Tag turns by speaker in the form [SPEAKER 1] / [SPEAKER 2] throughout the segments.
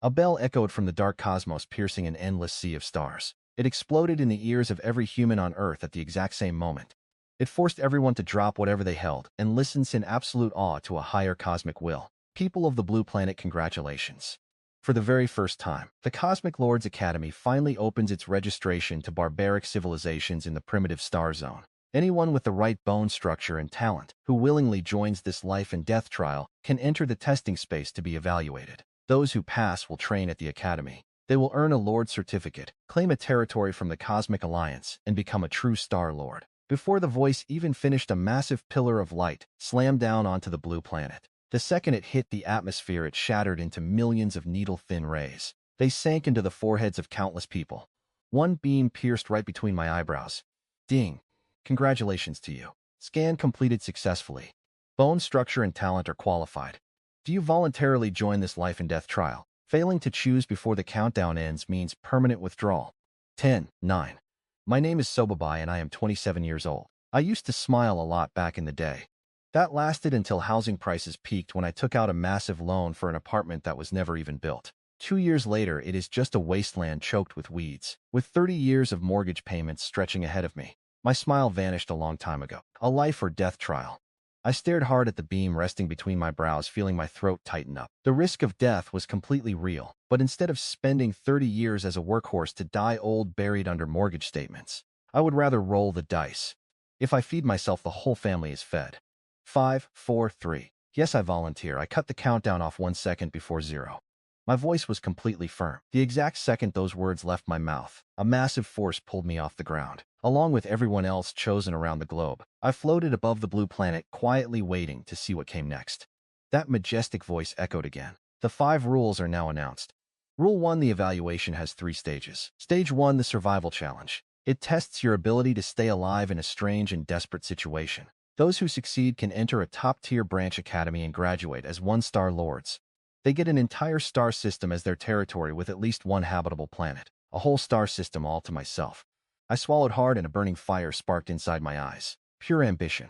[SPEAKER 1] A bell echoed from the dark cosmos, piercing an endless sea of stars. It exploded in the ears of every human on Earth at the exact same moment. It forced everyone to drop whatever they held and listen in absolute awe to a higher cosmic will. People of the Blue Planet, congratulations. For the very first time, the Cosmic Lords Academy finally opens its registration to barbaric civilizations in the primitive star zone. Anyone with the right bone structure and talent who willingly joins this life and death trial can enter the testing space to be evaluated. Those who pass will train at the Academy. They will earn a Lord certificate, claim a territory from the Cosmic Alliance, and become a true Star Lord. Before the voice even finished, a massive pillar of light slammed down onto the blue planet. The second it hit the atmosphere, it shattered into millions of needle-thin rays. They sank into the foreheads of countless people. One beam pierced right between my eyebrows. Ding! Congratulations to you. Scan completed successfully. Bone structure and talent are qualified. Do you voluntarily join this life and death trial? Failing to choose before the countdown ends means permanent withdrawal. 10, 9. My name is Subobai and I am 27 years old. I used to smile a lot back in the day. That lasted until housing prices peaked when I took out a massive loan for an apartment that was never even built. 2 years later, it is just a wasteland choked with weeds, with 30 years of mortgage payments stretching ahead of me. My smile vanished a long time ago. A life or death trial. I stared hard at the beam resting between my brows, feeling my throat tighten up. The risk of death was completely real, but instead of spending 30 years as a workhorse to die old buried under mortgage statements, I would rather roll the dice. If I feed myself, the whole family is fed. 5, 4, 3. Yes, I volunteer. I cut the countdown off 1 second before 0. My voice was completely firm. The exact second those words left my mouth, a massive force pulled me off the ground. Along with everyone else chosen around the globe, I floated above the blue planet, quietly waiting to see what came next. That majestic voice echoed again. The 5 rules are now announced. Rule 1: the evaluation has 3 stages. Stage 1: the survival challenge. It tests your ability to stay alive in a strange and desperate situation. Those who succeed can enter a top-tier branch academy and graduate as 1-star lords. They get an entire star system as their territory with at least 1 habitable planet. A whole star system all to myself. I swallowed hard and a burning fire sparked inside my eyes. Pure ambition.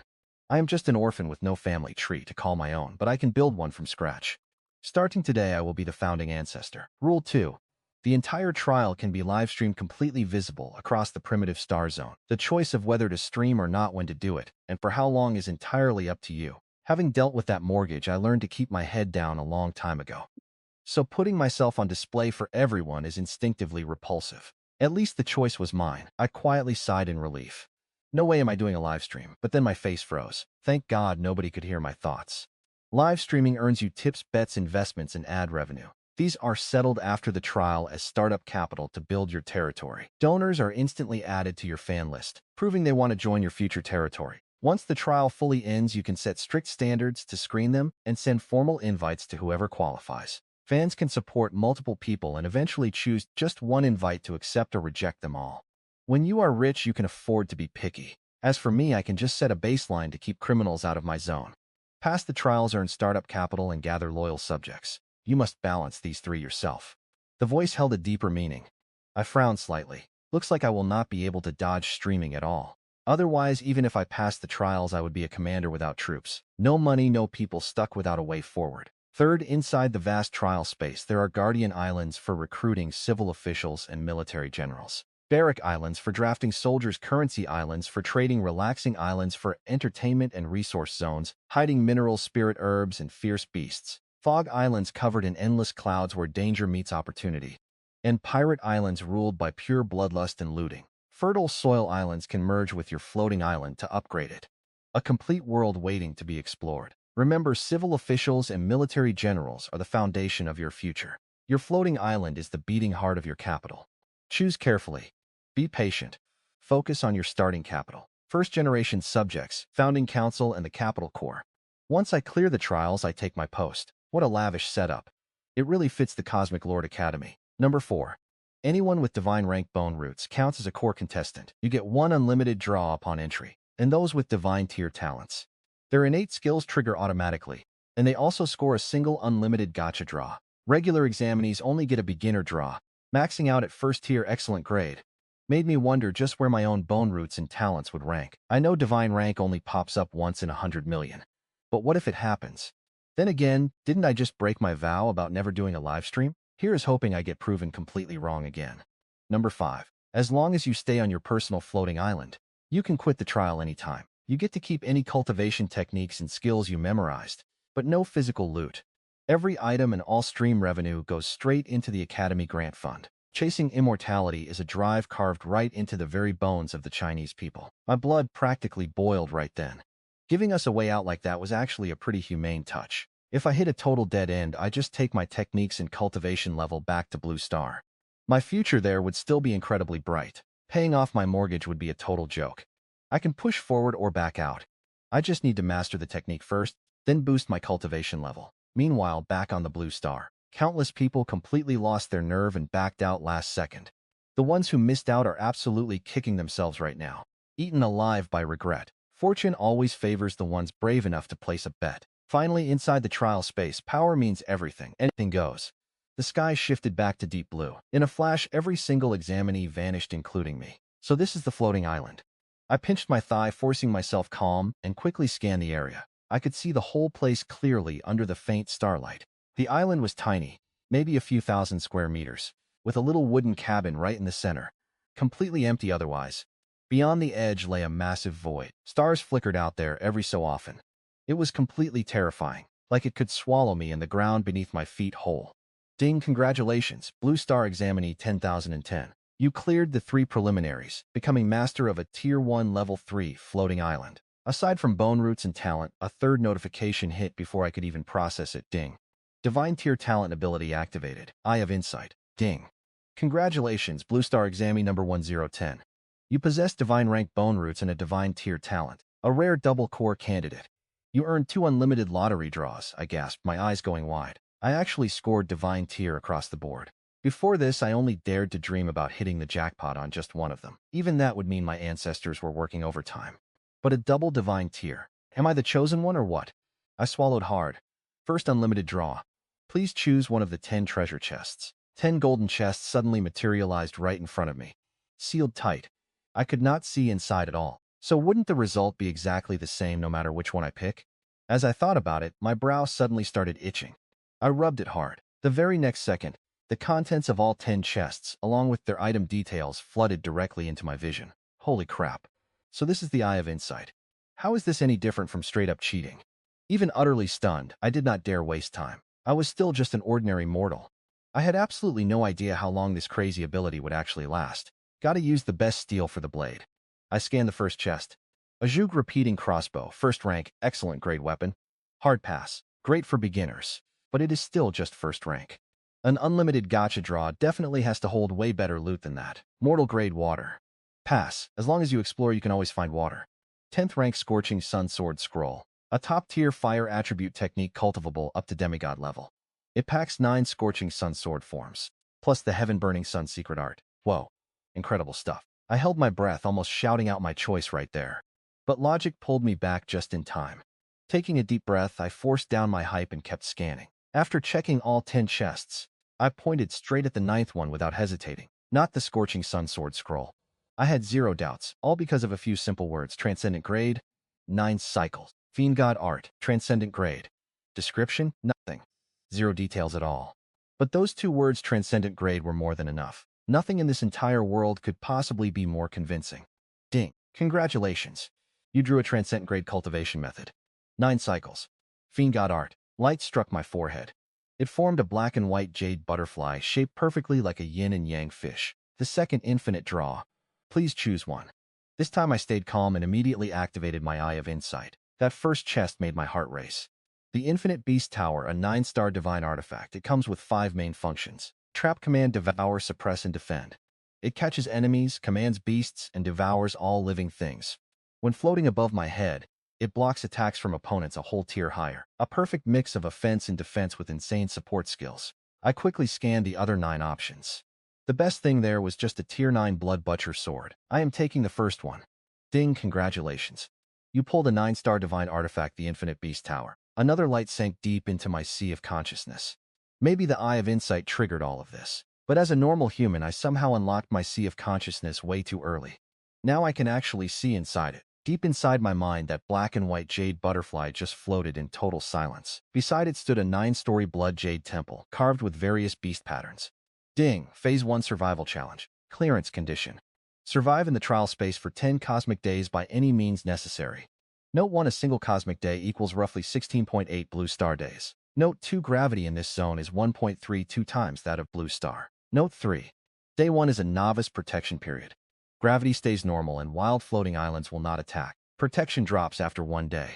[SPEAKER 1] I am just an orphan with no family tree to call my own, but I can build one from scratch. Starting today, I will be the founding ancestor. Rule 2. The entire trial can be live-streamed, completely visible across the primitive star zone. The choice of whether to stream or not, when to do it, and for how long is entirely up to you. Having dealt with that mortgage, I learned to keep my head down a long time ago. So putting myself on display for everyone is instinctively repulsive. At least the choice was mine. I quietly sighed in relief. No way am I doing a live stream, but then my face froze. Thank God nobody could hear my thoughts. Live streaming earns you tips, bets, investments, and ad revenue. These are settled after the trial as startup capital to build your territory. Donors are instantly added to your fan list, proving they want to join your future territory. Once the trial fully ends, you can set strict standards to screen them and send formal invites to whoever qualifies. Fans can support multiple people and eventually choose just one invite to accept or reject them all. When you are rich, you can afford to be picky. As for me, I can just set a baseline to keep criminals out of my zone. Pass the trials, earn startup capital, and gather loyal subjects. You must balance these 3 yourself. The voice held a deeper meaning. I frowned slightly. Looks like I will not be able to dodge streaming at all. Otherwise, even if I passed the trials, I would be a commander without troops. No money, no people, stuck without a way forward. Third, inside the vast trial space, there are Guardian Islands for recruiting civil officials and military generals. Barrack Islands for drafting soldiers, Currency Islands for trading, Relaxing Islands for entertainment and resource zones, hiding minerals, spirit herbs, and fierce beasts. Fog Islands covered in endless clouds where danger meets opportunity. And Pirate Islands ruled by pure bloodlust and looting. Fertile Soil Islands can merge with your floating island to upgrade it. A complete world waiting to be explored. Remember, civil officials and military generals are the foundation of your future. Your floating island is the beating heart of your capital. Choose carefully. Be patient. Focus on your starting capital. First-generation subjects, founding council, and the capital core. Once I clear the trials, I take my post. What a lavish setup. It really fits the Cosmic Lord Academy. Number 4. Anyone with divine rank bone roots counts as a core contestant. You get 1 unlimited draw upon entry, and those with divine tier talents. Their innate skills trigger automatically, and they also score a single unlimited gotcha draw. Regular examinees only get a beginner draw, maxing out at first tier excellent grade. Made me wonder just where my own bone roots and talents would rank. I know divine rank only pops up once in 100 million. But what if it happens? Then again, didn't I just break my vow about never doing a live stream? Here is hoping I get proven completely wrong again. Number 5. As long as you stay on your personal floating island, you can quit the trial anytime. You get to keep any cultivation techniques and skills you memorized, but no physical loot. Every item and all stream revenue goes straight into the Academy Grant Fund. Chasing immortality is a drive carved right into the very bones of the Chinese people. My blood practically boiled right then. Giving us a way out like that was actually a pretty humane touch. If I hit a total dead end, I just take my techniques and cultivation level back to Blue Star. My future there would still be incredibly bright. Paying off my mortgage would be a total joke. I can push forward or back out. I just need to master the technique first, then boost my cultivation level. Meanwhile, back on the Blue Star, countless people completely lost their nerve and backed out last second. The ones who missed out are absolutely kicking themselves right now, eaten alive by regret. Fortune always favors the ones brave enough to place a bet. Finally, inside the trial space, power means everything. Anything goes. The sky shifted back to deep blue. In a flash, every single examinee vanished, including me. So this is the floating island. I pinched my thigh, forcing myself calm, and quickly scanned the area. I could see the whole place clearly under the faint starlight. The island was tiny, maybe a few thousand square meters, with a little wooden cabin right in the center, completely empty otherwise. Beyond the edge lay a massive void. Stars flickered out there every so often. It was completely terrifying, like it could swallow me and the ground beneath my feet whole. Ding, congratulations, Blue Star Examinee 10,010. You cleared the 3 preliminaries, becoming master of a Tier 1 Level 3 floating island. Aside from bone roots and talent, a third notification hit before I could even process it. Ding. Divine Tier Talent Ability activated. Eye of Insight. Ding. Congratulations, Blue Star Examinee number 1010. You possess Divine Rank Bone Roots and a Divine Tier Talent, a rare double core candidate. You earned 2 unlimited lottery draws, I gasped, my eyes going wide. I actually scored Divine Tier across the board. Before this, I only dared to dream about hitting the jackpot on just one of them. Even that would mean my ancestors were working overtime. But a double Divine Tier. Am I the chosen one or what? I swallowed hard. First unlimited draw. Please choose one of the 10 treasure chests. 10 golden chests suddenly materialized right in front of me. Sealed tight. I could not see inside at all. So wouldn't the result be exactly the same no matter which one I pick? As I thought about it, my brow suddenly started itching. I rubbed it hard. The very next second, the contents of all 10 chests, along with their item details, flooded directly into my vision. Holy crap. So this is the Eye of Insight. How is this any different from straight-up cheating? Even utterly stunned, I did not dare waste time. I was still just an ordinary mortal. I had absolutely no idea how long this crazy ability would actually last. Gotta use the best steel for the blade. I scanned the first chest. A Zhug repeating crossbow, first rank, excellent grade weapon. Hard pass, great for beginners, but it is still just first rank. An unlimited gacha draw definitely has to hold way better loot than that. Mortal grade water. Pass, as long as you explore you can always find water. 10th rank Scorching Sun Sword Scroll. A top tier fire attribute technique cultivable up to demigod level. It packs 9 Scorching Sun Sword forms, plus the Heaven Burning Sun secret art. Whoa, incredible stuff. I held my breath, almost shouting out my choice right there. But logic pulled me back just in time. Taking a deep breath, I forced down my hype and kept scanning. After checking all 10 chests, I pointed straight at the 9th one without hesitating. Not the Scorching Sun Sword Scroll. I had zero doubts, all because of a few simple words. Transcendent grade, 9 cycles. Fiend God art, Transcendent grade. Description, nothing. Zero details at all. But those 2 words, Transcendent grade, were more than enough. Nothing in this entire world could possibly be more convincing. Ding. Congratulations. You drew a Transcendent grade cultivation method. 9 cycles. Fiend God art. Light struck my forehead. It formed a black and white jade butterfly shaped perfectly like a yin and yang fish. The second infinite draw. Please choose one. This time I stayed calm and immediately activated my Eye of Insight. That first chest made my heart race. The Infinite Beast Tower, a 9-star divine artifact. It comes with 5 main functions. Trap, command, devour, suppress, and defend. It catches enemies, commands beasts, and devours all living things. When floating above my head, it blocks attacks from opponents a whole tier higher. A perfect mix of offense and defense with insane support skills. I quickly scanned the other 9 options. The best thing there was just a tier 9 Blood Butcher sword. I am taking the first one. Ding, congratulations. You pulled a 9-star divine artifact, the Infinite Beast Tower. Another light sank deep into my sea of consciousness. Maybe the Eye of Insight triggered all of this. But as a normal human, I somehow unlocked my sea of consciousness way too early. Now I can actually see inside it. Deep inside my mind, that black and white jade butterfly just floated in total silence. Beside it stood a 9-story blood jade temple, carved with various beast patterns. Ding, Phase 1 Survival Challenge. Clearance condition. Survive in the trial space for 10 cosmic days by any means necessary. Note 1, a single cosmic day equals roughly 16.8 blue star days. Note 2, gravity in this zone is 1.32 times that of blue star. Note 3, day 1 is a novice protection period. Gravity stays normal and wild floating islands will not attack. Protection drops after 1 day.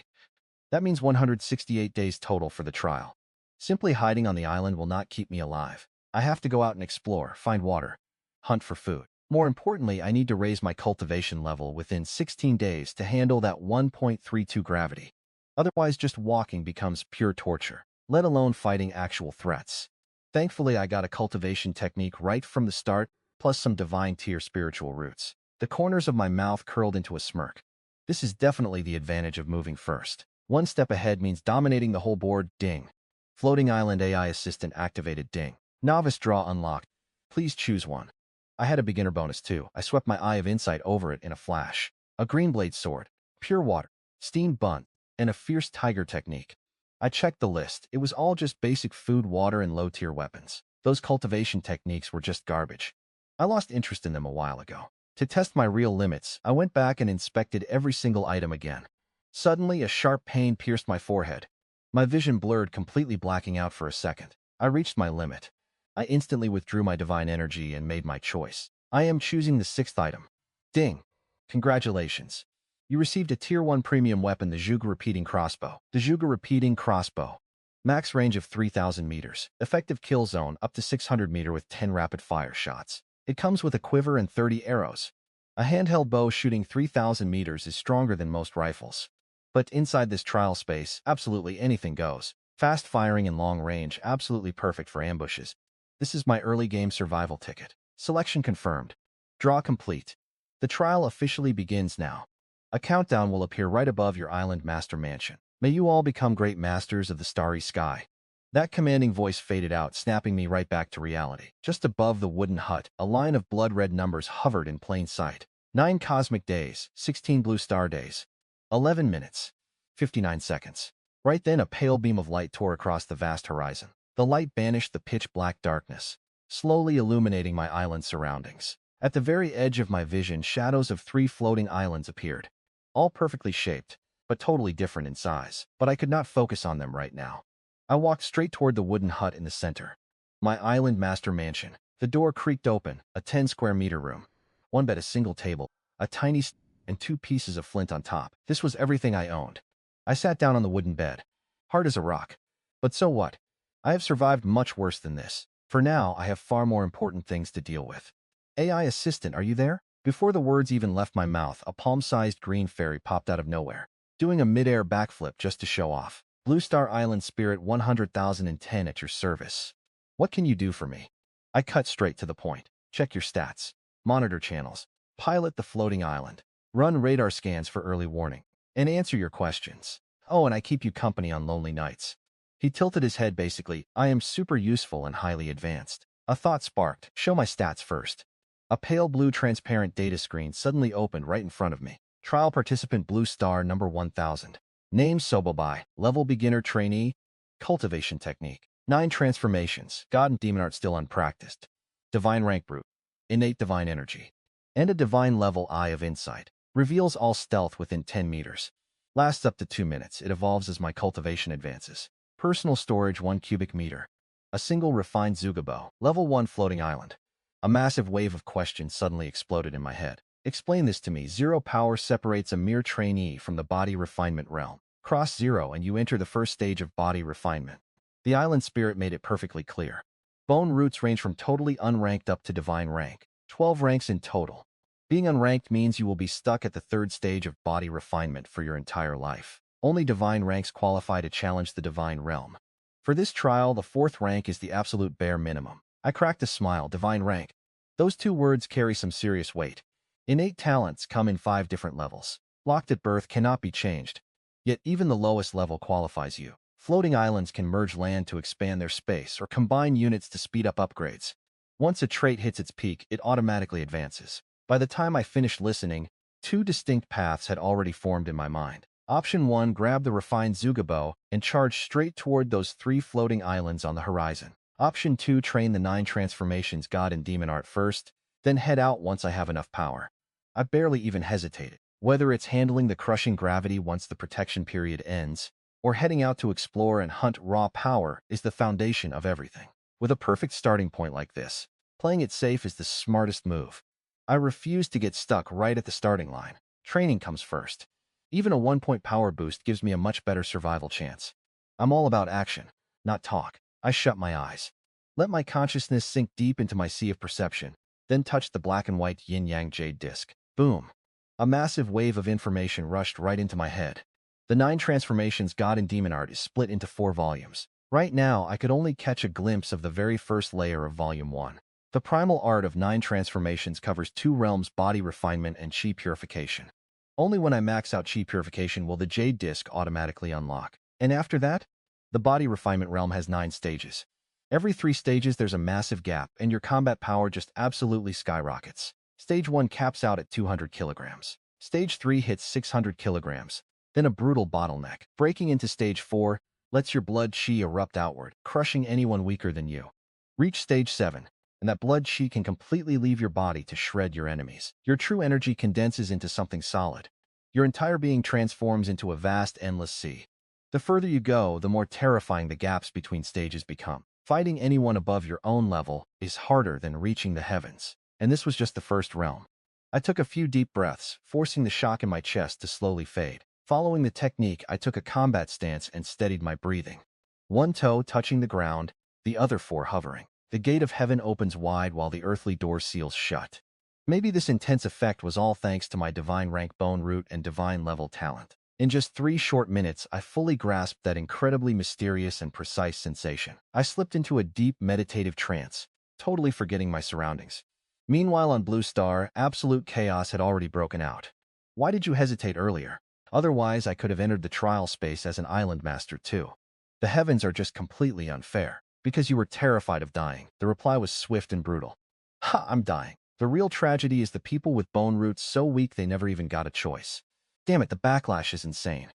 [SPEAKER 1] That means 168 days total for the trial. Simply hiding on the island will not keep me alive. I have to go out and explore, find water, hunt for food. More importantly, I need to raise my cultivation level within 16 days to handle that 1.32 gravity. Otherwise, just walking becomes pure torture, let alone fighting actual threats. Thankfully, I got a cultivation technique right from the start, plus some divine tier spiritual roots. The corners of my mouth curled into a smirk. This is definitely the advantage of moving first. 1 step ahead means dominating the whole board. Ding. Floating Island AI Assistant activated. Ding. Novice draw unlocked. Please choose one. I had a beginner bonus too. I swept my Eye of Insight over it in a flash. A green blade sword, pure water, steamed bun, and a fierce tiger technique. I checked the list. It was all just basic food, water, and low-tier weapons. Those cultivation techniques were just garbage. I lost interest in them a while ago. To test my real limits, I went back and inspected every single item again. Suddenly, a sharp pain pierced my forehead. My vision blurred, completely blacking out for a second. I reached my limit. I instantly withdrew my divine energy and made my choice. I am choosing the 6th item. Ding. Congratulations. You received a Tier 1 premium weapon, the Zhuge Repeating Crossbow. The Zhuge Repeating Crossbow. Max range of 3,000 meters. Effective kill zone up to 600 meter with 10 rapid-fire shots. It comes with a quiver and 30 arrows. A handheld bow shooting 3,000 meters is stronger than most rifles. But inside this trial space, absolutely anything goes. Fast firing and long range, absolutely perfect for ambushes. This is my early game survival ticket. Selection confirmed. Draw complete. The trial officially begins now. A countdown will appear right above your island master mansion. May you all become great masters of the starry sky. That commanding voice faded out, snapping me right back to reality. Just above the wooden hut, a line of blood-red numbers hovered in plain sight. 9 cosmic days, 16 blue star days, 11 minutes, 59 seconds. Right then, a pale beam of light tore across the vast horizon. The light banished the pitch-black darkness, slowly illuminating my island's surroundings. At the very edge of my vision, shadows of 3 floating islands appeared, all perfectly shaped, but totally different in size. But I could not focus on them right now. I walked straight toward the wooden hut in the center. My island master mansion. The door creaked open, a 10-square-meter room. 1 bed, a single table, a tiny and 2 pieces of flint on top. This was everything I owned. I sat down on the wooden bed, hard as a rock. But so what? I have survived much worse than this. For now, I have far more important things to deal with. AI Assistant, are you there? Before the words even left my mouth, a palm-sized green fairy popped out of nowhere, doing a mid-air backflip just to show off. Blue Star Island Spirit 100,010 at your service. What can you do for me? I cut straight to the point. Check your stats. Monitor channels. Pilot the floating island. Run radar scans for early warning. And answer your questions. Oh, and I keep you company on lonely nights. He tilted his head basically. I am super useful and highly advanced. A thought sparked. Show my stats first. A pale blue transparent data screen suddenly opened right in front of me. Trial participant Blue Star number 1000. Name Subobai. Level beginner trainee. Cultivation technique. 9 transformations. God and demon art still unpracticed. Divine rank brute. Innate divine energy. And a divine level Eye of Insight. Reveals all stealth within 10 meters. Lasts up to 2 minutes. It evolves as my cultivation advances. Personal storage 1 cubic meter. A single refined Zugabo. Level 1 floating island. A massive wave of questions suddenly exploded in my head. Explain this to me. 0 power separates a mere trainee from the body refinement realm. Cross 0 and you enter the first stage of body refinement. The island spirit made it perfectly clear. Bone roots range from totally unranked up to divine rank. 12 ranks in total. Being unranked means you will be stuck at the 3rd stage of body refinement for your entire life. Only divine ranks qualify to challenge the divine realm. For this trial, the 4th rank is the absolute bare minimum. I cracked a smile. Divine rank. Those 2 words carry some serious weight. Innate talents come in 5 different levels. Locked at birth, cannot be changed. Yet even the lowest level qualifies you. Floating islands can merge land to expand their space or combine units to speed up upgrades. Once a trait hits its peak, it automatically advances. By the time I finished listening, Two distinct paths had already formed in my mind. Option 1, grab the refined Zugabo and charge straight toward those 3 floating islands on the horizon. Option 2, train the 9 transformations god and demon art first, then head out once I have enough power. I barely even hesitated. Whether it's handling the crushing gravity once the protection period ends, or heading out to explore and hunt raw power is the foundation of everything. With a perfect starting point like this, playing it safe is the smartest move. I refuse to get stuck right at the starting line. Training comes first. Even a 1-point power boost gives me a much better survival chance. I'm all about action, not talk. I shut my eyes. Let my consciousness sink deep into my sea of perception, then touch the black and white yin-yang jade disc. Boom! A massive wave of information rushed right into my head. The 9 transformations god and demon art is split into 4 volumes. Right now, I could only catch a glimpse of the very first layer of Volume 1. The primal art of 9 transformations covers 2 realms: body refinement and chi purification. Only when I max out chi purification will the jade disc automatically unlock. And after that, the body refinement realm has 9 stages. Every 3 stages there's a massive gap, and your combat power just absolutely skyrockets. Stage 1 caps out at 200 kilograms. Stage 3 hits 600 kilograms. Then a brutal bottleneck. Breaking into Stage 4 lets your blood chi erupt outward, crushing anyone weaker than you. Reach Stage 7, and that blood chi can completely leave your body to shred your enemies. Your true energy condenses into something solid. Your entire being transforms into a vast, endless sea. The further you go, the more terrifying the gaps between stages become. Fighting anyone above your own level is harder than reaching the heavens. And this was just the first realm. I took a few deep breaths, forcing the shock in my chest to slowly fade. Following the technique, I took a combat stance and steadied my breathing. 1 toe touching the ground, the other 4 hovering. The gate of heaven opens wide while the earthly door seals shut. Maybe this intense effect was all thanks to my divine rank bone root and divine level talent. In just 3 short minutes, I fully grasped that incredibly mysterious and precise sensation. I slipped into a deep meditative trance, totally forgetting my surroundings. Meanwhile on Blue Star, absolute chaos had already broken out. Why did you hesitate earlier? Otherwise, I could have entered the trial space as an island master too. The heavens are just completely unfair. Because you were terrified of dying. The reply was swift and brutal. Ha, I'm dying. The real tragedy is the people with bone roots so weak they never even got a choice. Damn it, the backlash is insane.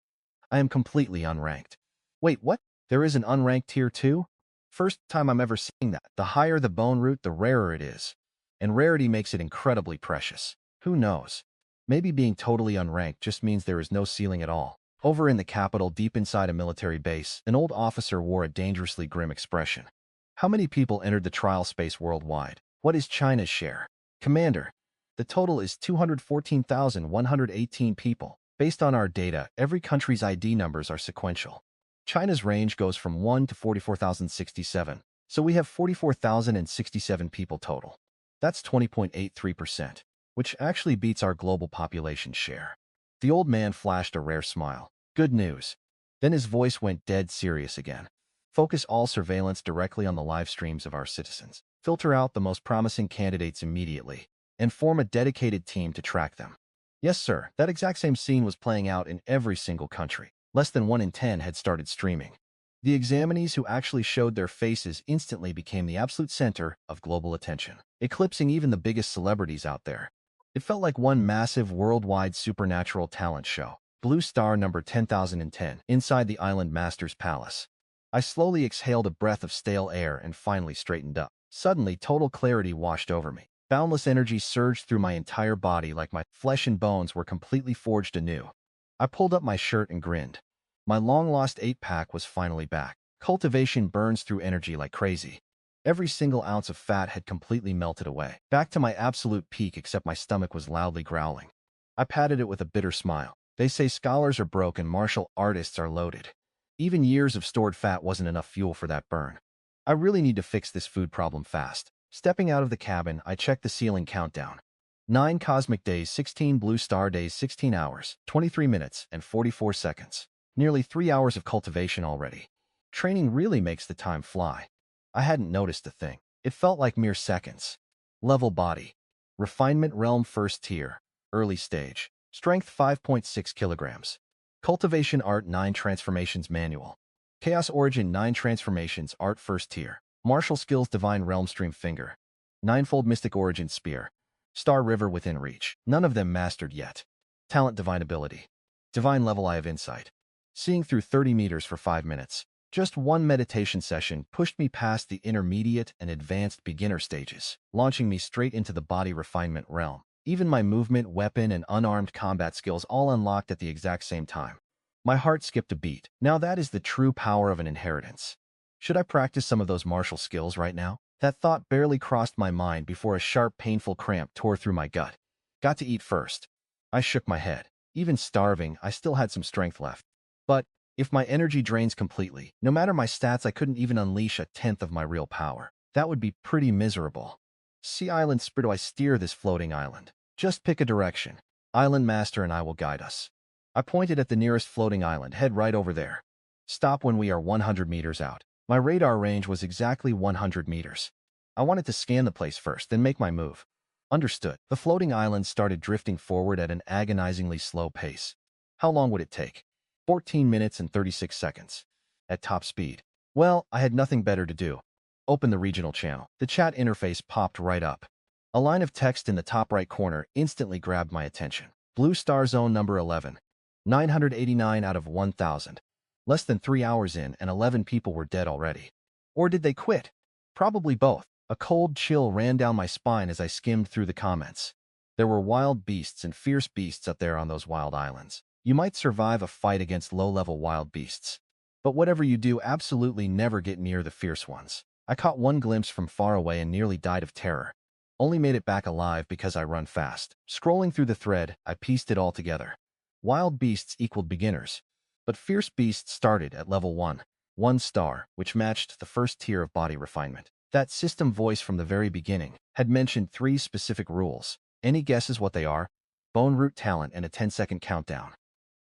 [SPEAKER 1] I am completely unranked. Wait, what? There is an unranked tier 2? First time I'm ever seeing that. The higher the bone root, the rarer it is. And rarity makes it incredibly precious. Who knows? Maybe being totally unranked just means there is no ceiling at all. Over in the capital, deep inside a military base, an old officer wore a dangerously grim expression. How many people entered the trial space worldwide? What is China's share? Commander, the total is 214,118 people. Based on our data, every country's ID numbers are sequential. China's range goes from 1 to 44,067, so we have 44,067 people total. That's 20.83%, which actually beats our global population share. The old man flashed a rare smile. Good news. Then his voice went dead serious again. Focus all surveillance directly on the live streams of our citizens. Filter out the most promising candidates immediately, and form a dedicated team to track them. Yes, sir, that exact same scene was playing out in every single country. Less than 1 in 10 had started streaming. The examinees who actually showed their faces instantly became the absolute center of global attention, eclipsing even the biggest celebrities out there. It felt like one massive worldwide supernatural talent show. Blue Star number 10,010, inside the Island Master's Palace. I slowly exhaled a breath of stale air and finally straightened up. Suddenly, total clarity washed over me. Boundless energy surged through my entire body like my flesh and bones were completely forged anew. I pulled up my shirt and grinned. My long-lost 8-pack was finally back. Cultivation burns through energy like crazy. Every single ounce of fat had completely melted away. Back to my absolute peak, except my stomach was loudly growling. I patted it with a bitter smile. They say scholars are broke and martial artists are loaded. Even years of stored fat wasn't enough fuel for that burn. I really need to fix this food problem fast. Stepping out of the cabin, I checked the ceiling countdown. 9 cosmic days, 16 blue star days, 16 hours, 23 minutes, and 44 seconds. Nearly 3 hours of cultivation already. Training really makes the time fly. I hadn't noticed a thing. It felt like mere seconds. Level body. Refinement realm first tier. Early stage. Strength 5.6 kilograms. Cultivation art 9 transformations manual. Chaos origin 9 transformations art first tier. Martial skills divine realm stream finger. Ninefold mystic origin spear. Star river within reach. None of them mastered yet. Talent divine ability. Divine level eye of insight. Seeing through 30 meters for 5 minutes. Just one meditation session pushed me past the intermediate and advanced beginner stages, launching me straight into the body refinement realm. Even my movement, weapon, and unarmed combat skills all unlocked at the exact same time. My heart skipped a beat. Now that is the true power of an inheritance. Should I practice some of those martial skills right now? That thought barely crossed my mind before a sharp, painful cramp tore through my gut. Got to eat first. I shook my head. Even starving, I still had some strength left. But if my energy drains completely, no matter my stats, I couldn't even unleash a tenth of my real power. That would be pretty miserable. Sea Island Spirit, do I steer this floating island? Just pick a direction. Island Master and I will guide us. I pointed at the nearest floating island. Head right over there. Stop when we are 100 meters out. My radar range was exactly 100 meters. I wanted to scan the place first, then make my move. Understood. The floating island started drifting forward at an agonizingly slow pace. How long would it take? 14 minutes and 36 seconds. At top speed. Well, I had nothing better to do. Open the regional channel. The chat interface popped right up. A line of text in the top right corner instantly grabbed my attention. Blue Star Zone number 11. 989 out of 1,000. Less than 3 hours in, and 11 people were dead already. Or did they quit? Probably both. A cold chill ran down my spine as I skimmed through the comments. There were wild beasts and fierce beasts up there on those wild islands. You might survive a fight against low-level wild beasts. But whatever you do, absolutely never get near the fierce ones. I caught one glimpse from far away and nearly died of terror. Only made it back alive because I run fast. Scrolling through the thread, I pieced it all together. Wild beasts equaled beginners. But fierce beasts started at level 1. 1 star, which matched the first tier of body refinement. That system voice from the very beginning had mentioned 3 specific rules. Any guesses what they are? Bone root talent and a 10-second countdown.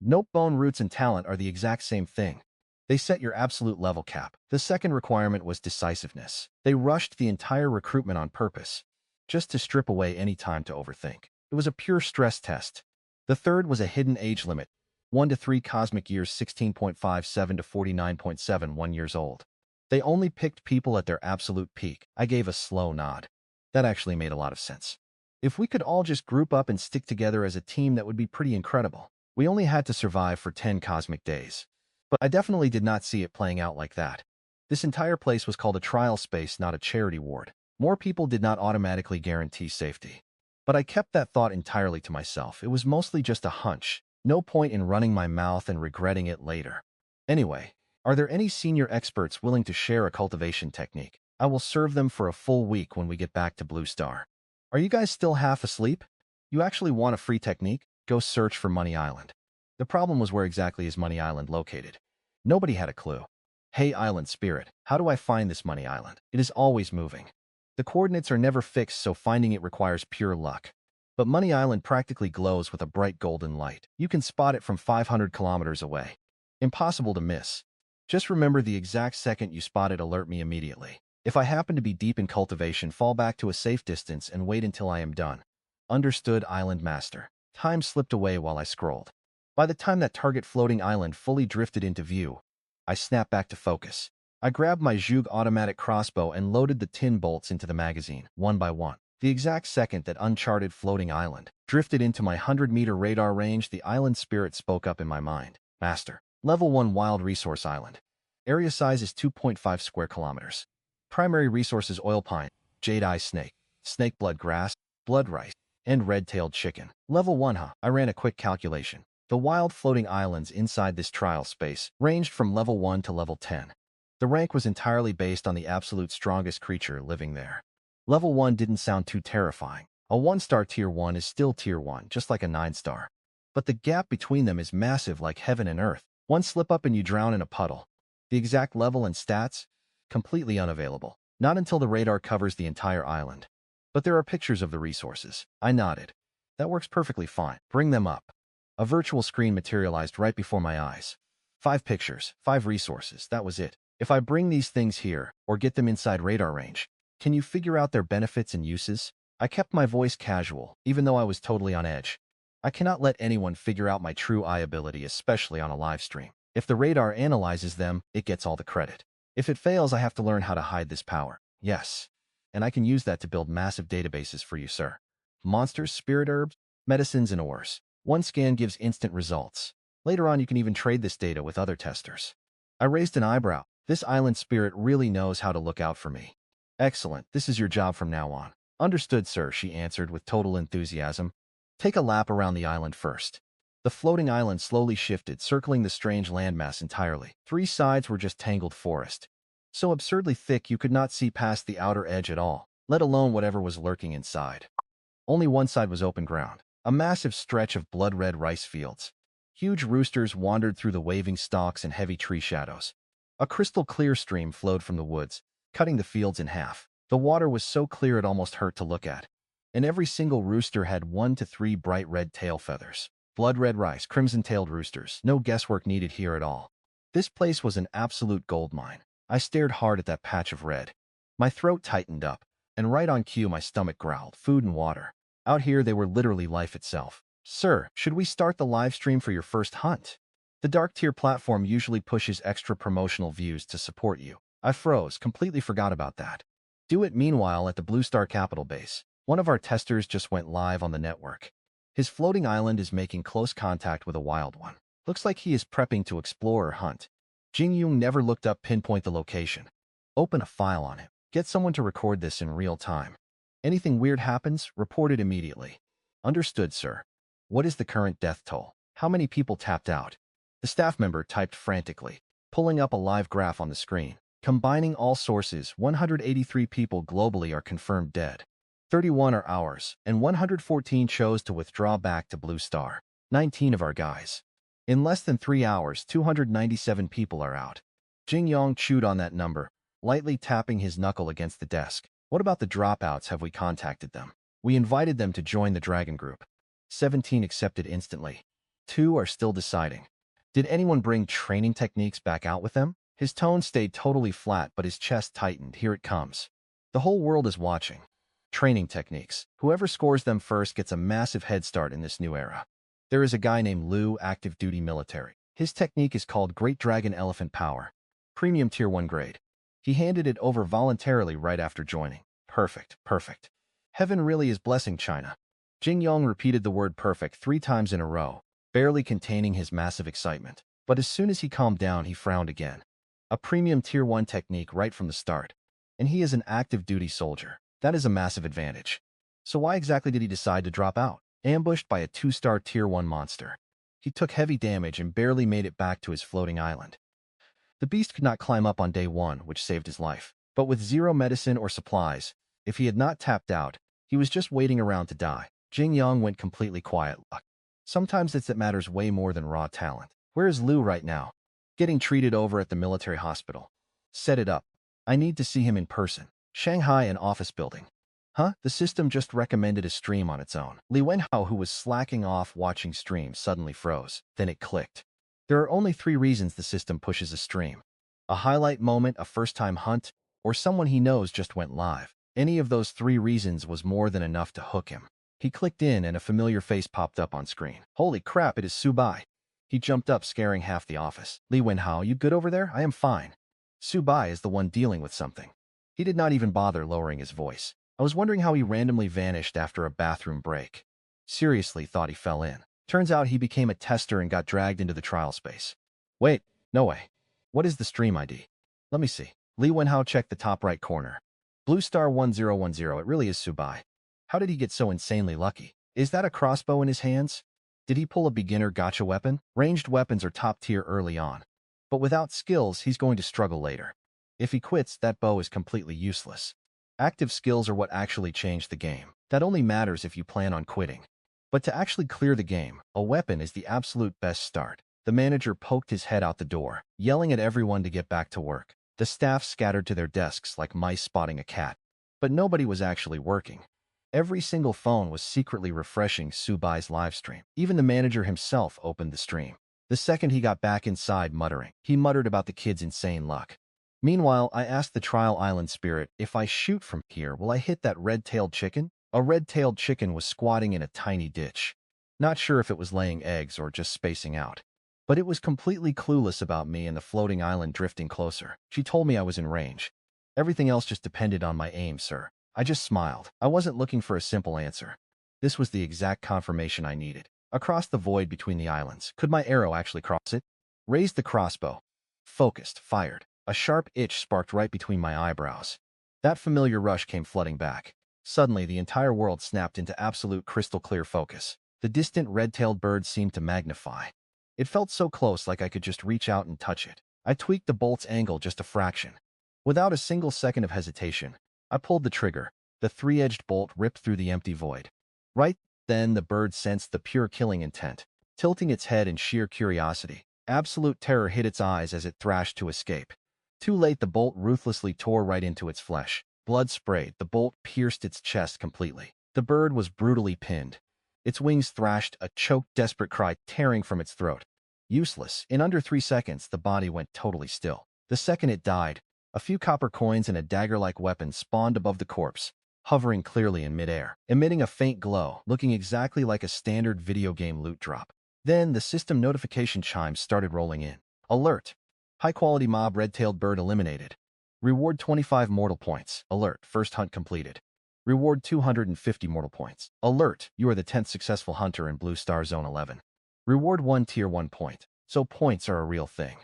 [SPEAKER 1] Nope, bone roots and talent are the exact same thing. They set your absolute level cap. The second requirement was decisiveness. They rushed the entire recruitment on purpose, just to strip away any time to overthink. It was a pure stress test. The third was a hidden age limit. 1 to 3 cosmic years, 16.57 to 49.71 years old. They only picked people at their absolute peak. I gave a slow nod. That actually made a lot of sense. If we could all just group up and stick together as a team, that would be pretty incredible. We only had to survive for 10 cosmic days. But I definitely did not see it playing out like that. This entire place was called a trial space, not a charity ward. More people did not automatically guarantee safety. But I kept that thought entirely to myself. It was mostly just a hunch. No point in running my mouth and regretting it later. Anyway, are there any senior experts willing to share a cultivation technique? I will serve them for a full week when we get back to Blue Star. Are you guys still half asleep? You actually want a free technique? Go search for Money Island. The problem was, where exactly is Money Island located? Nobody had a clue. Hey Island Spirit, how do I find this Money Island? It is always moving. The coordinates are never fixed, so finding it requires pure luck. But Money Island practically glows with a bright golden light. You can spot it from 500 kilometers away. Impossible to miss. Just remember, the exact second you spot it, alert me immediately. If I happen to be deep in cultivation, fall back to a safe distance and wait until I am done. Understood, Island Master. Time slipped away while I scrolled. By the time that target floating island fully drifted into view, I snapped back to focus. I grabbed my Zhug automatic crossbow and loaded the tin bolts into the magazine, one by one. The exact second that uncharted floating island drifted into my 100-meter radar range, the Island Spirit spoke up in my mind. Master. Level 1 Wild Resource Island. Area size is 2.5 square kilometers. Primary resources: oil pine, jade-eye snake, snake blood grass, blood rice, and red-tailed chicken. Level 1 huh? I ran a quick calculation. The wild floating islands inside this trial space ranged from level 1 to level 10. The rank was entirely based on the absolute strongest creature living there. Level 1 didn't sound too terrifying. A 1-star tier 1 is still tier 1, just like a 9-star. But the gap between them is massive, like heaven and earth. One slip up and you drown in a puddle. The exact level and stats? Completely unavailable. Not until the radar covers the entire island. But there are pictures of the resources. I nodded. That works perfectly fine. Bring them up. A virtual screen materialized right before my eyes. 5 pictures, 5 resources, that was it. If I bring these things here, or get them inside radar range, can you figure out their benefits and uses? I kept my voice casual, even though I was totally on edge. I cannot let anyone figure out my true eye ability, especially on a live stream. If the radar analyzes them, it gets all the credit. If it fails, I have to learn how to hide this power. Yes. And I can use that to build massive databases for you, sir. Monsters, spirit herbs, medicines, and ores. One scan gives instant results. Later on, you can even trade this data with other testers. I raised an eyebrow. This island spirit really knows how to look out for me. Excellent. This is your job from now on. Understood, sir, she answered with total enthusiasm. Take a lap around the island first. The floating island slowly shifted, circling the strange landmass entirely. Three sides were just tangled forest. So absurdly thick you could not see past the outer edge at all, let alone whatever was lurking inside. Only one side was open ground, a massive stretch of blood-red rice fields. Huge roosters wandered through the waving stalks and heavy tree shadows. A crystal-clear stream flowed from the woods, cutting the fields in half. The water was so clear it almost hurt to look at. And every single rooster had 1 to 3 bright red tail feathers. Blood-red rice, crimson-tailed roosters, no guesswork needed here at all. This place was an absolute goldmine. I stared hard at that patch of red. My throat tightened up, and right on cue my stomach growled, food and water. Out here they were literally life itself. Sir, should we start the live stream for your first hunt? The dark tier platform usually pushes extra promotional views to support you. I froze, completely forgot about that. Do it meanwhile at the Blue Star Capital base. One of our testers just went live on the network. His floating island is making close contact with a wild one. Looks like he is prepping to explore or hunt. Jing Yung never looked up pinpoint the location. Open a file on him. Get someone to record this in real time. Anything weird happens, report it immediately. Understood, sir. What is the current death toll? How many people tapped out? The staff member typed frantically, pulling up a live graph on the screen. Combining all sources, 183 people globally are confirmed dead. 31 are ours, and 114 chose to withdraw back to Blue Star. 19 of our guys. In less than 3 hours, 297 people are out. Jing Yong chewed on that number, lightly tapping his knuckle against the desk. What about the dropouts? Have we contacted them? We invited them to join the Dragon Group. 17 accepted instantly. 2 are still deciding. Did anyone bring training techniques back out with them? His tone stayed totally flat, but his chest tightened. Here it comes. The whole world is watching. Training techniques. Whoever scores them first gets a massive head start in this new era. There is a guy named Lu, active duty military. His technique is called Great Dragon Elephant Power. Premium Tier 1 grade. He handed it over voluntarily right after joining. Perfect, perfect. Heaven really is blessing China. Jing Yong repeated the word perfect 3 times in a row, barely containing his massive excitement. But as soon as he calmed down, he frowned again. A premium Tier 1 technique right from the start. And he is an active duty soldier. That is a massive advantage. So why exactly did he decide to drop out? Ambushed by a 2-star Tier 1 monster. He took heavy damage and barely made it back to his floating island. The beast could not climb up on day 1, which saved his life. But with zero medicine or supplies, if he had not tapped out, he was just waiting around to die. Jing Yong went completely quiet. Sometimes that matters way more than raw talent. Where is Lu right now? Getting treated over at the military hospital. Set it up. I need to see him in person. Shanghai, an office building. Huh? The system just recommended a stream on its own. Li Wenhao, who was slacking off watching streams, suddenly froze. Then it clicked. There are only 3 reasons the system pushes a stream. A highlight moment, a first-time hunt, or someone he knows just went live. Any of those 3 reasons was more than enough to hook him. He clicked in and a familiar face popped up on screen. Holy crap, it is Subobai. He jumped up, scaring half the office. Li Wenhao, you good over there? I am fine. Subobai is the one dealing with something. He did not even bother lowering his voice. I was wondering how he randomly vanished after a bathroom break. Seriously, thought he fell in. Turns out he became a tester and got dragged into the trial space. Wait, no way. What is the stream ID? Let me see. Li Wenhao checked the top right corner. Blue Star 1010, it really is Subobai. How did he get so insanely lucky? Is that a crossbow in his hands? Did he pull a beginner gotcha weapon? Ranged weapons are top tier early on. But without skills, he's going to struggle later. If he quits, that bow is completely useless. Active skills are what actually change the game. That only matters if you plan on quitting. But to actually clear the game, a weapon is the absolute best start. The manager poked his head out the door, yelling at everyone to get back to work. The staff scattered to their desks like mice spotting a cat. But nobody was actually working. Every single phone was secretly refreshing Subai's livestream. Even the manager himself opened the stream. The second he got back inside muttering, he muttered about the kid's insane luck. Meanwhile, I asked the trial island spirit, if I shoot from here, will I hit that red-tailed chicken? A red-tailed chicken was squatting in a tiny ditch. Not sure if it was laying eggs or just spacing out. But it was completely clueless about me and the floating island drifting closer. She told me I was in range. Everything else just depended on my aim, sir. I just smiled. I wasn't looking for a simple answer. This was the exact confirmation I needed. across the void between the islands. Could my arrow actually cross it? Raised the crossbow. Focused, fired. A sharp itch sparked right between my eyebrows. That familiar rush came flooding back. Suddenly, the entire world snapped into absolute crystal-clear focus. The distant red-tailed bird seemed to magnify. It felt so close, like I could just reach out and touch it. I tweaked the bolt's angle just a fraction. Without a single second of hesitation, I pulled the trigger. The three-edged bolt ripped through the empty void. Right then, the bird sensed the pure killing intent, tilting its head in sheer curiosity. Absolute terror hit its eyes as it thrashed to escape. Too late, the bolt ruthlessly tore right into its flesh. Blood sprayed. The bolt pierced its chest completely. The bird was brutally pinned. Its wings thrashed, a choked, desperate cry tearing from its throat. Useless. In under 3 seconds, the body went totally still. The second it died, a few copper coins and a dagger-like weapon spawned above the corpse, hovering clearly in midair, emitting a faint glow, looking exactly like a standard video game loot drop. Then, the system notification chimes started rolling in. Alert! High-quality mob red-tailed bird eliminated. Reward 25 mortal points. Alert! First hunt completed. Reward 250 mortal points. Alert! You are the 10th successful hunter in Blue Star Zone 11. Reward 1 tier 1 point. So points are a real thing.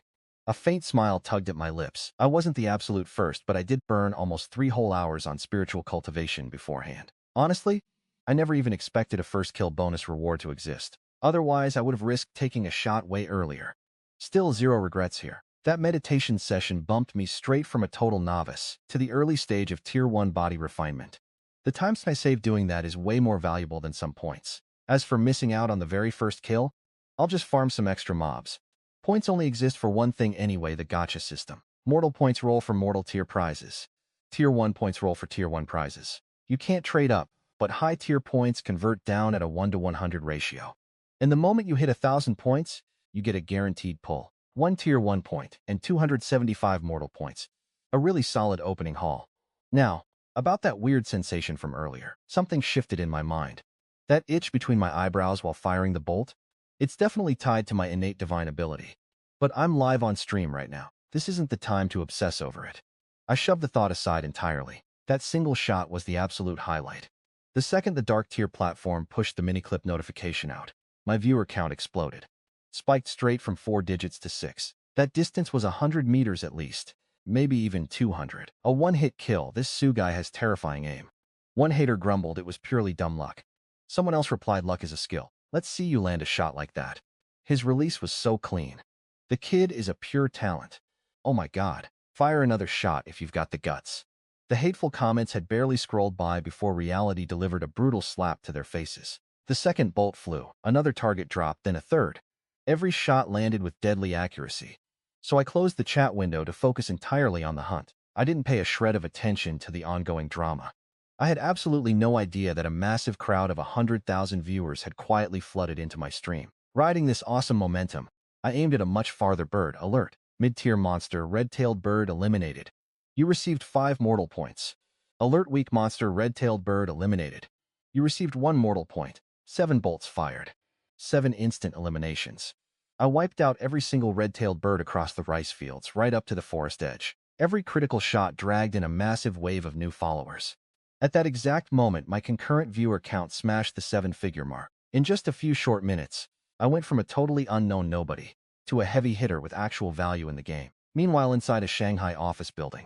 [SPEAKER 1] A faint smile tugged at my lips. I wasn't the absolute first, but I did burn almost 3 whole hours on spiritual cultivation beforehand. Honestly, I never even expected a first kill bonus reward to exist. Otherwise, I would have risked taking a shot way earlier. Still, zero regrets here. That meditation session bumped me straight from a total novice to the early stage of Tier 1 body refinement. The time I saved doing that is way more valuable than some points. As for missing out on the very first kill, I'll just farm some extra mobs. Points only exist for one thing anyway, the gacha system. Mortal points roll for mortal tier prizes. Tier 1 points roll for Tier 1 prizes. You can't trade up, but high tier points convert down at a 1:100 ratio. And the moment you hit 1,000 points, you get a guaranteed pull. 1 Tier 1 point and 275 mortal points. A really solid opening haul. Now, about that weird sensation from earlier. Something shifted in my mind. That itch between my eyebrows while firing the bolt? It's definitely tied to my innate divine ability. But I'm live on stream right now. This isn't the time to obsess over it. I shoved the thought aside entirely. That single shot was the absolute highlight. The second the dark tier platform pushed the mini-clip notification out, my viewer count exploded. Spiked straight from 4 digits to 6. That distance was 100 meters at least, maybe even 200. A one-hit kill. This Sue guy has terrifying aim. One hater grumbled it was purely dumb luck. Someone else replied luck is a skill. Let's see you land a shot like that. His release was so clean. The kid is a pure talent. Oh my god. Fire another shot if you've got the guts. The hateful comments had barely scrolled by before reality delivered a brutal slap to their faces. The second bolt flew, another target dropped, then a third. Every shot landed with deadly accuracy. So I closed the chat window to focus entirely on the hunt. I didn't pay a shred of attention to the ongoing drama. I had absolutely no idea that a massive crowd of 100,000 viewers had quietly flooded into my stream. Riding this awesome momentum, I aimed at a much farther bird. Alert! Mid-tier monster red-tailed bird eliminated. You received 5 mortal points. Alert! Weak monster red-tailed bird eliminated. You received 1 mortal point. 7 bolts fired. 7 instant eliminations. I wiped out every single red-tailed bird across the rice fields, right up to the forest edge. Every critical shot dragged in a massive wave of new followers. At that exact moment, my concurrent viewer count smashed the 7-figure mark. In just a few short minutes, I went from a totally unknown nobody to a heavy hitter with actual value in the game. Meanwhile, inside a Shanghai office building.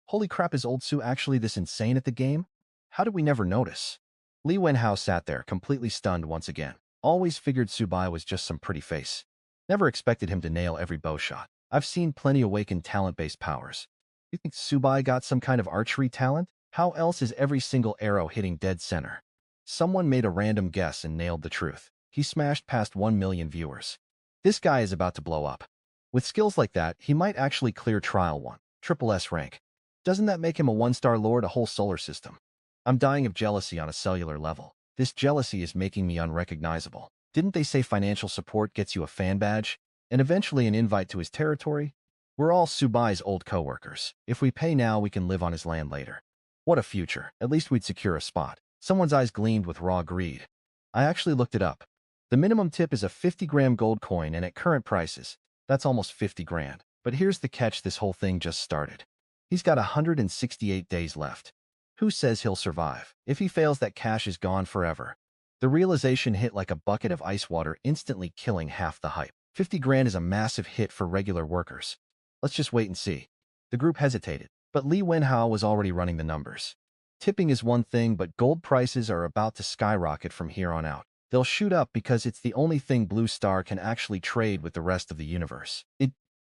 [SPEAKER 1] Holy crap, is old Sue actually this insane at the game? How did we never notice? Li Wenhao sat there, completely stunned once again. Always figured Subobai was just some pretty face. Never expected him to nail every bow shot. I've seen plenty awakened talent-based powers. You think Subobai got some kind of archery talent? How else is every single arrow hitting dead center? Someone made a random guess and nailed the truth. He smashed past 1 million viewers. This guy is about to blow up. With skills like that, he might actually clear Trial 1, Triple S rank. Doesn't that make him a 1-star lord, a whole solar system? I'm dying of jealousy on a cellular level. This jealousy is making me unrecognizable. Didn't they say financial support gets you a fan badge, and eventually an invite to his territory? We're all Subai's old co-workers. If we pay now, we can live on his land later. What a future. At least we'd secure a spot. Someone's eyes gleamed with raw greed. I actually looked it up. The minimum tip is a 50-gram gold coin, and at current prices, that's almost 50 grand. But here's the catch, this whole thing just started. He's got 168 days left. Who says he'll survive? If he fails, that cash is gone forever. The realization hit like a bucket of ice water, instantly killing half the hype. 50 grand is a massive hit for regular workers. Let's just wait and see. The group hesitated, but Li Wenhao was already running the numbers. Tipping is one thing, but gold prices are about to skyrocket from here on out. They'll shoot up because it's the only thing Blue Star can actually trade with the rest of the universe.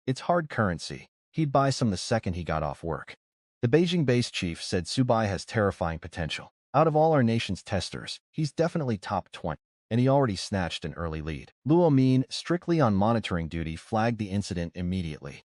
[SPEAKER 1] It's hard currency. He'd buy some the second he got off work. The Beijing base chief said Subobai has terrifying potential. Out of all our nation's testers, he's definitely top 20, and he already snatched an early lead. Luo Min, strictly on monitoring duty, flagged the incident immediately.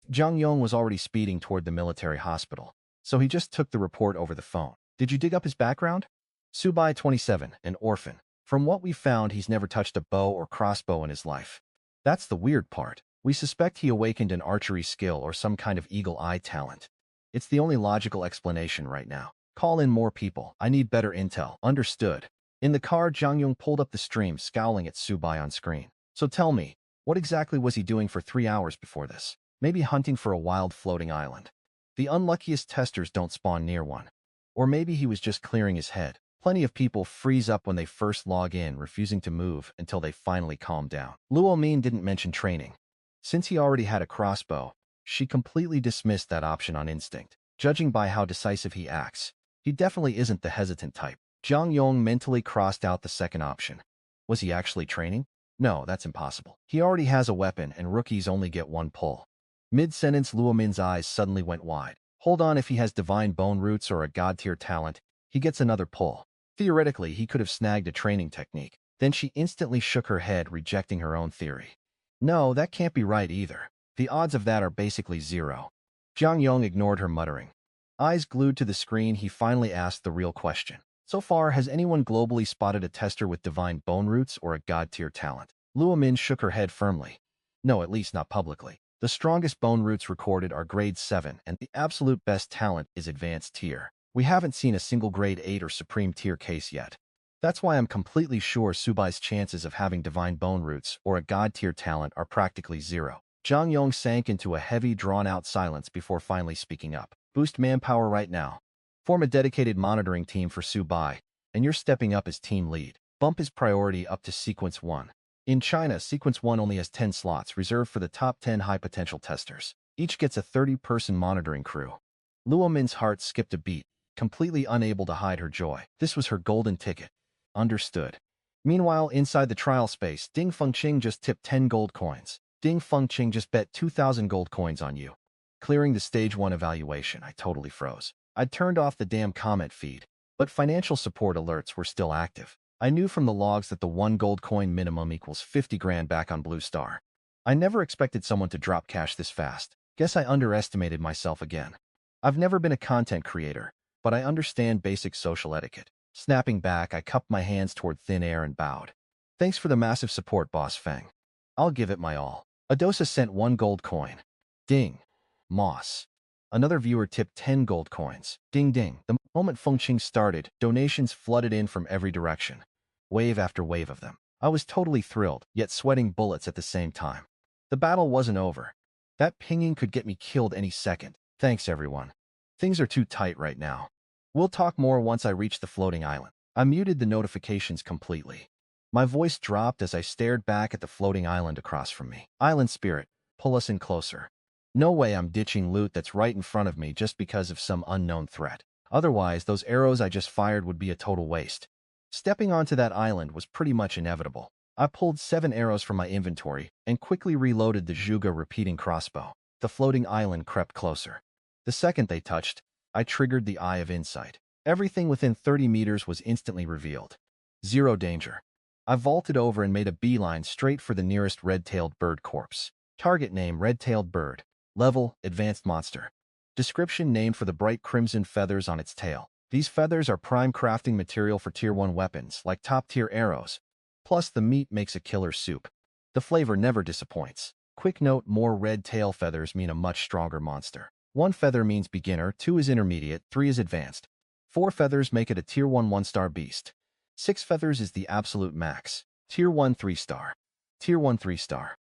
[SPEAKER 1] Zhang Yong was already speeding toward the military hospital, so he just took the report over the phone. Did you dig up his background? Subobai, 27, an orphan. From what we found, he's never touched a bow or crossbow in his life. That's the weird part. We suspect he awakened an archery skill or some kind of eagle eye talent. It's the only logical explanation right now. Call in more people. I need better intel. Understood. In the car, Zhang Yong pulled up the stream, scowling at Subobai on screen. So tell me, what exactly was he doing for 3 hours before this? Maybe hunting for a wild floating island. The unluckiest testers don't spawn near one. Or maybe he was just clearing his head. Plenty of people freeze up when they first log in, refusing to move until they finally calm down. Luo Min didn't mention training. Since he already had a crossbow, she completely dismissed that option on instinct. Judging by how decisive he acts, he definitely isn't the hesitant type. Zhang Yong mentally crossed out the second option. Was he actually training? No, that's impossible. He already has a weapon, and rookies only get one pull. Mid-sentence, Luo Min's eyes suddenly went wide. Hold on, if he has divine bone roots or a god-tier talent, he gets another pull. Theoretically, he could have snagged a training technique. Then she instantly shook her head, rejecting her own theory. No, that can't be right either. The odds of that are basically zero. Zhang Yong ignored her muttering. Eyes glued to the screen, he finally asked the real question. So far, has anyone globally spotted a tester with divine bone roots or a god-tier talent? Luo Min shook her head firmly. No, at least not publicly. The strongest bone roots recorded are grade 7, and the absolute best talent is advanced tier. We haven't seen a single grade 8 or supreme tier case yet. That's why I'm completely sure Subai's chances of having divine bone roots or a god-tier talent are practically zero. Zhang Yong sank into a heavy, drawn-out silence before finally speaking up. Boost manpower right now. Form a dedicated monitoring team for Subobai, and you're stepping up as team lead. Bump his priority up to Sequence 1. In China, Sequence 1 only has 10 slots reserved for the top 10 high-potential testers. Each gets a 30-person monitoring crew. Luo Min's heart skipped a beat, completely unable to hide her joy. This was her golden ticket. Understood. Meanwhile, inside the trial space, Ding Fengqing just tipped 10 gold coins. Ding Fengqing just bet 2,000 gold coins on you. Clearing the Stage 1 evaluation, I totally froze. I'd turned off the damn comment feed, but financial support alerts were still active. I knew from the logs that the 1 gold coin minimum equals 50 grand back on Blue Star. I never expected someone to drop cash this fast. Guess I underestimated myself again. I've never been a content creator, but I understand basic social etiquette. Snapping back, I cupped my hands toward thin air and bowed. Thanks for the massive support, Boss Feng. I'll give it my all. Adosa sent 1 gold coin. Ding. Moss. Another viewer tipped 10 gold coins. Ding ding. The moment Fengqing started, donations flooded in from every direction. Wave after wave of them. I was totally thrilled, yet sweating bullets at the same time. The battle wasn't over. That pinging could get me killed any second. Thanks, everyone. Things are too tight right now. We'll talk more once I reach the floating island. I muted the notifications completely. My voice dropped as I stared back at the floating island across from me. Island spirit, pull us in closer. No way I'm ditching loot that's right in front of me just because of some unknown threat. Otherwise, those arrows I just fired would be a total waste. Stepping onto that island was pretty much inevitable. I pulled 7 arrows from my inventory and quickly reloaded the Zhuge repeating crossbow. The floating island crept closer. The second they touched, I triggered the Eye of Insight. Everything within 30 meters was instantly revealed. Zero danger. I vaulted over and made a beeline straight for the nearest red-tailed bird corpse. Target name, red-tailed bird. Level, advanced monster. Description, named for the bright crimson feathers on its tail. These feathers are prime crafting material for Tier 1 weapons, like top-tier arrows. Plus, the meat makes a killer soup. The flavor never disappoints. Quick note, more red tail feathers mean a much stronger monster. 1 feather means beginner, 2 is intermediate, 3 is advanced. 4 feathers make it a Tier 1 1-star beast. 6 feathers is the absolute max. Tier 1 3-star. Tier 1 3-star.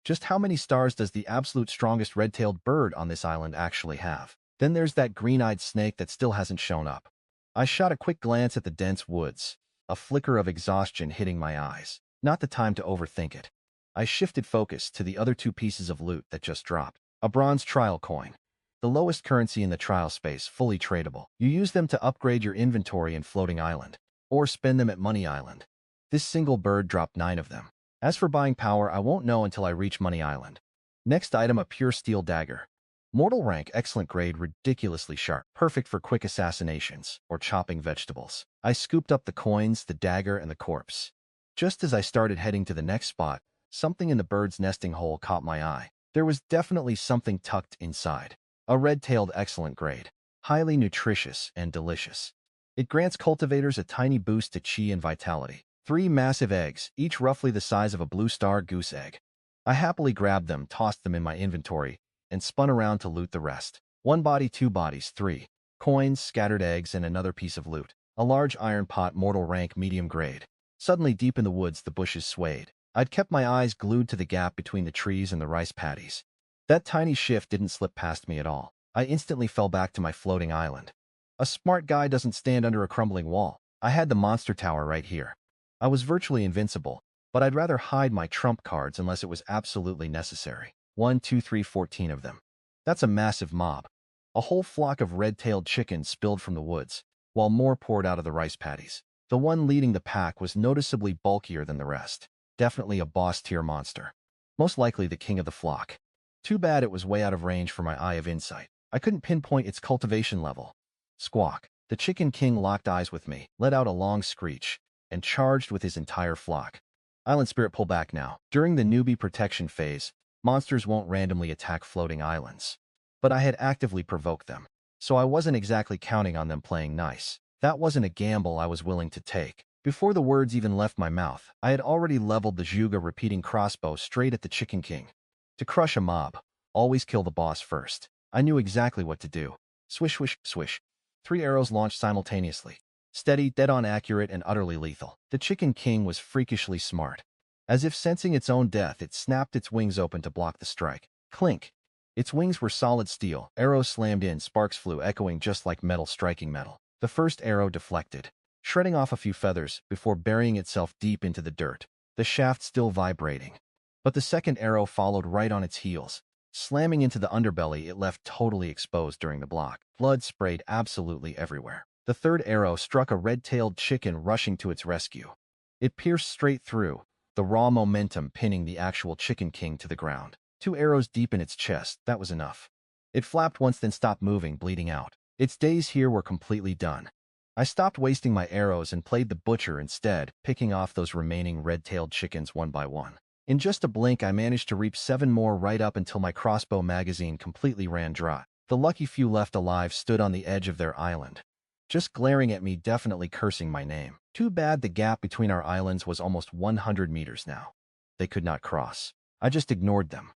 [SPEAKER 1] Just how many stars does the absolute strongest red-tailed bird on this island actually have? Then there's that green-eyed snake that still hasn't shown up. I shot a quick glance at the dense woods. a flicker of exhaustion hitting my eyes. Not the time to overthink it. I shifted focus to the other two pieces of loot that just dropped. A bronze trial coin. The lowest currency in the trial space, fully tradable. You use them to upgrade your inventory in Floating Island, or spend them at Money Island. This single bird dropped 9 of them. As for buying power, I won't know until I reach Money Island. Next item, a pure steel dagger. Mortal rank, excellent grade, ridiculously sharp, perfect for quick assassinations or chopping vegetables. I scooped up the coins, the dagger, and the corpse. Just as I started heading to the next spot, something in the bird's nesting hole caught my eye. There was definitely something tucked inside. A red-tailed, excellent grade. Highly nutritious and delicious. It grants cultivators a tiny boost to chi and vitality. 3 massive eggs, each roughly the size of a blue star goose egg. I happily grabbed them, tossed them in my inventory, and spun around to loot the rest. 1 body, 2 bodies, 3 coins, scattered eggs, and another piece of loot. A large iron pot, mortal rank, medium grade. Suddenly, deep in the woods, the bushes swayed. I'd kept my eyes glued to the gap between the trees and the rice paddies. That tiny shift didn't slip past me at all. I instantly fell back to my floating island. A smart guy doesn't stand under a crumbling wall. I had the monster tower right here. I was virtually invincible, but I'd rather hide my trump cards unless it was absolutely necessary. 1, 2, 3, 14 of them. That's a massive mob. A whole flock of red-tailed chickens spilled from the woods, while more poured out of the rice paddies. The one leading the pack was noticeably bulkier than the rest. Definitely a boss-tier monster. Most likely the king of the flock. Too bad it was way out of range for my eye of insight. I couldn't pinpoint its cultivation level. Squawk. The Chicken King locked eyes with me, let out a long screech, and charged with his entire flock. Island Spirit, pull back now. During the newbie protection phase, monsters won't randomly attack floating islands. But I had actively provoked them, so I wasn't exactly counting on them playing nice. That wasn't a gamble I was willing to take. Before the words even left my mouth, I had already leveled the Juga repeating crossbow straight at the Chicken King. To crush a mob, always kill the boss first. I knew exactly what to do. Swish, swish, swish. 3 arrows launched simultaneously. Steady, dead-on accurate, and utterly lethal. The Chicken King was freakishly smart. As if sensing its own death, it snapped its wings open to block the strike. Clink. Its wings were solid steel. Arrows slammed in, sparks flew, echoing just like metal striking metal. The first arrow deflected, shredding off a few feathers before burying itself deep into the dirt, the shaft still vibrating. But the second arrow followed right on its heels. Slamming into the underbelly, it left totally exposed during the block. Blood sprayed absolutely everywhere. The third arrow struck a red-tailed chicken rushing to its rescue. It pierced straight through, the raw momentum pinning the actual Chicken King to the ground. 2 arrows deep in its chest, that was enough. It flapped once, then stopped moving, bleeding out. Its days here were completely done. I stopped wasting my arrows and played the butcher instead, picking off those remaining red-tailed chickens one by one. In just a blink, I managed to reap 7 more right up until my crossbow magazine completely ran dry. The lucky few left alive stood on the edge of their island, just glaring at me, definitely cursing my name. Too bad the gap between our islands was almost 100 meters now. They could not cross. I just ignored them.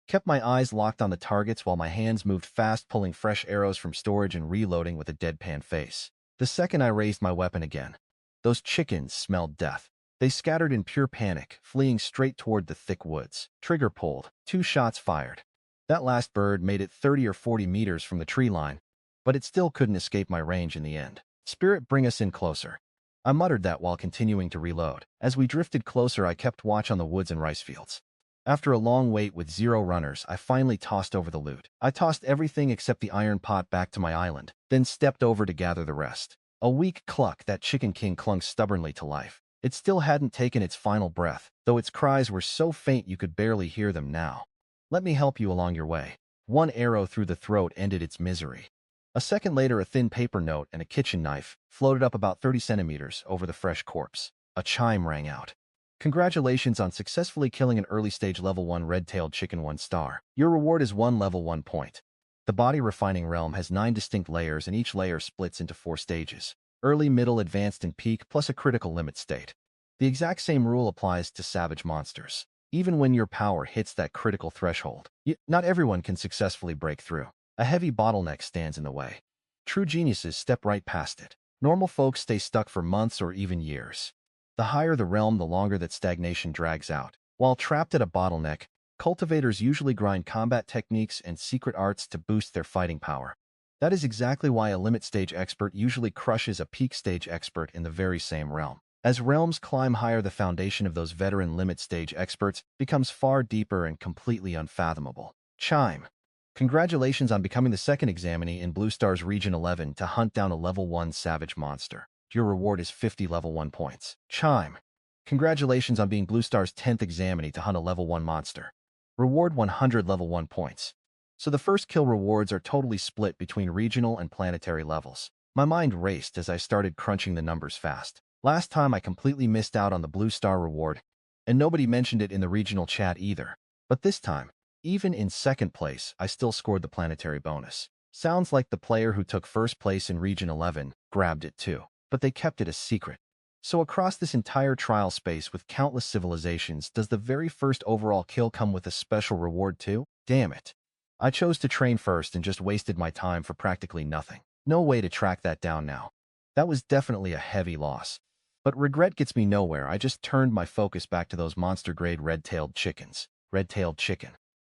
[SPEAKER 1] Kept my eyes locked on the targets while my hands moved fast, pulling fresh arrows from storage and reloading with a deadpan face. The second I raised my weapon again, those chickens smelled death. They scattered in pure panic, fleeing straight toward the thick woods. Trigger pulled. 2 shots fired. That last bird made it 30 or 40 meters from the tree line, but it still couldn't escape my range in the end. Spirit, bring us in closer. I muttered that while continuing to reload. As we drifted closer, I kept watch on the woods and rice fields. After a long wait with 0 runners, I finally tossed over the loot. I tossed everything except the iron pot back to my island, then stepped over to gather the rest. A weak cluck, that Chicken King clung stubbornly to life. It still hadn't taken its final breath, though its cries were so faint you could barely hear them now. Let me help you along your way. 1 arrow through the throat ended its misery. A second later, a thin paper note and a kitchen knife floated up about 30 centimeters over the fresh corpse. A chime rang out. Congratulations on successfully killing an early-stage level 1 red-tailed chicken, 1 star. Your reward is 1 level 1 point. The body refining realm has 9 distinct layers, and each layer splits into 4 stages. Early, middle, advanced, and peak, plus a critical limit state. The exact same rule applies to savage monsters. Even when your power hits that critical threshold, not everyone can successfully break through. A heavy bottleneck stands in the way. True geniuses step right past it. Normal folks stay stuck for months or even years. The higher the realm, the longer that stagnation drags out. While trapped at a bottleneck, cultivators usually grind combat techniques and secret arts to boost their fighting power. That is exactly why a limit stage expert usually crushes a peak stage expert in the very same realm. As realms climb higher, the foundation of those veteran limit stage experts becomes far deeper and completely unfathomable. Chime. Congratulations on becoming the second examinee in Blue Star's Region 11 to hunt down a level 1 savage monster. Your reward is 50 level 1 points. Chime. Congratulations on being Blue Star's 10th examinee to hunt a level 1 monster. Reward 100 level 1 points. So the first kill rewards are totally split between regional and planetary levels. My mind raced as I started crunching the numbers fast. Last time I completely missed out on the Blue Star reward, and nobody mentioned it in the regional chat either. But this time, even in second place, I still scored the planetary bonus. Sounds like the player who took first place in Region 11 grabbed it too, but they kept it a secret. So across this entire trial space with countless civilizations, does the very first overall kill come with a special reward too? Damn it. I chose to train first and just wasted my time for practically nothing. No way to track that down now. That was definitely a heavy loss. But regret gets me nowhere. I just turned my focus back to those monster-grade red-tailed chickens. Red-tailed chicken.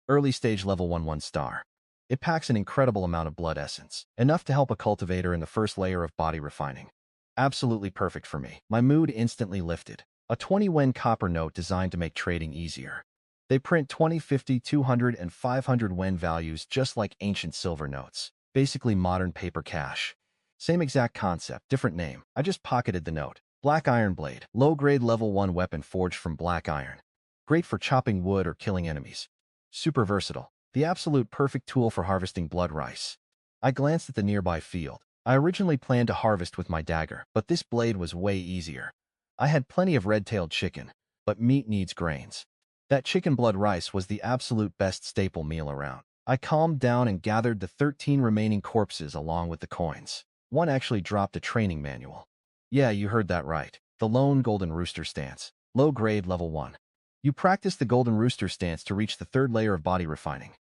[SPEAKER 1] Early stage level 1 star. It packs an incredible amount of blood essence, enough to help a cultivator in the first layer of body refining. Absolutely perfect for me. My mood instantly lifted. A 20 yen copper note designed to make trading easier. They print 20, 50, 200, and 500 yen values just like ancient silver notes. Basically modern paper cash. Same exact concept, different name. I just pocketed the note. Black Iron Blade. Low-grade level 1 weapon forged from black iron. Great for chopping wood or killing enemies. Super versatile. The absolute perfect tool for harvesting blood rice. I glanced at the nearby field. I originally planned to harvest with my dagger, but this blade was way easier. I had plenty of red-tailed chicken, but meat needs grains. That chicken blood rice was the absolute best staple meal around. I calmed down and gathered the 13 remaining corpses along with the coins. One actually dropped a training manual. Yeah, you heard that right. The Lone Golden Rooster Stance. Low grade level 1. You practice the Golden Rooster Stance to reach the third layer of body refining.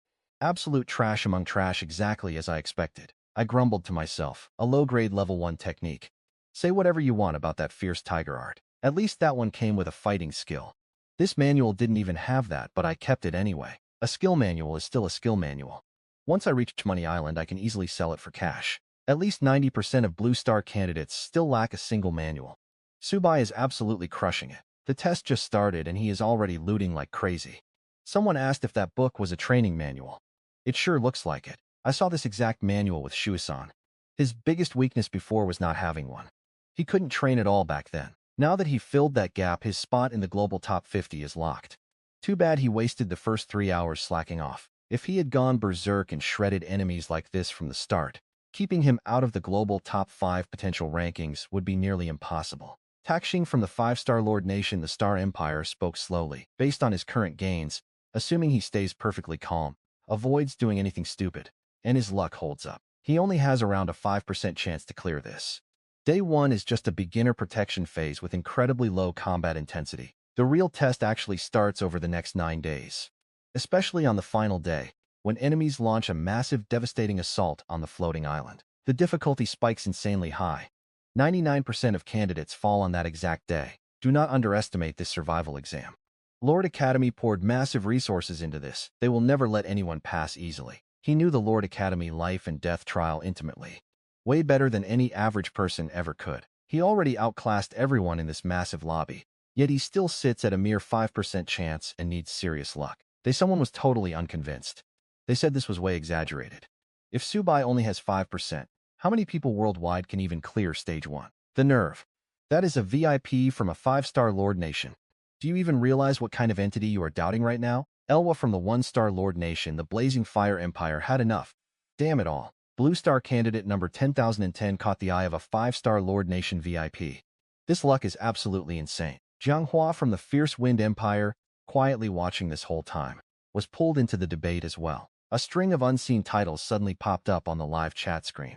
[SPEAKER 1] Absolute trash among trash, exactly as I expected. I grumbled to myself. A low-grade level 1 technique. Say whatever you want about that fierce tiger art. At least that one came with a fighting skill. This manual didn't even have that, but I kept it anyway. A skill manual is still a skill manual. Once I reach Money Island, I can easily sell it for cash. At least 90% of Blue Star candidates still lack a single manual. Subobai is absolutely crushing it. The test just started and he is already looting like crazy. Someone asked if that book was a training manual. It sure looks like it. I saw this exact manual with Shuisan. His biggest weakness before was not having one. He couldn't train at all back then. Now that he filled that gap, his spot in the global top 50 is locked. Too bad he wasted the first 3 hours slacking off. If he had gone berserk and shredded enemies like this from the start, keeping him out of the global top 5 potential rankings would be nearly impossible. Taxing from the 5-star Lord Nation, the Star Empire spoke slowly. Based on his current gains, assuming he stays perfectly calm, avoids doing anything stupid, and his luck holds up, he only has around a 5% chance to clear this. Day 1 is just a beginner protection phase with incredibly low combat intensity. The real test actually starts over the next 9 days. Especially on the final day, when enemies launch a massive, devastating assault on the floating island. The difficulty spikes insanely high. 99% of candidates fall on that exact day. Do not underestimate this survival exam. Lord Academy poured massive resources into this. They will never let anyone pass easily. He knew the Lord Academy life and death trial intimately. Way better than any average person ever could. He already outclassed everyone in this massive lobby. Yet he still sits at a mere 5% chance and needs serious luck. Someone was totally unconvinced. They said this was way exaggerated. If Subai only has 5%, how many people worldwide can even clear stage 1? The nerve. That is a VIP from a 5-star Lord Nation. Do you even realize what kind of entity you are doubting right now? Elwa from the 1-star Lord Nation, the Blazing Fire Empire, had enough. Damn it all. Blue Star candidate number 10,010 caught the eye of a 5-star Lord Nation VIP. This luck is absolutely insane. Jianghua from the Fierce Wind Empire, quietly watching this whole time, was pulled into the debate as well. A string of unseen titles suddenly popped up on the live chat screen.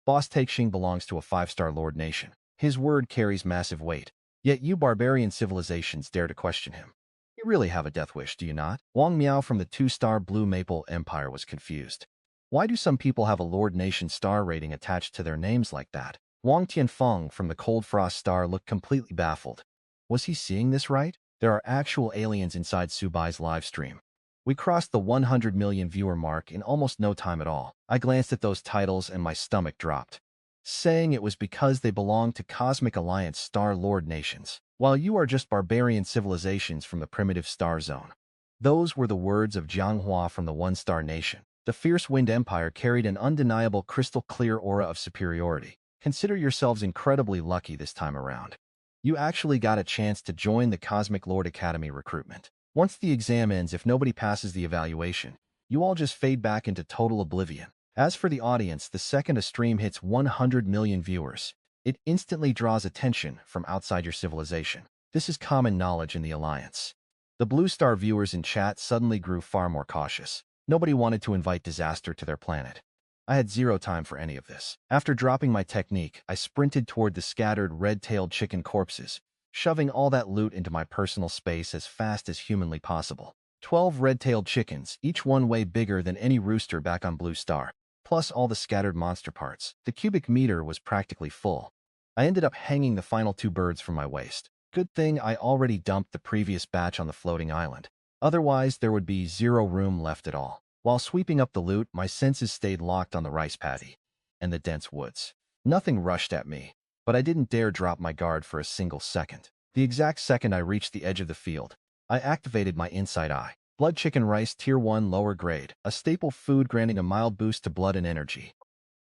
[SPEAKER 1] Boss Takexing belongs to a 5-star Lord Nation. His word carries massive weight. Yet you barbarian civilizations dare to question him. You really have a death wish, do you not? Wang Miao from the 2-star Blue Maple Empire was confused. Why do some people have a Lord Nation star rating attached to their names like that? Wang Tianfeng from the Cold Frost Star looked completely baffled. Was he seeing this right? There are actual aliens inside Subai's live stream. We crossed the 100 million viewer mark in almost no time at all. I glanced at those titles and my stomach dropped. saying it was because they belonged to Cosmic Alliance Star Lord nations, while you are just barbarian civilizations from the primitive star zone. Those were the words of Jianghua from the One-Star Nation. The fierce Wind Empire carried an undeniable crystal-clear aura of superiority. Consider yourselves incredibly lucky this time around. You actually got a chance to join the Cosmic Lord Academy recruitment. Once the exam ends, if nobody passes the evaluation, you all just fade back into total oblivion. As for the audience, the second a stream hits 100 million viewers, it instantly draws attention from outside your civilization. This is common knowledge in the Alliance. The Blue Star viewers in chat suddenly grew far more cautious. Nobody wanted to invite disaster to their planet. I had zero time for any of this. After dropping my technique, I sprinted toward the scattered red-tailed chicken corpses, shoving all that loot into my personal space as fast as humanly possible. 12 red-tailed chickens, each one way bigger than any rooster back on Blue Star, plus all the scattered monster parts. The cubic meter was practically full. I ended up hanging the final 2 birds from my waist. Good thing I already dumped the previous batch on the floating island. Otherwise, there would be zero room left at all. While sweeping up the loot, my senses stayed locked on the rice paddy and the dense woods. Nothing rushed at me, but I didn't dare drop my guard for a single second. The exact second I reached the edge of the field, I activated my inside eye. Blood chicken rice tier 1 lower grade, a staple food granting a mild boost to blood and energy.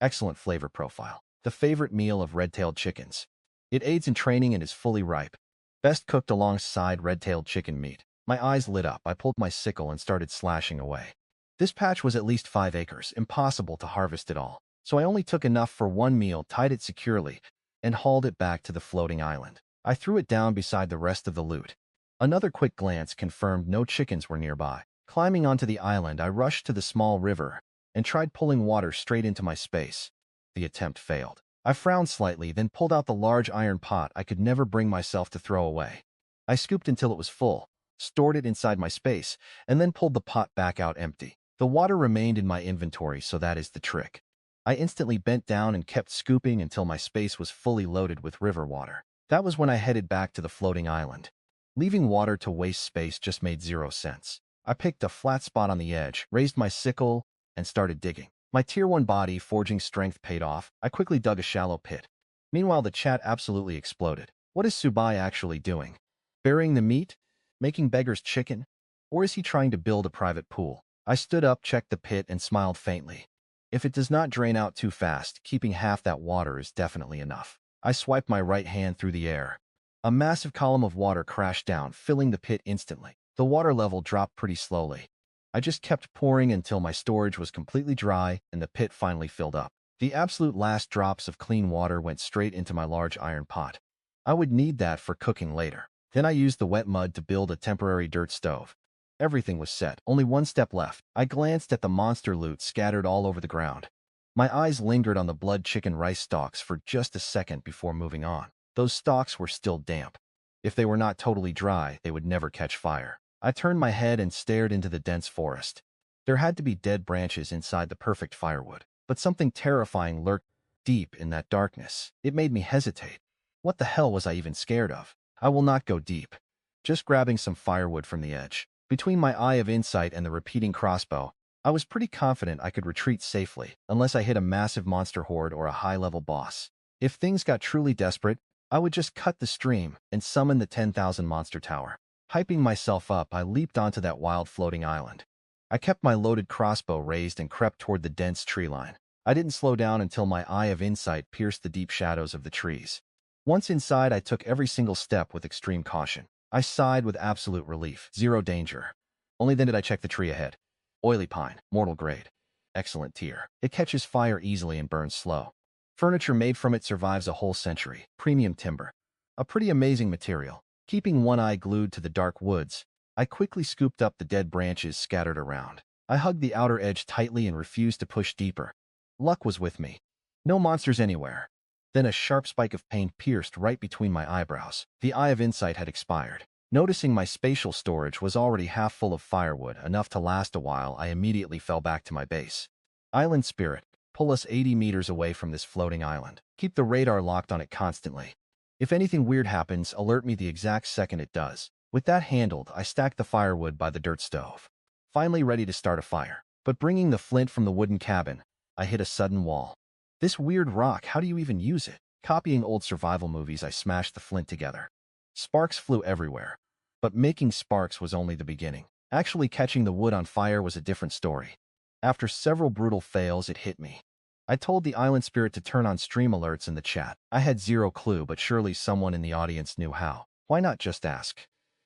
[SPEAKER 1] Excellent flavor profile. The favorite meal of red-tailed chickens. It aids in training and is fully ripe. Best cooked alongside red-tailed chicken meat. My eyes lit up. I pulled my sickle and started slashing away. This patch was at least 5 acres, impossible to harvest it all. So I only took enough for 1 meal, tied it securely, and hauled it back to the floating island. I threw it down beside the rest of the loot. Another quick glance confirmed no chickens were nearby. Climbing onto the island, I rushed to the small river and tried pulling water straight into my space. The attempt failed. I frowned slightly, then pulled out the large iron pot I could never bring myself to throw away. I scooped until it was full, stored it inside my space, and then pulled the pot back out empty. The water remained in my inventory, so that is the trick. I instantly bent down and kept scooping until my space was fully loaded with river water. That was when I headed back to the floating island. Leaving water to waste space just made zero sense. I picked a flat spot on the edge, raised my sickle, and started digging. My tier 1 body forging strength paid off. I quickly dug a shallow pit. Meanwhile, the chat absolutely exploded. What is Subobai actually doing? Burying the meat? Making beggars chicken? Or is he trying to build a private pool? I stood up, checked the pit, and smiled faintly. If it does not drain out too fast, keeping half that water is definitely enough. I swiped my right hand through the air. A massive column of water crashed down, filling the pit instantly. The water level dropped pretty slowly. I just kept pouring until my storage was completely dry and the pit finally filled up. The absolute last drops of clean water went straight into my large iron pot. I would need that for cooking later. Then I used the wet mud to build a temporary dirt stove. Everything was set, only one step left. I glanced at the monster loot scattered all over the ground. My eyes lingered on the blood chicken rice stalks for just a second before moving on. Those stalks were still damp. If they were not totally dry, they would never catch fire. I turned my head and stared into the dense forest. There had to be dead branches inside the perfect firewood, but something terrifying lurked deep in that darkness. It made me hesitate. What the hell was I even scared of? I will not go deep. Just grabbing some firewood from the edge. Between my eye of insight and the repeating crossbow, I was pretty confident I could retreat safely, unless I hit a massive monster horde or a high-level boss. If things got truly desperate, I would just cut the stream and summon the 10,000 monster tower. Hyping myself up, I leaped onto that wild floating island. I kept my loaded crossbow raised and crept toward the dense tree line. I didn't slow down until my eye of insight pierced the deep shadows of the trees. Once inside, I took every single step with extreme caution. I sighed with absolute relief. Zero danger. Only then did I check the tree ahead. Oily pine, mortal grade. Excellent tier. It catches fire easily and burns slow. Furniture made from it survives a whole century. Premium timber. A pretty amazing material. Keeping one eye glued to the dark woods, I quickly scooped up the dead branches scattered around. I hugged the outer edge tightly and refused to push deeper. Luck was with me. No monsters anywhere. Then a sharp spike of pain pierced right between my eyebrows. The eye of insight had expired. Noticing my spatial storage was already half full of firewood, enough to last a while, I immediately fell back to my base. Island spirit, pull us 80 meters away from this floating island. Keep the radar locked on it constantly. If anything weird happens, alert me the exact second it does. With that handled, I stacked the firewood by the dirt stove. Finally ready to start a fire. But bringing the flint from the wooden cabin, I hit a sudden wall. This weird rock, how do you even use it? Copying old survival movies, I smashed the flint together. Sparks flew everywhere. But making sparks was only the beginning. Actually catching the wood on fire was a different story. After several brutal fails, it hit me. I told the island spirit to turn on stream alerts in the chat. I had zero clue, but surely someone in the audience knew how. Why not just ask?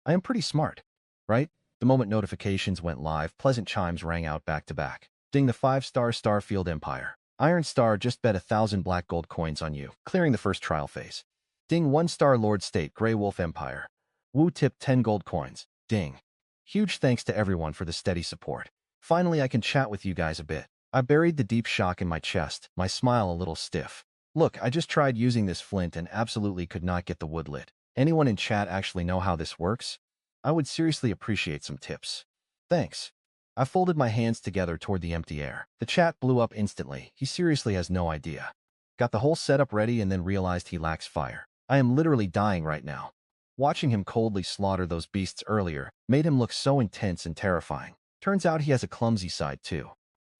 [SPEAKER 1] I am pretty smart, right? The moment notifications went live, pleasant chimes rang out back to back. Ding, the 5-star Starfield Empire. Iron Star just bet 1,000 black gold coins on you, clearing the first trial phase. Ding, 1-star Lord State Grey Wolf Empire. Woo tipped 10 gold coins. Ding. Huge thanks to everyone for the steady support. Finally, I can chat with you guys a bit. I buried the deep shock in my chest, my smile a little stiff. Look, I just tried using this flint and absolutely could not get the wood lit. Anyone in chat actually know how this works? I would seriously appreciate some tips. Thanks. I folded my hands together toward the empty air. The chat blew up instantly. He seriously has no idea. Got the whole setup ready and then realized he lacks fire. I am literally dying right now. Watching him coldly slaughter those beasts earlier made him look so intense and terrifying. Turns out he has a clumsy side too.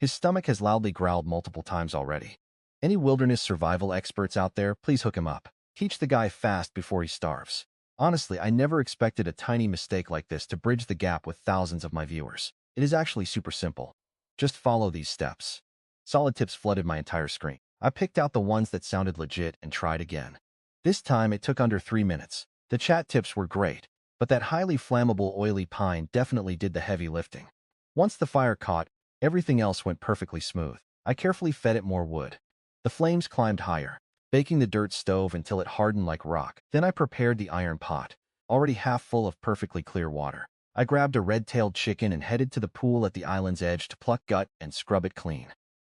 [SPEAKER 1] His stomach has loudly growled multiple times already. Any wilderness survival experts out there, please hook him up. Teach the guy fast before he starves. Honestly, I never expected a tiny mistake like this to bridge the gap with thousands of my viewers. It is actually super simple. Just follow these steps. Solid tips flooded my entire screen. I picked out the ones that sounded legit and tried again. This time it took under 3 minutes. The chat tips were great, but that highly flammable oily pine definitely did the heavy lifting. Once the fire caught, everything else went perfectly smooth. I carefully fed it more wood. The flames climbed higher, baking the dirt stove until it hardened like rock. Then I prepared the iron pot, already half full of perfectly clear water. I grabbed a red-tailed chicken and headed to the pool at the island's edge to pluck gut and scrub it clean.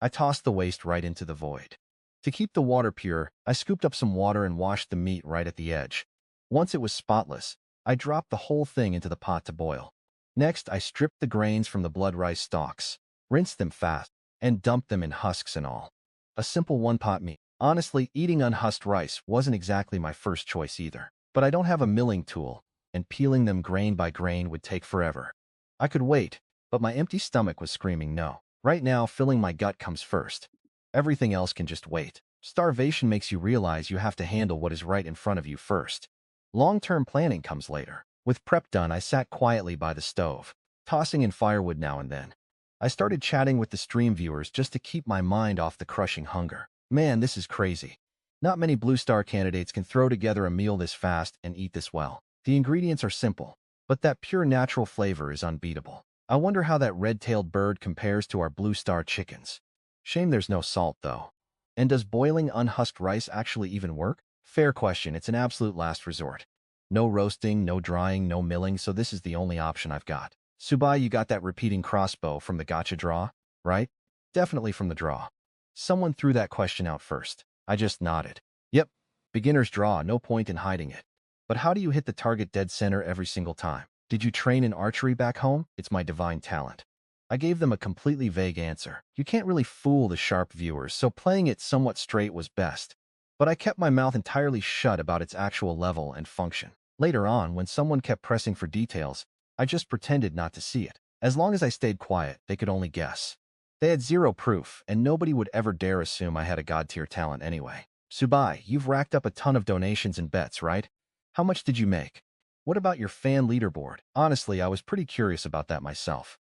[SPEAKER 1] I tossed the waste right into the void. To keep the water pure, I scooped up some water and washed the meat right at the edge. Once it was spotless, I dropped the whole thing into the pot to boil. Next, I stripped the grains from the blood rice stalks, rinsed them fast, and dumped them in husks and all. A simple one-pot meal. Honestly, eating unhusked rice wasn't exactly my first choice either. But I don't have a milling tool, and peeling them grain by grain would take forever. I could wait, but my empty stomach was screaming no. Right now, filling my gut comes first. Everything else can just wait. Starvation makes you realize you have to handle what is right in front of you first. Long-term planning comes later. With prep done, I sat quietly by the stove, tossing in firewood now and then. I started chatting with the stream viewers just to keep my mind off the crushing hunger. Man, this is crazy. Not many Blue Star candidates can throw together a meal this fast and eat this well. The ingredients are simple, but that pure natural flavor is unbeatable. I wonder how that red-tailed bird compares to our Blue Star chickens. Shame there's no salt, though. And does boiling unhusked rice actually even work? Fair question, it's an absolute last resort. No roasting, no drying, no milling, so this is the only option I've got. Subobai, you got that repeating crossbow from the gotcha draw, right? Definitely from the draw. Someone threw that question out first. I just nodded. Yep, beginner's draw, no point in hiding it. But how do you hit the target dead center every single time? Did you train in archery back home? It's my divine talent. I gave them a completely vague answer. You can't really fool the sharp viewers, so playing it somewhat straight was best. But I kept my mouth entirely shut about its actual level and function. Later on, when someone kept pressing for details, I just pretended not to see it. As long as I stayed quiet, they could only guess. They had zero proof, and nobody would ever dare assume I had a god-tier talent anyway. Subobai, you've racked up a ton of donations and bets, right? How much did you make? What about your fan leaderboard? Honestly, I was pretty curious about that myself.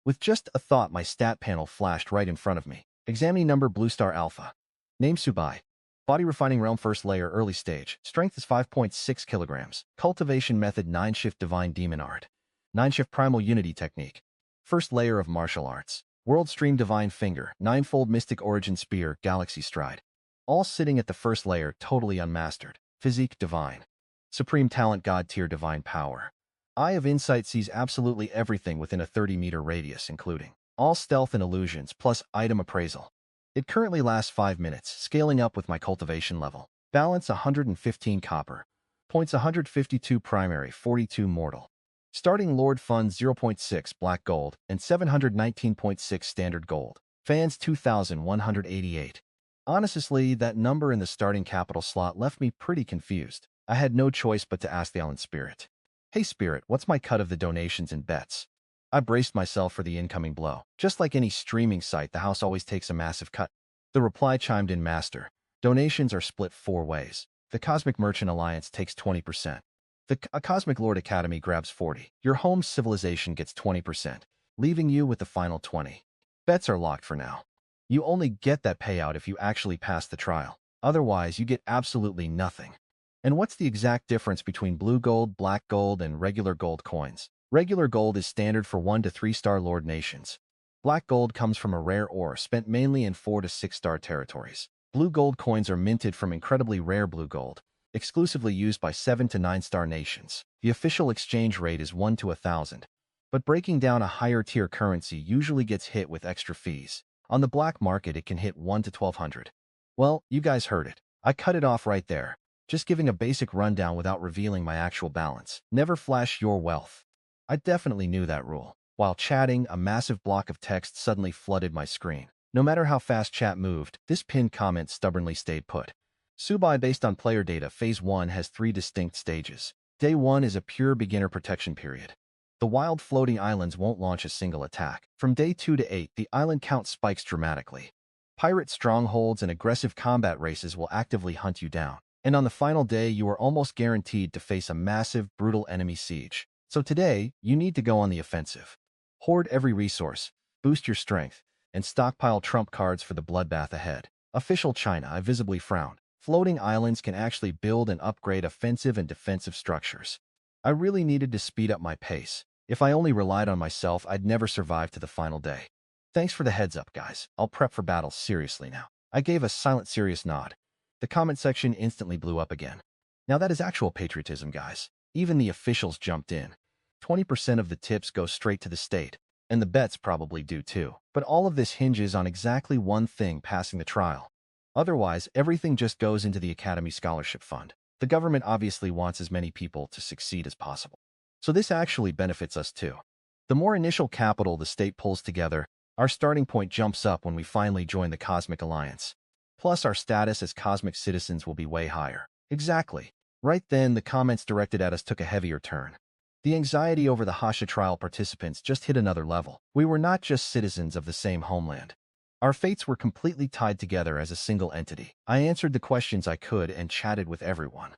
[SPEAKER 1] With just a thought, my stat panel flashed right in front of me. Examining number Blue Star Alpha. Name Subobai. Body refining realm first layer early stage. Strength is 5.6 kilograms. Cultivation method 9-shift divine demon art. 9-shift primal unity technique. First layer of martial arts. World stream divine finger. 9-fold mystic origin spear galaxy stride. All sitting at the first layer totally unmastered. Physique divine. Supreme talent god tier divine power. Eye of insight sees absolutely everything within a 30-meter radius, including all stealth and illusions plus item appraisal. It currently lasts 5 minutes, scaling up with my cultivation level. Balance 115 copper. Points 152 primary, 42 mortal. Starting Lord funds 0.6 black gold and 719.6 standard gold. Fans 2,188. Honestly, that number in the starting capital slot left me pretty confused. I had no choice but to ask the island spirit. Hey spirit, what's my cut of the donations and bets? I braced myself for the incoming blow. Just like any streaming site, the house always takes a massive cut. The reply chimed in, Master. Donations are split 4 ways. The Cosmic Merchant Alliance takes 20%. A Cosmic Lord Academy grabs 40. Your home civilization gets 20%, leaving you with the final 20. Bets are locked for now. You only get that payout if you actually pass the trial. Otherwise, you get absolutely nothing. And what's the exact difference between blue gold, black gold, and regular gold coins? Regular gold is standard for 1 to 3-star Lord nations. Black gold comes from a rare ore spent mainly in 4 to 6-star territories. Blue gold coins are minted from incredibly rare blue gold, exclusively used by 7 to 9-star nations. The official exchange rate is 1 to 1,000. But breaking down a higher-tier currency usually gets hit with extra fees. On the black market, it can hit 1 to 1,200. Well, you guys heard it. I cut it off right there, just giving a basic rundown without revealing my actual balance. Never flash your wealth. I definitely knew that rule. While chatting, a massive block of text suddenly flooded my screen. No matter how fast chat moved, this pinned comment stubbornly stayed put. Subobai, based on player data, Phase 1 has 3 distinct stages. Day 1 is a pure beginner protection period. The wild floating islands won't launch a single attack. From Day 2 to 8, the island count spikes dramatically. Pirate strongholds and aggressive combat races will actively hunt you down. And on the final day, you are almost guaranteed to face a massive, brutal enemy siege. So today, you need to go on the offensive. Hoard every resource, boost your strength, and stockpile trump cards for the bloodbath ahead. Official China, I visibly frowned. Floating islands can actually build and upgrade offensive and defensive structures. I really needed to speed up my pace. If I only relied on myself, I'd never survive to the final day. Thanks for the heads up, guys. I'll prep for battle seriously now. I gave a silent, serious nod. The comment section instantly blew up again. Now that is actual patriotism, guys. Even the officials jumped in. 20% of the tips go straight to the state, and the bets probably do too. But all of this hinges on exactly one thing: passing the trial. Otherwise, everything just goes into the Academy Scholarship Fund. The government obviously wants as many people to succeed as possible. So this actually benefits us too. The more initial capital the state pulls together, our starting point jumps up when we finally join the Cosmic Alliance. Plus, our status as cosmic citizens will be way higher. Exactly. Right then, the comments directed at us took a heavier turn. The anxiety over the Hasha trial participants just hit another level. We were not just citizens of the same homeland. Our fates were completely tied together as a single entity. I answered the questions I could and chatted with everyone.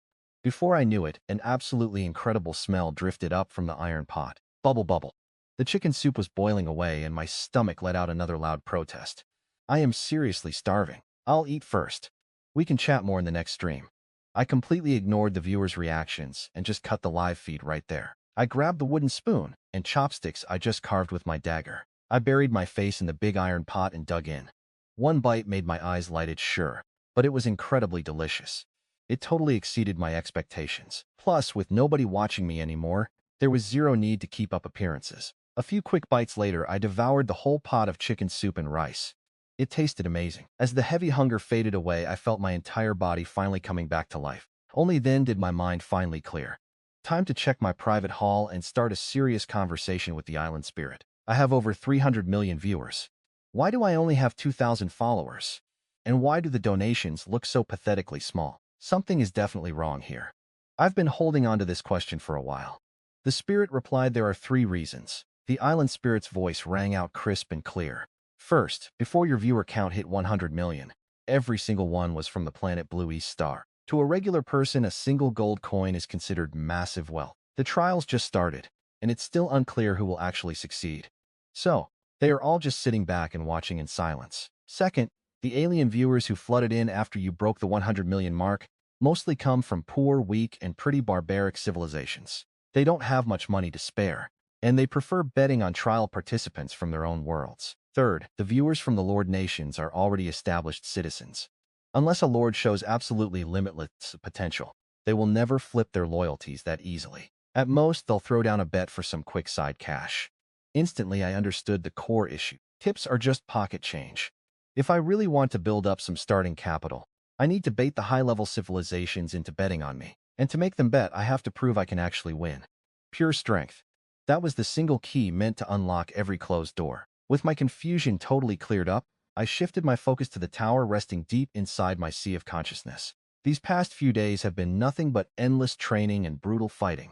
[SPEAKER 1] Before I knew it, an absolutely incredible smell drifted up from the iron pot. Bubble bubble. The chicken soup was boiling away and my stomach let out another loud protest. I am seriously starving. I'll eat first. We can chat more in the next stream. I completely ignored the viewers' reactions and just cut the live feed right there. I grabbed the wooden spoon and chopsticks I just carved with my dagger. I buried my face in the big iron pot and dug in. One bite made my eyes lighted, sure, but it was incredibly delicious. It totally exceeded my expectations. Plus, with nobody watching me anymore, there was zero need to keep up appearances. A few quick bites later, I devoured the whole pot of chicken soup and rice. It tasted amazing. As the heavy hunger faded away, I felt my entire body finally coming back to life. Only then did my mind finally clear. Time to check my private hall and start a serious conversation with the island spirit. I have over 300 million viewers. Why do I only have 2,000 followers? And why do the donations look so pathetically small? Something is definitely wrong here. I've been holding on to this question for a while. The spirit replied there are 3 reasons. The island spirit's voice rang out crisp and clear. First, before your viewer count hit 100 million, every single one was from the planet Blue East Star. To a regular person, a single gold coin is considered massive wealth. The trials just started, and it's still unclear who will actually succeed. So, they are all just sitting back and watching in silence. Second, the alien viewers who flooded in after you broke the 100 million mark mostly come from poor, weak, and pretty barbaric civilizations. They don't have much money to spare, and they prefer betting on trial participants from their own worlds. Third, the viewers from the Lord nations are already established citizens. Unless a lord shows absolutely limitless potential, they will never flip their loyalties that easily. At most, they'll throw down a bet for some quick side cash. Instantly, I understood the core issue. Tips are just pocket change. If I really want to build up some starting capital, I need to bait the high-level civilizations into betting on me. And to make them bet, I have to prove I can actually win. Pure strength. That was the single key meant to unlock every closed door. With my confusion totally cleared up, I shifted my focus to the tower resting deep inside my sea of consciousness. These past few days have been nothing but endless training and brutal fighting.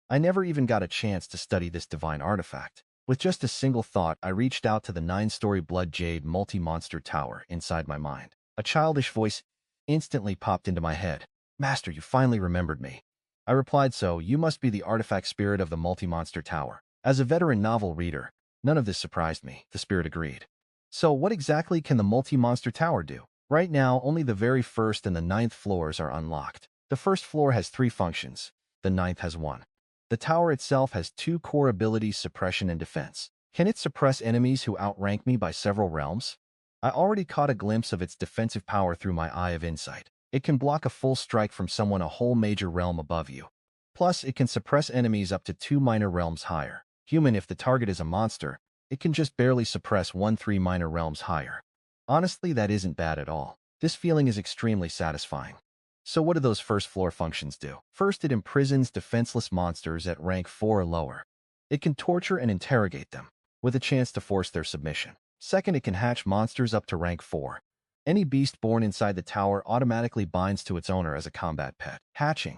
[SPEAKER 1] I never even got a chance to study this divine artifact. With just a single thought, I reached out to the 9-story blood jade multi-monster tower inside my mind. A childish voice instantly popped into my head. Master, you finally remembered me. I replied, so you must be the artifact spirit of the multi-monster tower. As a veteran novel reader, none of this surprised me, the spirit agreed. So what exactly can the multi-monster tower do? Right now, only the very first and the 9th floors are unlocked. The first floor has 3 functions. The 9th has 1. The tower itself has 2 core abilities, suppression and defense. Can it suppress enemies who outrank me by several realms? I already caught a glimpse of its defensive power through my eye of insight. It can block a full strike from someone a whole major realm above you. Plus, it can suppress enemies up to 2 minor realms higher. Human, if the target is a monster, it can just barely suppress 1-3 minor realms higher. Honestly, that isn't bad at all. This feeling is extremely satisfying. So what do those first floor functions do? First, it imprisons defenseless monsters at rank 4 or lower. It can torture and interrogate them, with a chance to force their submission. Second, it can hatch monsters up to rank 4. Any beast born inside the tower automatically binds to its owner as a combat pet. Hatching.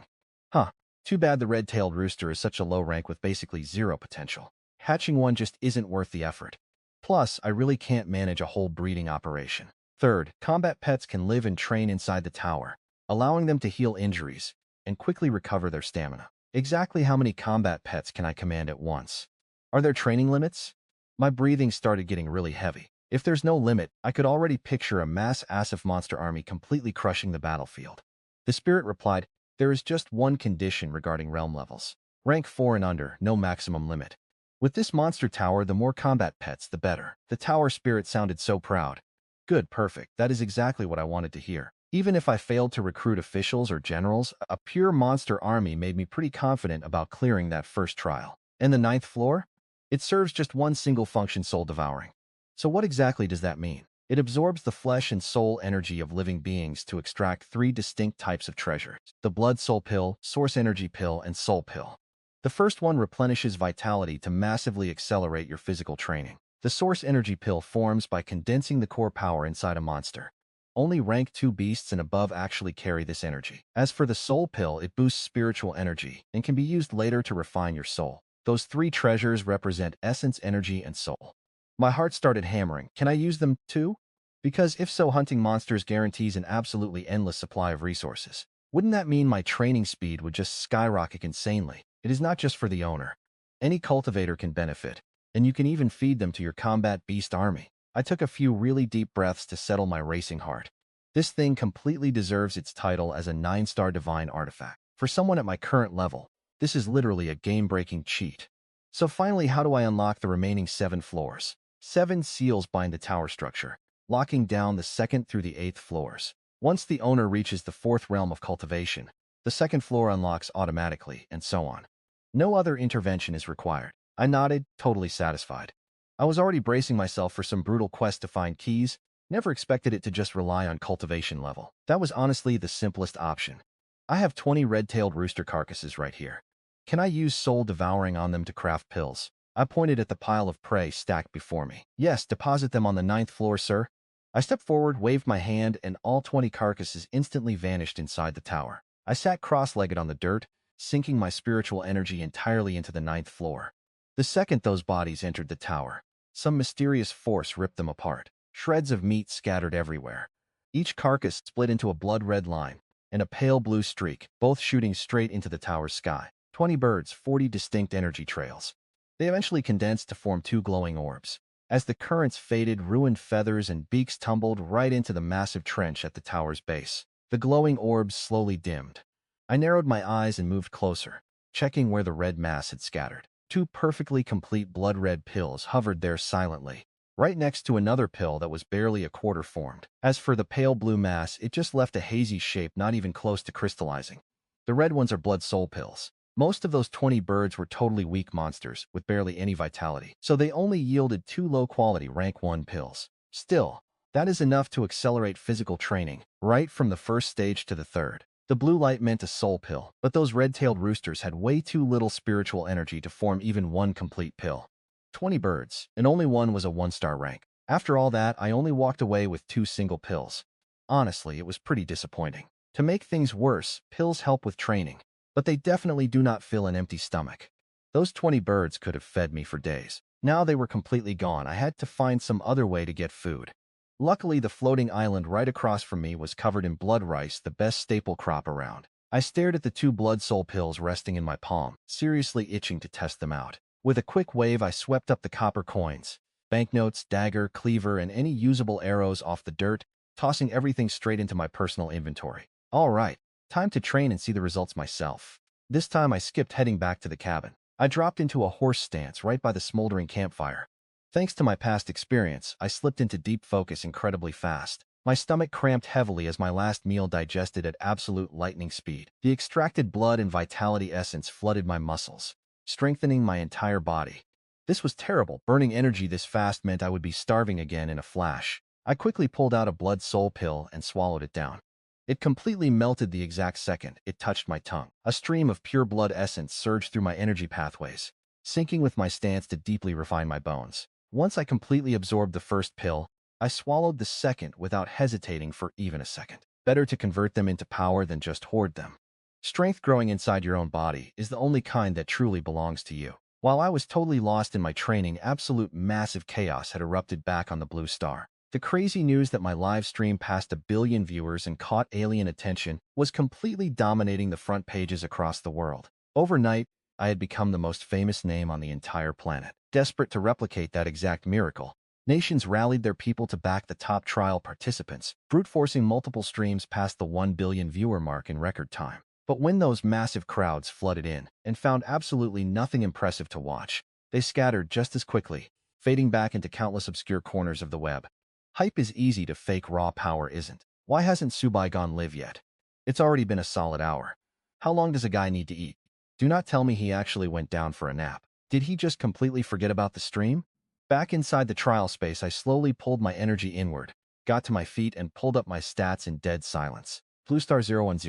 [SPEAKER 1] Too bad the red-tailed rooster is such a low rank with basically 0 potential. Hatching one just isn't worth the effort. Plus, I really can't manage a whole breeding operation. Third, combat pets can live and train inside the tower, allowing them to heal injuries and quickly recover their stamina. Exactly how many combat pets can I command at once? Are there training limits? My breathing started getting really heavy. If there's no limit, I could already picture a mass Asif monster army completely crushing the battlefield. The spirit replied, there is just one condition regarding realm levels. Rank 4 and under, no maximum limit. With this monster tower, the more combat pets, the better. The tower spirit sounded so proud. Good, perfect. That is exactly what I wanted to hear. Even if I failed to recruit officials or generals, a pure monster army made me pretty confident about clearing that first trial. And the 9th floor? It serves just one single function, soul devouring. So what exactly does that mean? It absorbs the flesh and soul energy of living beings to extract 3 distinct types of treasures: the blood soul pill, source energy pill, and soul pill. The first one replenishes vitality to massively accelerate your physical training. The source energy pill forms by condensing the core power inside a monster. Only rank 2 beasts and above actually carry this energy. As for the soul pill, it boosts spiritual energy and can be used later to refine your soul. Those 3 treasures represent essence, energy, and soul. My heart started hammering. Can I use them too? Because if so, hunting monsters guarantees an absolutely endless supply of resources. Wouldn't that mean my training speed would just skyrocket insanely? It is not just for the owner. Any cultivator can benefit, and you can even feed them to your combat beast army. I took a few really deep breaths to settle my racing heart. This thing completely deserves its title as a 9-star divine artifact. For someone at my current level, this is literally a game-breaking cheat. So finally, how do I unlock the remaining 7 floors? 7 seals bind the tower structure, locking down the 2nd through the 8th floors. Once the owner reaches the 4th realm of cultivation, the 2nd floor unlocks automatically, and so on. No other intervention is required. I nodded, totally satisfied. I was already bracing myself for some brutal quest to find keys, never expected it to just rely on cultivation level. That was honestly the simplest option. I have 20 red-tailed rooster carcasses right here. Can I use soul devouring on them to craft pills? I pointed at the pile of prey stacked before me. Yes, deposit them on the 9th floor, sir. I stepped forward, waved my hand, and all 20 carcasses instantly vanished inside the tower. I sat cross-legged on the dirt, sinking my spiritual energy entirely into the 9th floor. The second those bodies entered the tower, some mysterious force ripped them apart. Shreds of meat scattered everywhere. Each carcass split into a blood-red line and a pale blue streak, both shooting straight into the tower's sky. 20 birds, 40 distinct energy trails. They eventually condensed to form 2 glowing orbs. As the currents faded, ruined feathers and beaks tumbled right into the massive trench at the tower's base. The glowing orbs slowly dimmed. I narrowed my eyes and moved closer, checking where the red mass had scattered. 2 perfectly complete blood-red pills hovered there silently, right next to another pill that was barely a quarter formed. As for the pale blue mass, it just left a hazy shape not even close to crystallizing. The red ones are blood soul pills. Most of those 20 birds were totally weak monsters, with barely any vitality, so they only yielded 2 low-quality rank 1 pills. Still, that is enough to accelerate physical training, right from the first stage to the 3rd. The blue light meant a soul pill, but those red-tailed roosters had way too little spiritual energy to form even 1 complete pill. 20 birds, and only 1 was a 1-star rank. After all that, I only walked away with 2 single pills. Honestly, it was pretty disappointing. To make things worse, pills help with training, but they definitely do not fill an empty stomach. Those 20 birds could have fed me for days. Now they were completely gone. I had to find some other way to get food. Luckily, the floating island right across from me was covered in blood rice, the best staple crop around. I stared at the 2 blood soul pills resting in my palm, seriously itching to test them out. With a quick wave, I swept up the copper coins, banknotes, dagger, cleaver, and any usable arrows off the dirt, tossing everything straight into my personal inventory. All right, time to train and see the results myself. This time I skipped heading back to the cabin. I dropped into a horse stance right by the smoldering campfire. Thanks to my past experience, I slipped into deep focus incredibly fast. My stomach cramped heavily as my last meal digested at absolute lightning speed. The extracted blood and vitality essence flooded my muscles, strengthening my entire body. This was terrible. Burning energy this fast meant I would be starving again in a flash. I quickly pulled out a blood soul pill and swallowed it down. It completely melted the exact second it touched my tongue. A stream of pure blood essence surged through my energy pathways, syncing with my stance to deeply refine my bones. Once I completely absorbed the first pill, I swallowed the second without hesitating for even a second. Better to convert them into power than just hoard them. Strength growing inside your own body is the only kind that truly belongs to you. While I was totally lost in my training, absolute massive chaos had erupted back on the Blue Star. The crazy news that my live stream passed 1 billion viewers and caught alien attention was completely dominating the front pages across the world. Overnight, I had become the most famous name on the entire planet. Desperate to replicate that exact miracle, nations rallied their people to back the top trial participants, brute-forcing multiple streams past the 1 billion viewer mark in record time. But when those massive crowds flooded in and found absolutely nothing impressive to watch, they scattered just as quickly, fading back into countless obscure corners of the web. Hype is easy to fake, raw power isn't. Why hasn't Subobai gone live yet? It's already been a solid hour. How long does a guy need to eat? Do not tell me he actually went down for a nap. Did he just completely forget about the stream? Back inside the trial space, I slowly pulled my energy inward, got to my feet, and pulled up my stats in dead silence. Blue Star 010.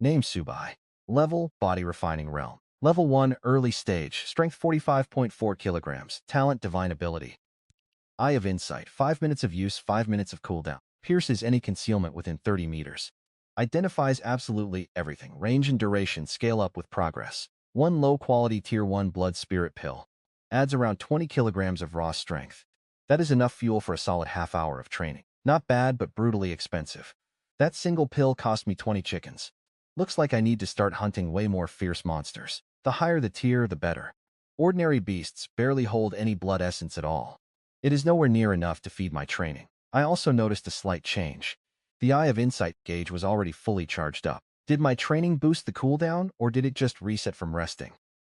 [SPEAKER 1] Name Subobai. Level, Body Refining Realm. Level 1, Early Stage, Strength 45.4 kilograms, Talent, Divine Ability. Eye of Insight, 5 minutes of use, 5 minutes of cooldown. Pierces any concealment within 30 meters. Identifies absolutely everything. Range and duration scale up with progress. 1 low-quality Tier 1 blood spirit pill. Adds around 20 kilograms of raw strength. That is enough fuel for a solid half hour of training. Not bad, but brutally expensive. That single pill cost me 20 chickens. Looks like I need to start hunting way more fierce monsters. The higher the tier, the better. Ordinary beasts barely hold any blood essence at all. It is nowhere near enough to feed my training. I also noticed a slight change. The Eye of Insight gauge was already fully charged up. Did my training boost the cooldown, or did it just reset from resting?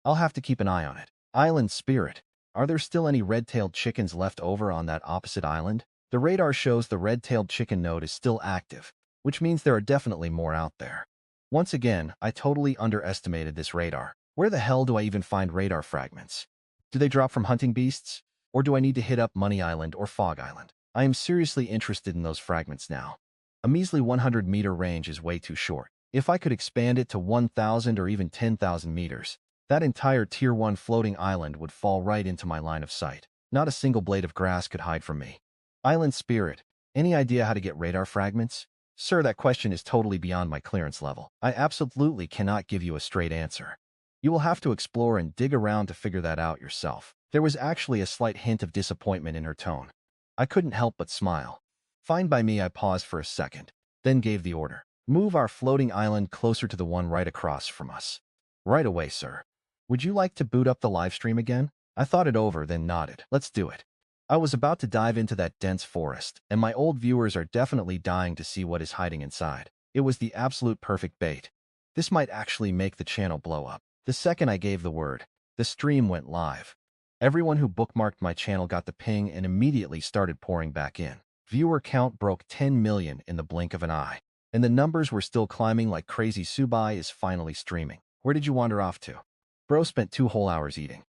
[SPEAKER 1] I'll have to keep an eye on it. Island Spirit. Are there still any red-tailed chickens left over on that opposite island? The radar shows the red-tailed chicken node is still active, which means there are definitely more out there. Once again, I totally underestimated this radar. Where the hell do I even find radar fragments? Do they drop from hunting beasts? Or do I need to hit up Money Island or Fog Island? I am seriously interested in those fragments now. A measly 100-meter range is way too short. If I could expand it to 1,000 or even 10,000 meters, that entire Tier 1 floating island would fall right into my line of sight. Not a single blade of grass could hide from me. Island Spirit, any idea how to get radar fragments? Sir, that question is totally beyond my clearance level. I absolutely cannot give you a straight answer. You will have to explore and dig around to figure that out yourself. There was actually a slight hint of disappointment in her tone. I couldn't help but smile. Fine by me. I paused for a second, then gave the order. Move our floating island closer to the one right across from us. Right away, sir. Would you like to boot up the live stream again? I thought it over, then nodded. Let's do it. I was about to dive into that dense forest, and my old viewers are definitely dying to see what is hiding inside. It was the absolute perfect bait. This might actually make the channel blow up. The second I gave the word, the stream went live. Everyone who bookmarked my channel got the ping and immediately started pouring back in. Viewer count broke 10 million in the blink of an eye, and the numbers were still climbing like crazy. Subobai is finally streaming. Where did you wander off to? Bro spent 2 whole hours eating.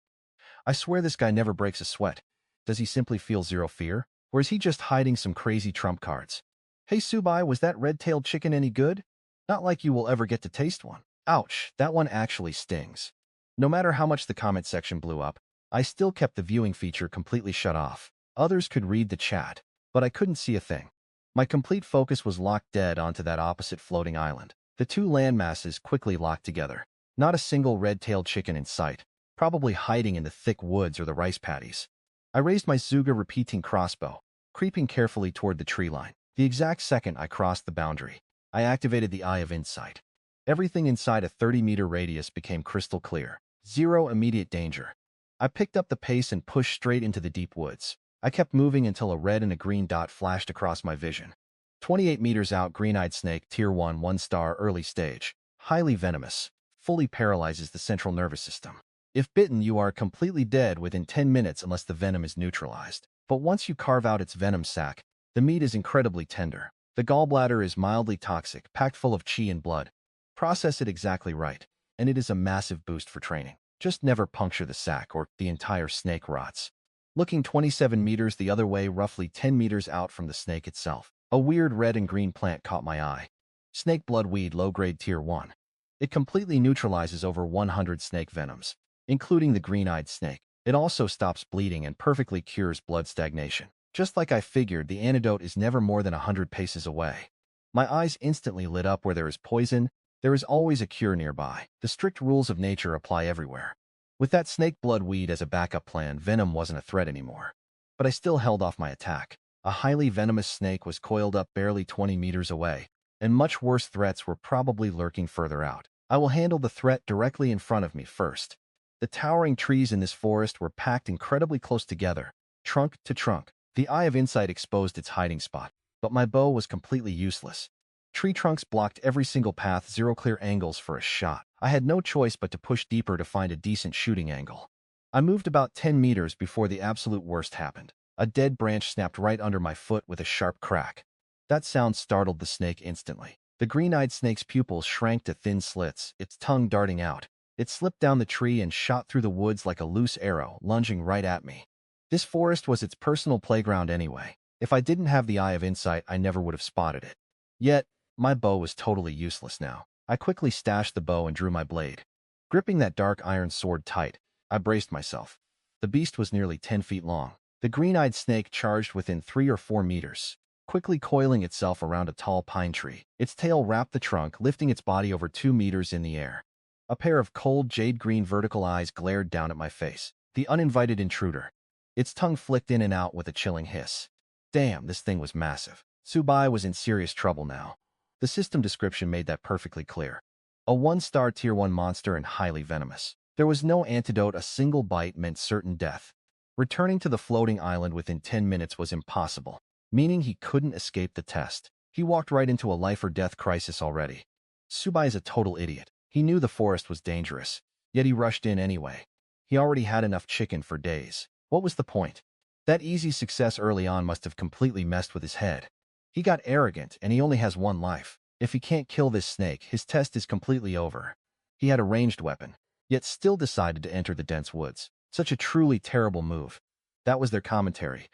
[SPEAKER 1] I swear this guy never breaks a sweat. Does he simply feel zero fear? Or is he just hiding some crazy trump cards? Hey Subobai, was that red-tailed chicken any good? Not like you will ever get to taste one. Ouch, that one actually stings. No matter how much the comment section blew up, I still kept the viewing feature completely shut off. Others could read the chat, but I couldn't see a thing. My complete focus was locked dead onto that opposite floating island. The two landmasses quickly locked together. Not a single red-tailed chicken in sight. probably hiding in the thick woods or the rice paddies. I raised my Zuga repeating crossbow, creeping carefully toward the tree line. The exact second I crossed the boundary, I activated the Eye of Insight. Everything inside a 30-meter radius became crystal clear. Zero immediate danger. I picked up the pace and pushed straight into the deep woods. I kept moving until a red and a green dot flashed across my vision. 28 meters out, green-eyed snake, Tier 1, 1-star, early stage. Highly venomous. Fully paralyzes the central nervous system. If bitten, you are completely dead within 10 minutes unless the venom is neutralized. But once you carve out its venom sac, the meat is incredibly tender. The gallbladder is mildly toxic, packed full of chi and blood. Process it exactly right, and it is a massive boost for training. Just never puncture the sac or the entire snake rots. Looking 27 meters the other way, roughly 10 meters out from the snake itself, a weird red and green plant caught my eye. Snake bloodweed, low-grade Tier 1. It completely neutralizes over 100 snake venoms, including the green-eyed snake. It also stops bleeding and perfectly cures blood stagnation. Just like I figured, the antidote is never more than 100 paces away. My eyes instantly lit up. Where there is poison, there is always a cure nearby. The strict rules of nature apply everywhere. With that snake bloodweed as a backup plan, venom wasn't a threat anymore. But I still held off my attack. A highly venomous snake was coiled up barely 20 meters away, and much worse threats were probably lurking further out. I will handle the threat directly in front of me first. The towering trees in this forest were packed incredibly close together, trunk to trunk. The Eye of Insight exposed its hiding spot, but my bow was completely useless. Tree trunks blocked every single path, zero clear angles for a shot. I had no choice but to push deeper to find a decent shooting angle. I moved about 10 meters before the absolute worst happened. A dead branch snapped right under my foot with a sharp crack. That sound startled the snake instantly. The green-eyed snake's pupils shrank to thin slits, its tongue darting out. It slipped down the tree and shot through the woods like a loose arrow, lunging right at me. This forest was its personal playground anyway. If I didn't have the Eye of Insight, I never would have spotted it. Yet, my bow was totally useless now. I quickly stashed the bow and drew my blade. Gripping that dark iron sword tight, I braced myself. The beast was nearly 10 feet long. The green-eyed snake charged within 3 or 4 meters, quickly coiling itself around a tall pine tree. Its tail wrapped the trunk, lifting its body over 2 meters in the air. A pair of cold jade-green vertical eyes glared down at my face. The uninvited intruder. Its tongue flicked in and out with a chilling hiss. Damn, this thing was massive. Subobai was in serious trouble now. The system description made that perfectly clear. A 1-star Tier 1 monster and highly venomous. There was no antidote. A single bite meant certain death. Returning to the floating island within 10 minutes was impossible, meaning he couldn't escape the test. He walked right into a life-or-death crisis already. Subobai is a total idiot. He knew the forest was dangerous, yet he rushed in anyway. He already had enough chicken for days. What was the point? That easy success early on must have completely messed with his head. He got arrogant, and he only has one life. If he can't kill this snake, his test is completely over. He had a ranged weapon, yet still decided to enter the dense woods. Such a truly terrible move. That was their commentary.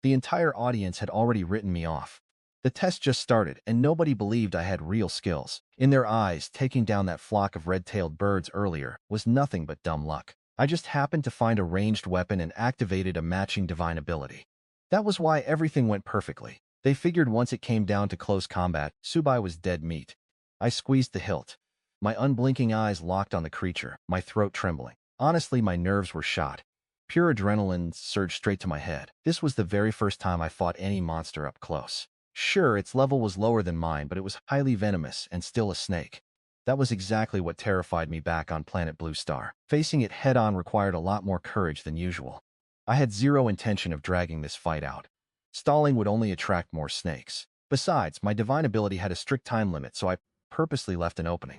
[SPEAKER 1] The entire audience had already written me off. The test just started, and nobody believed I had real skills. In their eyes, taking down that flock of red-tailed birds earlier was nothing but dumb luck. I just happened to find a ranged weapon and activated a matching divine ability. That was why everything went perfectly. They figured once it came down to close combat, Subobai was dead meat. I squeezed the hilt. My unblinking eyes locked on the creature, my throat trembling. Honestly, my nerves were shot. Pure adrenaline surged straight to my head. This was the very first time I fought any monster up close. Sure, its level was lower than mine, but it was highly venomous and still a snake. That was exactly what terrified me back on planet Blue Star. Facing it head-on required a lot more courage than usual. I had zero intention of dragging this fight out. Stalling would only attract more snakes. Besides, my divine ability had a strict time limit, so I purposely left an opening.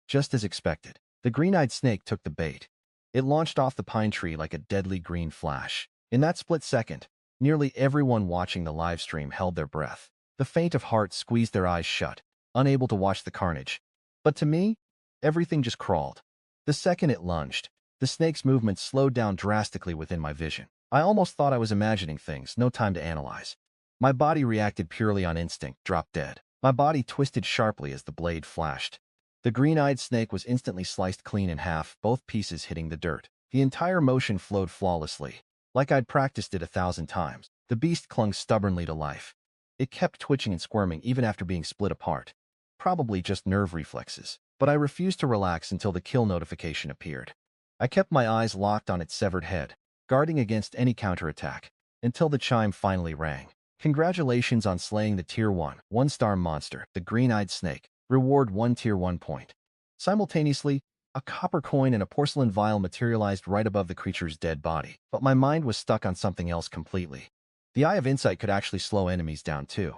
[SPEAKER 1] Just as expected, the green-eyed snake took the bait. It launched off the pine tree like a deadly green flash. In that split second, nearly everyone watching the live stream held their breath. The faint of heart squeezed their eyes shut, unable to watch the carnage. But to me, everything just crawled. The second it lunged, the snake's movement slowed down drastically within my vision. I almost thought I was imagining things, no time to analyze. My body reacted purely on instinct, dropped dead. My body twisted sharply as the blade flashed. The green-eyed snake was instantly sliced clean in half, both pieces hitting the dirt. The entire motion flowed flawlessly, like I'd practiced it 1,000 times. The beast clung stubbornly to life. It kept twitching and squirming even after being split apart. Probably just nerve reflexes. But I refused to relax until the kill notification appeared. I kept my eyes locked on its severed head, guarding against any counterattack, until the chime finally rang. Congratulations on slaying the Tier 1, 1-star monster, the green-eyed snake. Reward 1 Tier 1 point. Simultaneously, a copper coin and a porcelain vial materialized right above the creature's dead body, but my mind was stuck on something else completely. The Eye of Insight could actually slow enemies down too.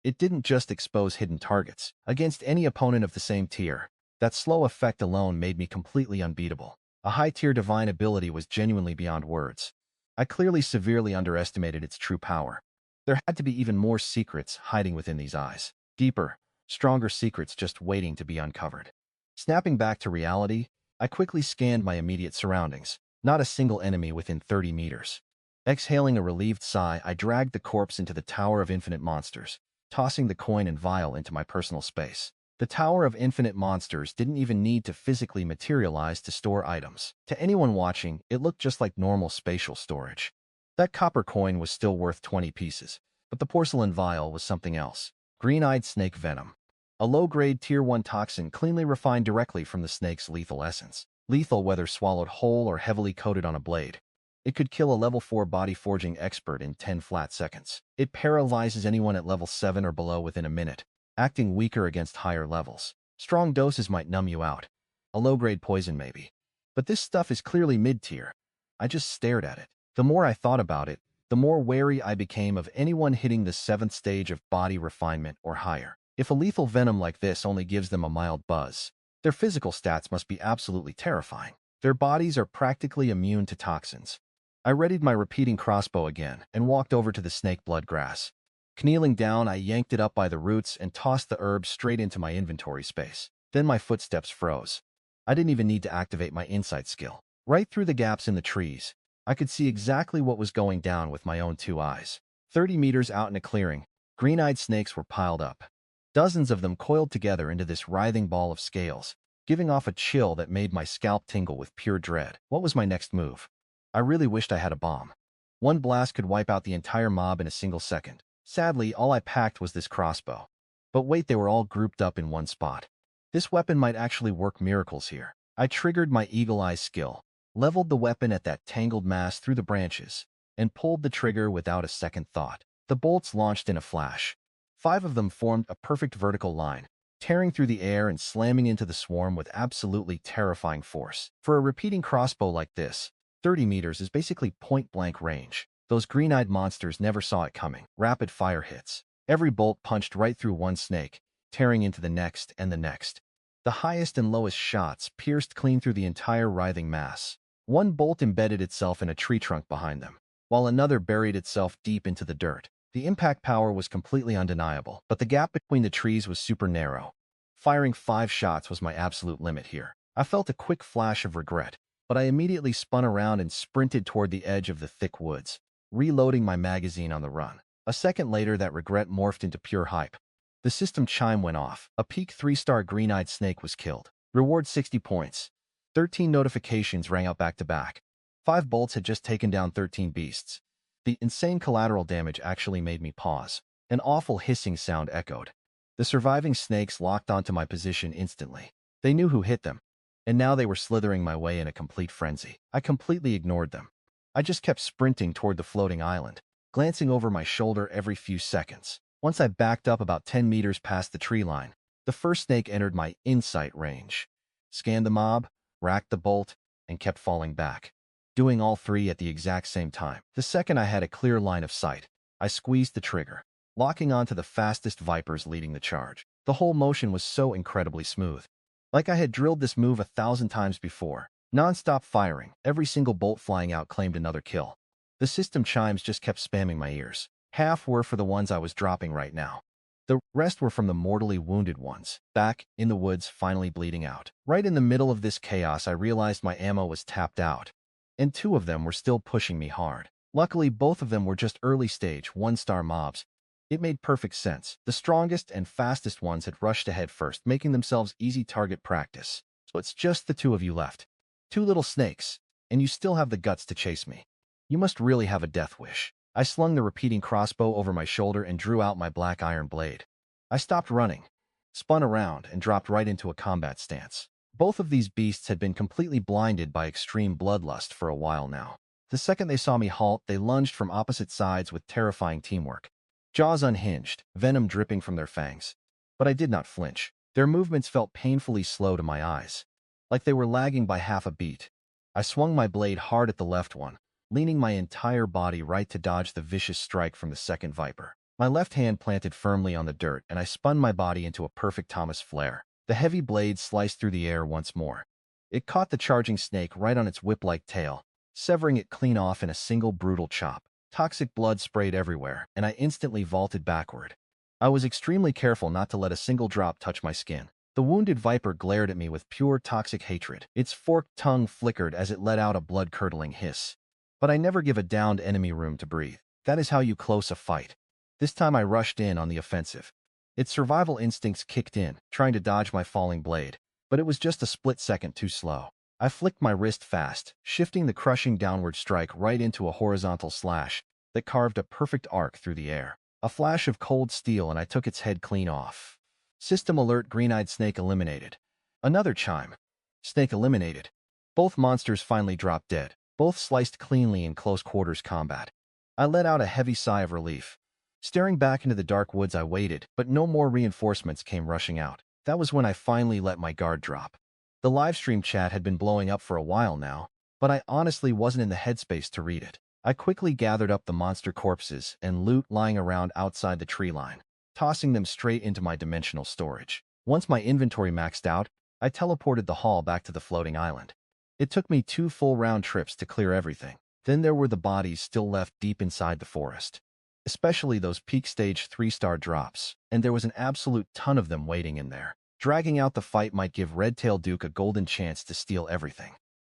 [SPEAKER 1] It didn't just expose hidden targets. Against any opponent of the same tier, that slow effect alone made me completely unbeatable. A high-tier divine ability was genuinely beyond words. I clearly severely underestimated its true power. There had to be even more secrets hiding within these eyes. Deeper, stronger secrets just waiting to be uncovered. Snapping back to reality, I quickly scanned my immediate surroundings. Not a single enemy within 30 meters. Exhaling a relieved sigh, I dragged the corpse into the Tower of Infinite Monsters, tossing the coin and vial into my personal space. The Tower of Infinite Monsters didn't even need to physically materialize to store items. To anyone watching, it looked just like normal spatial storage. That copper coin was still worth 20 pieces, but the porcelain vial was something else. Green-eyed snake venom. A low-grade Tier 1 toxin cleanly refined directly from the snake's lethal essence. Lethal whether swallowed whole or heavily coated on a blade. It could kill a level 4 body forging expert in 10 flat seconds. It paralyzes anyone at level 7 or below within a minute, acting weaker against higher levels. Strong doses might numb you out. A low-grade poison maybe. But this stuff is clearly mid-tier. I just stared at it. The more I thought about it, the more wary I became of anyone hitting the 7th stage of body refinement or higher. If a lethal venom like this only gives them a mild buzz, their physical stats must be absolutely terrifying. Their bodies are practically immune to toxins. I readied my repeating crossbow again and walked over to the snake blood grass. Kneeling down, I yanked it up by the roots and tossed the herb straight into my inventory space. Then my footsteps froze. I didn't even need to activate my insight skill. Right through the gaps in the trees, I could see exactly what was going down with my own 2 eyes. 30 meters out in a clearing, green-eyed snakes were piled up. Dozens of them coiled together into this writhing ball of scales, giving off a chill that made my scalp tingle with pure dread. What was my next move? I really wished I had a bomb. One blast could wipe out the entire mob in a single second. Sadly, all I packed was this crossbow. But wait, they were all grouped up in one spot. This weapon might actually work miracles here. I triggered my eagle eye skill, leveled the weapon at that tangled mass through the branches, and pulled the trigger without a second thought. The bolts launched in a flash. 5 of them formed a perfect vertical line, tearing through the air and slamming into the swarm with absolutely terrifying force. For a repeating crossbow like this, 30 meters is basically point-blank range. Those green-eyed monsters never saw it coming. Rapid fire hits. Every bolt punched right through one snake, tearing into the next and the next. The highest and lowest shots pierced clean through the entire writhing mass. One bolt embedded itself in a tree trunk behind them, while another buried itself deep into the dirt. The impact power was completely undeniable, but the gap between the trees was super narrow. Firing 5 shots was my absolute limit here. I felt a quick flash of regret, but I immediately spun around and sprinted toward the edge of the thick woods, reloading my magazine on the run. A second later, that regret morphed into pure hype. The system chime went off. A peak 3-star green-eyed snake was killed. Reward 60 points. 13 notifications rang out back to back. 5 bolts had just taken down 13 beasts. The insane collateral damage actually made me pause. An awful hissing sound echoed. The surviving snakes locked onto my position instantly. They knew who hit them, and now they were slithering my way in a complete frenzy. I completely ignored them. I just kept sprinting toward the floating island, glancing over my shoulder every few seconds. Once I backed up about 10 meters past the tree line, the first snake entered my insight range. Scanned the mob, racked the bolt, and kept falling back, doing all 3 at the exact same time. The second I had a clear line of sight, I squeezed the trigger, locking onto the fastest vipers leading the charge. The whole motion was so incredibly smooth. Like I had drilled this move 1,000 times before. Non-stop firing, every single bolt flying out claimed another kill. The system chimes just kept spamming my ears. Half were for the ones I was dropping right now. The rest were from the mortally wounded ones, back in the woods, finally bleeding out. Right in the middle of this chaos, I realized my ammo was tapped out, and 2 of them were still pushing me hard. Luckily, both of them were just early-stage, 1-star mobs. It made perfect sense. The strongest and fastest ones had rushed ahead first, making themselves easy target practice. So it's just the 2 of you left. 2 little snakes, and you still have the guts to chase me. You must really have a death wish. I slung the repeating crossbow over my shoulder and drew out my black iron blade. I stopped running, spun around, and dropped right into a combat stance. Both of these beasts had been completely blinded by extreme bloodlust for a while now. The second they saw me halt, they lunged from opposite sides with terrifying teamwork. Jaws unhinged, venom dripping from their fangs. But I did not flinch. Their movements felt painfully slow to my eyes, like they were lagging by half a beat. I swung my blade hard at the left one, leaning my entire body right to dodge the vicious strike from the second viper. My left hand planted firmly on the dirt, and I spun my body into a perfect Thomas flare. The heavy blade sliced through the air once more. It caught the charging snake right on its whip-like tail, severing it clean off in a single brutal chop. Toxic blood sprayed everywhere, and I instantly vaulted backward. I was extremely careful not to let a single drop touch my skin. The wounded viper glared at me with pure toxic hatred. Its forked tongue flickered as it let out a blood-curdling hiss. But I never give a downed enemy room to breathe. That is how you close a fight. This time I rushed in on the offensive. Its survival instincts kicked in, trying to dodge my falling blade, but it was just a split second too slow. I flicked my wrist fast, shifting the crushing downward strike right into a horizontal slash that carved a perfect arc through the air. A flash of cold steel and I took its head clean off. System alert, green-eyed snake eliminated. Another chime. Snake eliminated. Both monsters finally dropped dead, both sliced cleanly in close quarters combat. I let out a heavy sigh of relief. Staring back into the dark woods, I waited, but no more reinforcements came rushing out. That was when I finally let my guard drop. The livestream chat had been blowing up for a while now, but I honestly wasn't in the headspace to read it. I quickly gathered up the monster corpses and loot lying around outside the tree line, tossing them straight into my dimensional storage. Once my inventory maxed out, I teleported the haul back to the floating island. It took me 2 full round trips to clear everything. Then there were the bodies still left deep inside the forest, especially those peak stage 3-star drops, and there was an absolute ton of them waiting in there. Dragging out the fight might give Redtail Duke a golden chance to steal everything.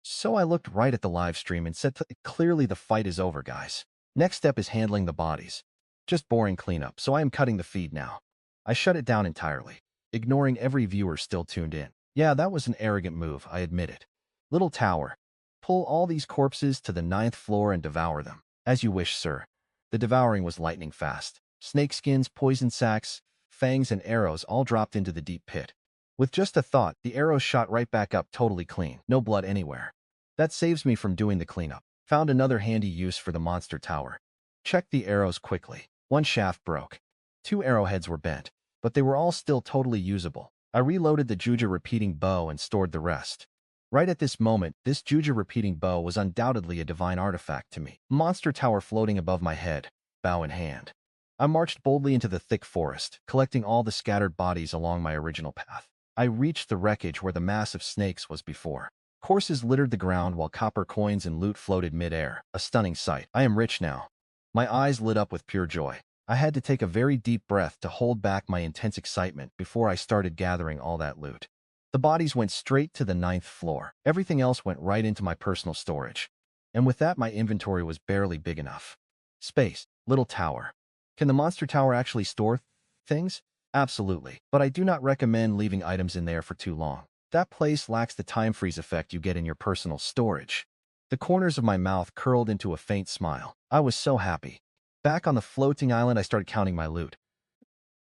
[SPEAKER 1] So I looked right at the live stream and said, clearly the fight is over, guys. Next step is handling the bodies. Just boring cleanup, so I am cutting the feed now. I shut it down entirely, ignoring every viewer still tuned in. Yeah, that was an arrogant move, I admit it. Little tower. Pull all these corpses to the 9th floor and devour them. As you wish, sir. The devouring was lightning fast. Snakeskins, poison sacks, fangs, and arrows all dropped into the deep pit. With just a thought, the arrows shot right back up totally clean. No blood anywhere. That saves me from doing the cleanup. Found another handy use for the monster tower. Checked the arrows quickly. 1 shaft broke. 2 arrowheads were bent, but they were all still totally usable. I reloaded the Juja repeating bow and stored the rest. Right at this moment, this Juja repeating bow was undoubtedly a divine artifact to me. Monster tower floating above my head, bow in hand. I marched boldly into the thick forest, collecting all the scattered bodies along my original path. I reached the wreckage where the mass of snakes was before. Corpses littered the ground while copper coins and loot floated mid-air. A stunning sight. I am rich now. My eyes lit up with pure joy. I had to take a very deep breath to hold back my intense excitement before I started gathering all that loot. The bodies went straight to the 9th floor. Everything else went right into my personal storage. And with that, my inventory was barely big enough. Space. Little tower. Can the monster tower actually store things? Absolutely. But I do not recommend leaving items in there for too long. That place lacks the time freeze effect you get in your personal storage. The corners of my mouth curled into a faint smile. I was so happy. Back on the floating island, I started counting my loot.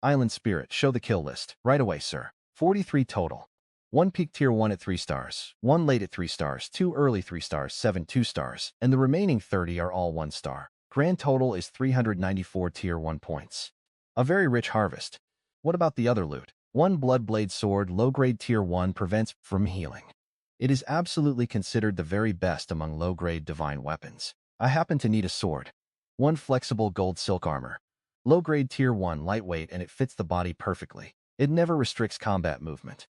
[SPEAKER 1] Island Spirit, show the kill list. Right away, sir. 43 total. 1 peak tier 1 at 3 stars, 1 late at 3 stars, 2 early 3 stars, 7 2 stars, and the remaining 30 are all 1 star. Grand total is 394 tier 1 points. A very rich harvest. What about the other loot? 1 Bloodblade sword, low-grade tier 1, prevents from healing. It is absolutely considered the very best among low-grade divine weapons. I happen to need a sword. 1 flexible gold silk armor. Low-grade tier 1, lightweight, and it fits the body perfectly. It never restricts combat movement.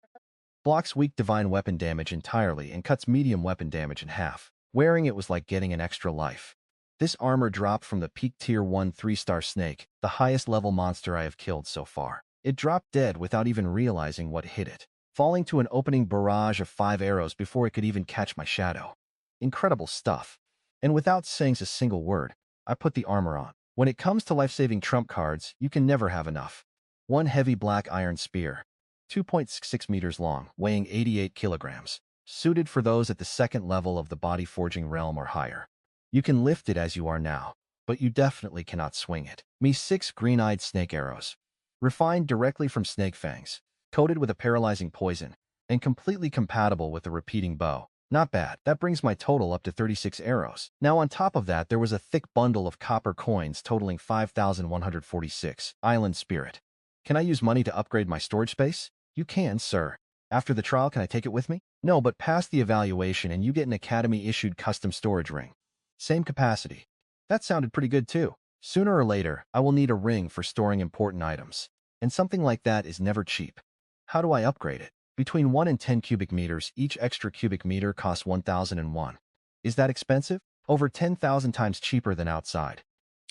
[SPEAKER 1] Blocks weak divine weapon damage entirely and cuts medium weapon damage in half. Wearing it was like getting an extra life. This armor dropped from the peak tier 1 3-star snake, the highest level monster I have killed so far. It dropped dead without even realizing what hit it, falling to an opening barrage of 5 arrows before it could even catch my shadow. Incredible stuff. And without saying a single word, I put the armor on. When it comes to life-saving trump cards, you can never have enough. 1 heavy black iron spear, 2.6 meters long, weighing 88 kilograms, suited for those at the 2nd level of the body forging realm or higher. You can lift it as you are now, but you definitely cannot swing it. Me 6 green-eyed snake arrows, refined directly from snake fangs, coated with a paralyzing poison, and completely compatible with the repeating bow. Not bad. That brings my total up to 36 arrows. Now on top of that, there was a thick bundle of copper coins totaling 5,146. Island Spirit. Can I use money to upgrade my storage space? You can, sir. After the trial, can I take it with me? No, but pass the evaluation and you get an Academy-issued custom storage ring. Same capacity. That sounded pretty good too. Sooner or later, I will need a ring for storing important items. And something like that is never cheap. How do I upgrade it? Between 1 and 10 cubic meters, each extra cubic meter costs 1,001. Is that expensive? Over 10,000 times cheaper than outside.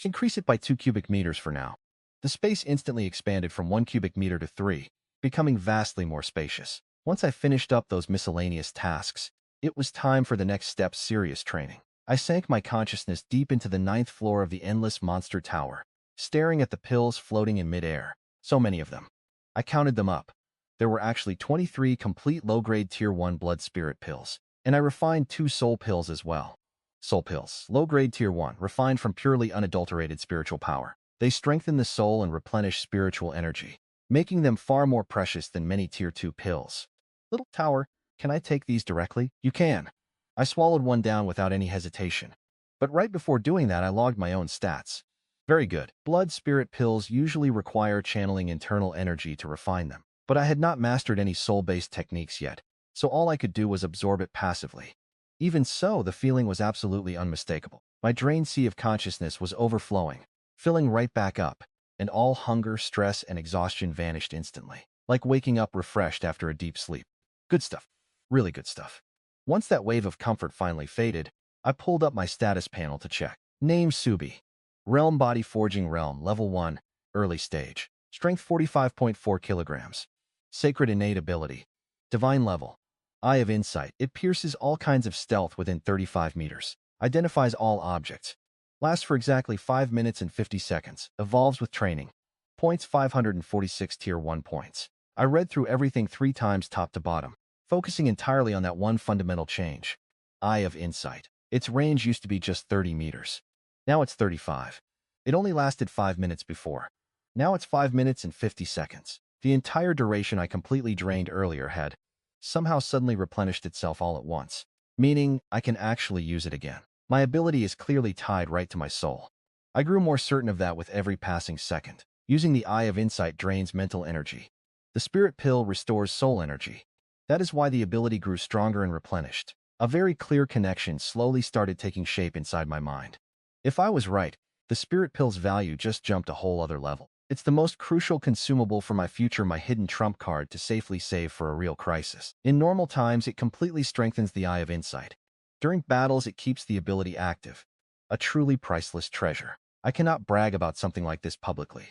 [SPEAKER 1] Increase it by 2 cubic meters for now. The space instantly expanded from 1 cubic meter to 3, becoming vastly more spacious. Once I finished up those miscellaneous tasks, it was time for the next step: serious training. I sank my consciousness deep into the 9th floor of the endless monster tower, staring at the pills floating in midair. So many of them. I counted them up. There were actually 23 complete low-grade Tier 1 blood spirit pills, and I refined 2 soul pills as well. Soul pills, low-grade Tier 1, refined from purely unadulterated spiritual power. They strengthen the soul and replenish spiritual energy, making them far more precious than many Tier 2 pills. Little tower, can I take these directly? You can. I swallowed one down without any hesitation. But right before doing that, I logged my own stats. Very good. Blood spirit pills usually require channeling internal energy to refine them, but I had not mastered any soul-based techniques yet, so all I could do was absorb it passively. Even so, the feeling was absolutely unmistakable. My drained sea of consciousness was overflowing, filling right back up, and all hunger, stress, and exhaustion vanished instantly, like waking up refreshed after a deep sleep. Good stuff. Really good stuff. Once that wave of comfort finally faded, I pulled up my status panel to check. Name Subi. Realm Body Forging Realm, Level 1, Early Stage. Strength 45.4 kilograms. Sacred Innate Ability. Divine Level. Eye of Insight. It pierces all kinds of stealth within 35 meters. Identifies all objects. Lasts for exactly 5 minutes and 50 seconds. Evolves with training. Points 546 Tier 1 points. I read through everything 3 times top to bottom, focusing entirely on that one fundamental change. Eye of Insight. Its range used to be just 30 meters. Now it's 35. It only lasted 5 minutes before. Now it's 5 minutes and 50 seconds. The entire duration I completely drained earlier had somehow suddenly replenished itself all at once, meaning I can actually use it again. My ability is clearly tied right to my soul. I grew more certain of that with every passing second. Using the Eye of Insight drains mental energy. The Spirit Pill restores soul energy. That is why the ability grew stronger and replenished. A very clear connection slowly started taking shape inside my mind. If I was right, the Spirit Pill's value just jumped a whole other level. It's the most crucial consumable for my future, my hidden trump card to safely save for a real crisis. In normal times, it completely strengthens the Eye of Insight. During battles, it keeps the ability active. A truly priceless treasure. I cannot brag about something like this publicly.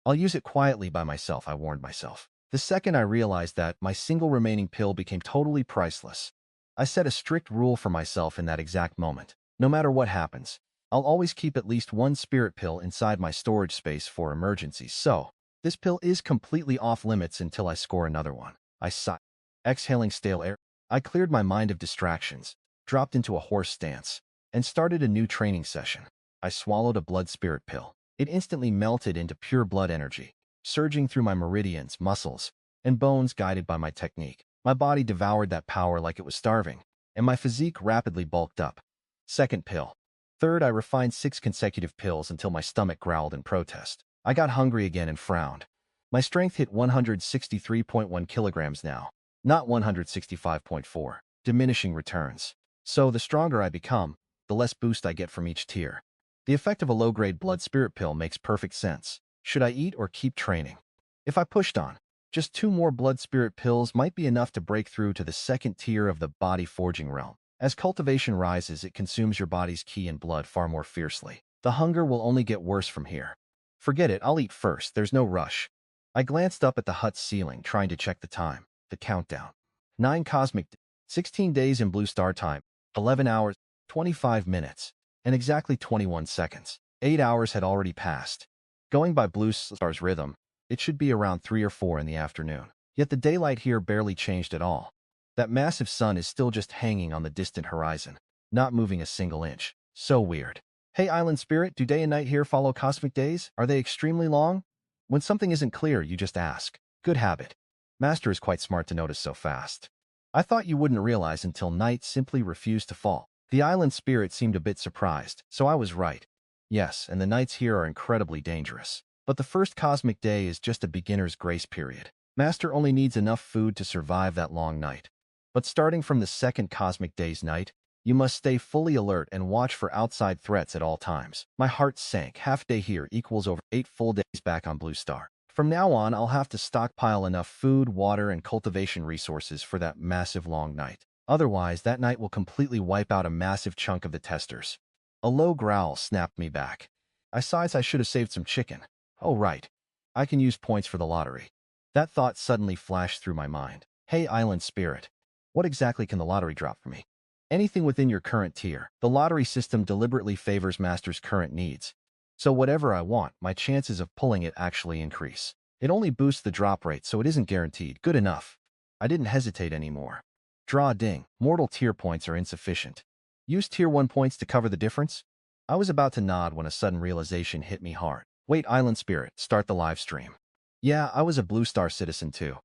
[SPEAKER 1] I'll use it quietly by myself, I warned myself. The second I realized that, my single remaining pill became totally priceless. I set a strict rule for myself in that exact moment. No matter what happens, I'll always keep at least 1 spirit pill inside my storage space for emergencies. So, this pill is completely off limits until I score another one. I sighed, exhaling stale air. I cleared my mind of distractions, dropped into a horse stance, and started a new training session. I swallowed a blood spirit pill. It instantly melted into pure blood energy, surging through my meridians, muscles, and bones guided by my technique. My body devoured that power like it was starving, and my physique rapidly bulked up. Second pill. Third, I refined 6 consecutive pills until my stomach growled in protest. I got hungry again and frowned. My strength hit 163.1 kilograms now, not 165.4, diminishing returns. So the stronger I become, the less boost I get from each tier. The effect of a low-grade blood spirit pill makes perfect sense. Should I eat or keep training? If I pushed on, just 2 more blood spirit pills might be enough to break through to the second tier of the body forging realm. As cultivation rises, it consumes your body's ki and blood far more fiercely. The hunger will only get worse from here. Forget it, I'll eat first, there's no rush. I glanced up at the hut's ceiling, trying to check the time. The countdown. 9 cosmic, 16 days in blue star time, 11 hours, 25 minutes, and exactly 21 seconds. 8 hours had already passed. Going by blue star's rhythm, it should be around 3 or 4 in the afternoon. Yet the daylight here barely changed at all. That massive sun is still just hanging on the distant horizon, not moving a single inch. So weird. Hey Island Spirit, do day and night here follow cosmic days? Are they extremely long? When something isn't clear, you just ask. Good habit. Master is quite smart to notice so fast. I thought you wouldn't realize until night simply refused to fall. The island spirit seemed a bit surprised, so I was right. Yes, and the nights here are incredibly dangerous. But the first cosmic day is just a beginner's grace period. Master only needs enough food to survive that long night. But starting from the second cosmic day's night, you must stay fully alert and watch for outside threats at all times. My heart sank. Half day here equals over 8 full days back on Blue Star. From now on, I'll have to stockpile enough food, water, and cultivation resources for that massive long night. Otherwise, that night will completely wipe out a massive chunk of the testers. A low growl snapped me back. I should have saved some chicken. Oh, right. I can use points for the lottery. That thought suddenly flashed through my mind. Hey, island spirit. What exactly can the lottery drop for me? Anything within your current tier. The lottery system deliberately favors Master's current needs. So whatever I want, my chances of pulling it actually increase. It only boosts the drop rate, so it isn't guaranteed. Good enough. I didn't hesitate anymore. Draw a ding. Mortal tier points are insufficient. Use tier 1 points to cover the difference? I was about to nod when a sudden realization hit me hard. Wait, island spirit, start the live stream. Yeah, I was a Blue Star citizen too.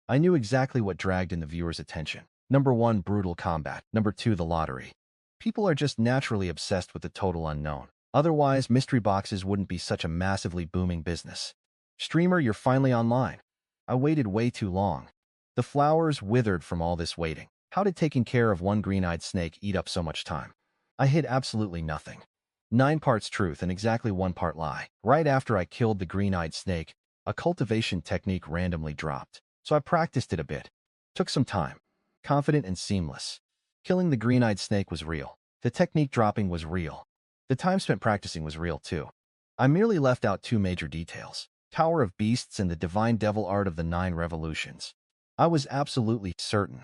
[SPEAKER 1] I knew exactly what dragged in the viewer's attention. Number 1, brutal combat. Number 2, the lottery. People are just naturally obsessed with the total unknown. Otherwise, mystery boxes wouldn't be such a massively booming business. Streamer, you're finally online. I waited way too long. The flowers withered from all this waiting. How did taking care of one green-eyed snake eat up so much time? I hid absolutely nothing. 9 parts truth and exactly 1 part lie. Right after I killed the green-eyed snake, a cultivation technique randomly dropped. So I practiced it a bit. Took some time. Confident and seamless. Killing the green-eyed snake was real. The technique dropping was real. The time spent practicing was real too. I merely left out 2 major details. Tower of Beasts and the Divine Devil Art of the 9 Revolutions. I was absolutely certain.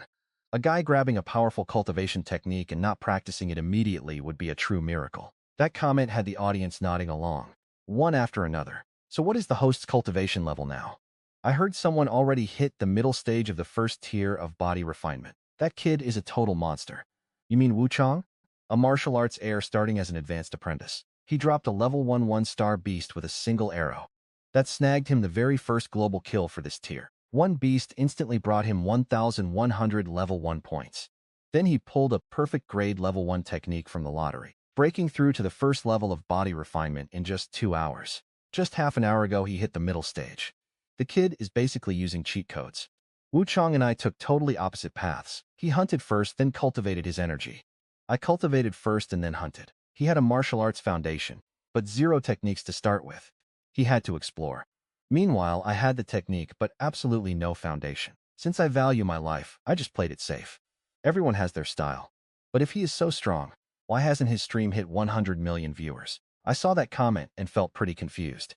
[SPEAKER 1] A guy grabbing a powerful cultivation technique and not practicing it immediately would be a true miracle. That comment had the audience nodding along, one after another. So what is the host's cultivation level now? I heard someone already hit the middle stage of the first tier of body refinement. That kid is a total monster. You mean Wu Chong? A martial arts heir starting as an advanced apprentice. He dropped a level 1 1-star beast with a single arrow. That snagged him the very first global kill for this tier. One beast instantly brought him 1,100 level 1 points. Then he pulled a perfect grade level 1 technique from the lottery, breaking through to the first level of body refinement in just 2 hours. Just half an hour ago, he hit the middle stage. The kid is basically using cheat codes. Wu Chong and I took totally opposite paths. He hunted first, then cultivated his energy. I cultivated first and then hunted. He had a martial arts foundation, but 0 techniques to start with. He had to explore. Meanwhile, I had the technique, but absolutely no foundation. Since I value my life, I just played it safe. Everyone has their style. But if he is so strong, why hasn't his stream hit 100 million viewers? I saw that comment and felt pretty confused.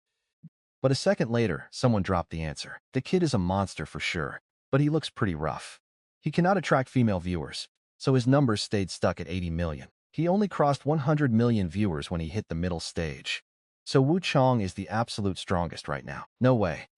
[SPEAKER 1] But a second later, someone dropped the answer. The kid is a monster for sure, but he looks pretty rough. He cannot attract female viewers, so his numbers stayed stuck at 80 million. He only crossed 100 million viewers when he hit the middle stage. So Wu Chong is the absolute strongest right now. No way.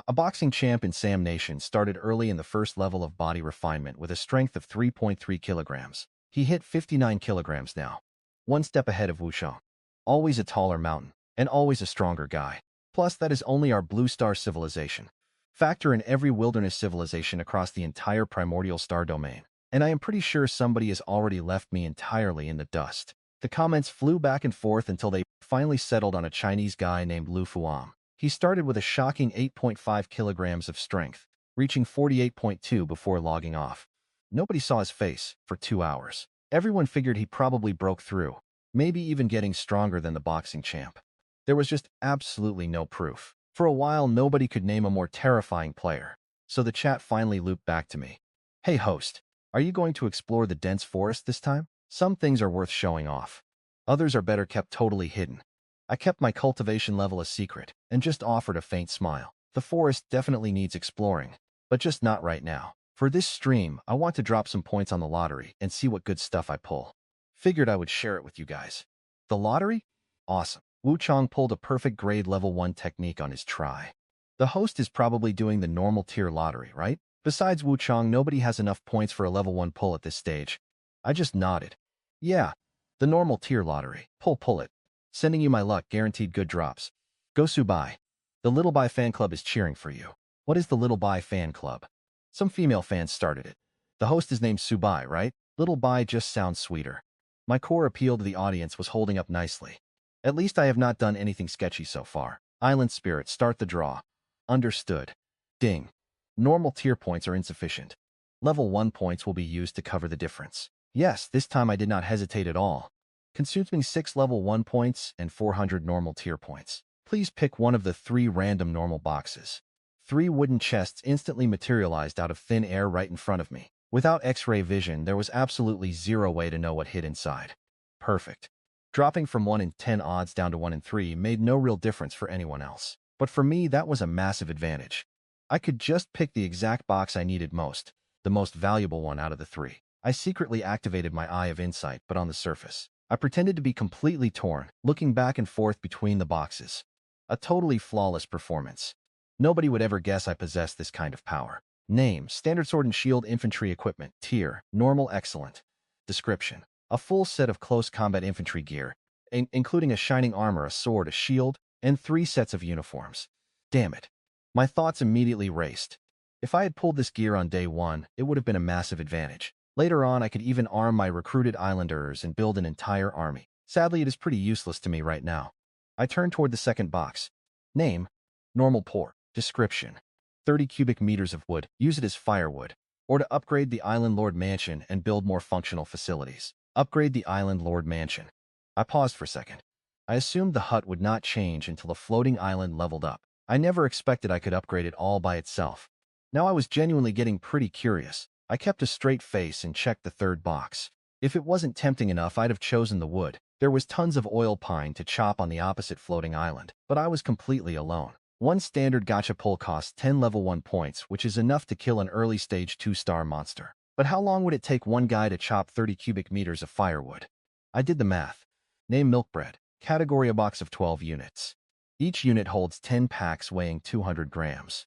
[SPEAKER 1] A boxing champ in Sam Nation started early in the first level of body refinement with a strength of 3.3 kilograms. He hit 59 kilograms now. One step ahead of Wu Chong. Always a taller mountain, and always a stronger guy. Plus, that is only our Blue Star civilization. Factor in every wilderness civilization across the entire primordial star domain, and I am pretty sure somebody has already left me entirely in the dust. The comments flew back and forth until they finally settled on a Chinese guy named Lu Fuam. He started with a shocking 8.5 kilograms of strength, reaching 48.2 before logging off. Nobody saw his face for 2 hours. Everyone figured he probably broke through, maybe even getting stronger than the boxing champ. There was just absolutely no proof. For a while, nobody could name a more terrifying player. So the chat finally looped back to me. Hey host, are you going to explore the dense forest this time? Some things are worth showing off. Others are better kept totally hidden. I kept my cultivation level a secret and just offered a faint smile. The forest definitely needs exploring, but just not right now. For this stream, I want to drop some points on the lottery and see what good stuff I pull. Figured I would share it with you guys. The lottery? Awesome. Wu Chong pulled a perfect grade level 1 technique on his try. The host is probably doing the normal tier lottery, right? Besides Wu Chong, nobody has enough points for a level 1 pull at this stage. I just nodded. Yeah, the normal tier lottery. Pull it. Sending you my luck, guaranteed good drops. Go Subobai. The Little Bai fan club is cheering for you. What is the Little Bai fan club? Some female fans started it. The host is named Subai, right? Little Bai just sounds sweeter. My core appeal to the audience was holding up nicely. At least I have not done anything sketchy so far. Island Spirit, start the draw. Understood. Ding. Normal tier points are insufficient. Level 1 points will be used to cover the difference. Yes, this time I did not hesitate at all. Consuming 6 level 1 points and 400 normal tier points. Please pick one of the 3 random normal boxes. 3 wooden chests instantly materialized out of thin air right in front of me. Without X-ray vision, there was absolutely zero way to know what hid inside. Perfect. Dropping from 1 in 10 odds down to 1 in 3 made no real difference for anyone else. But for me, that was a massive advantage. I could just pick the exact box I needed most, the most valuable one out of the 3. I secretly activated my Eye of Insight, but on the surface. I pretended to be completely torn, looking back and forth between the boxes. A totally flawless performance. Nobody would ever guess I possessed this kind of power. Name, Standard Sword and Shield Infantry Equipment. Tier, Normal Excellent. Description, a full set of close combat infantry gear, including a shining armor, a sword, a shield, and 3 sets of uniforms. Damn it. My thoughts immediately raced. If I had pulled this gear on day 1, it would have been a massive advantage. Later on, I could even arm my recruited islanders and build an entire army. Sadly, it is pretty useless to me right now. I turned toward the second box. Name, Normal Poor. Description, 30 cubic meters of wood, use it as firewood. Or to upgrade the Island Lord Mansion and build more functional facilities. Upgrade the Island Lord Mansion. I paused for a second. I assumed the hut would not change until a floating island leveled up. I never expected I could upgrade it all by itself. Now I was genuinely getting pretty curious. I kept a straight face and checked the third box. If it wasn't tempting enough, I'd have chosen the wood. There was tons of oil pine to chop on the opposite floating island, but I was completely alone. One standard gacha pull costs 10 level 1 points, which is enough to kill an early stage 2-star monster. But how long would it take one guy to chop 30 cubic meters of firewood? I did the math. Name, Milk Bread. Category, a box of 12 units. Each unit holds 10 packs weighing 200 grams.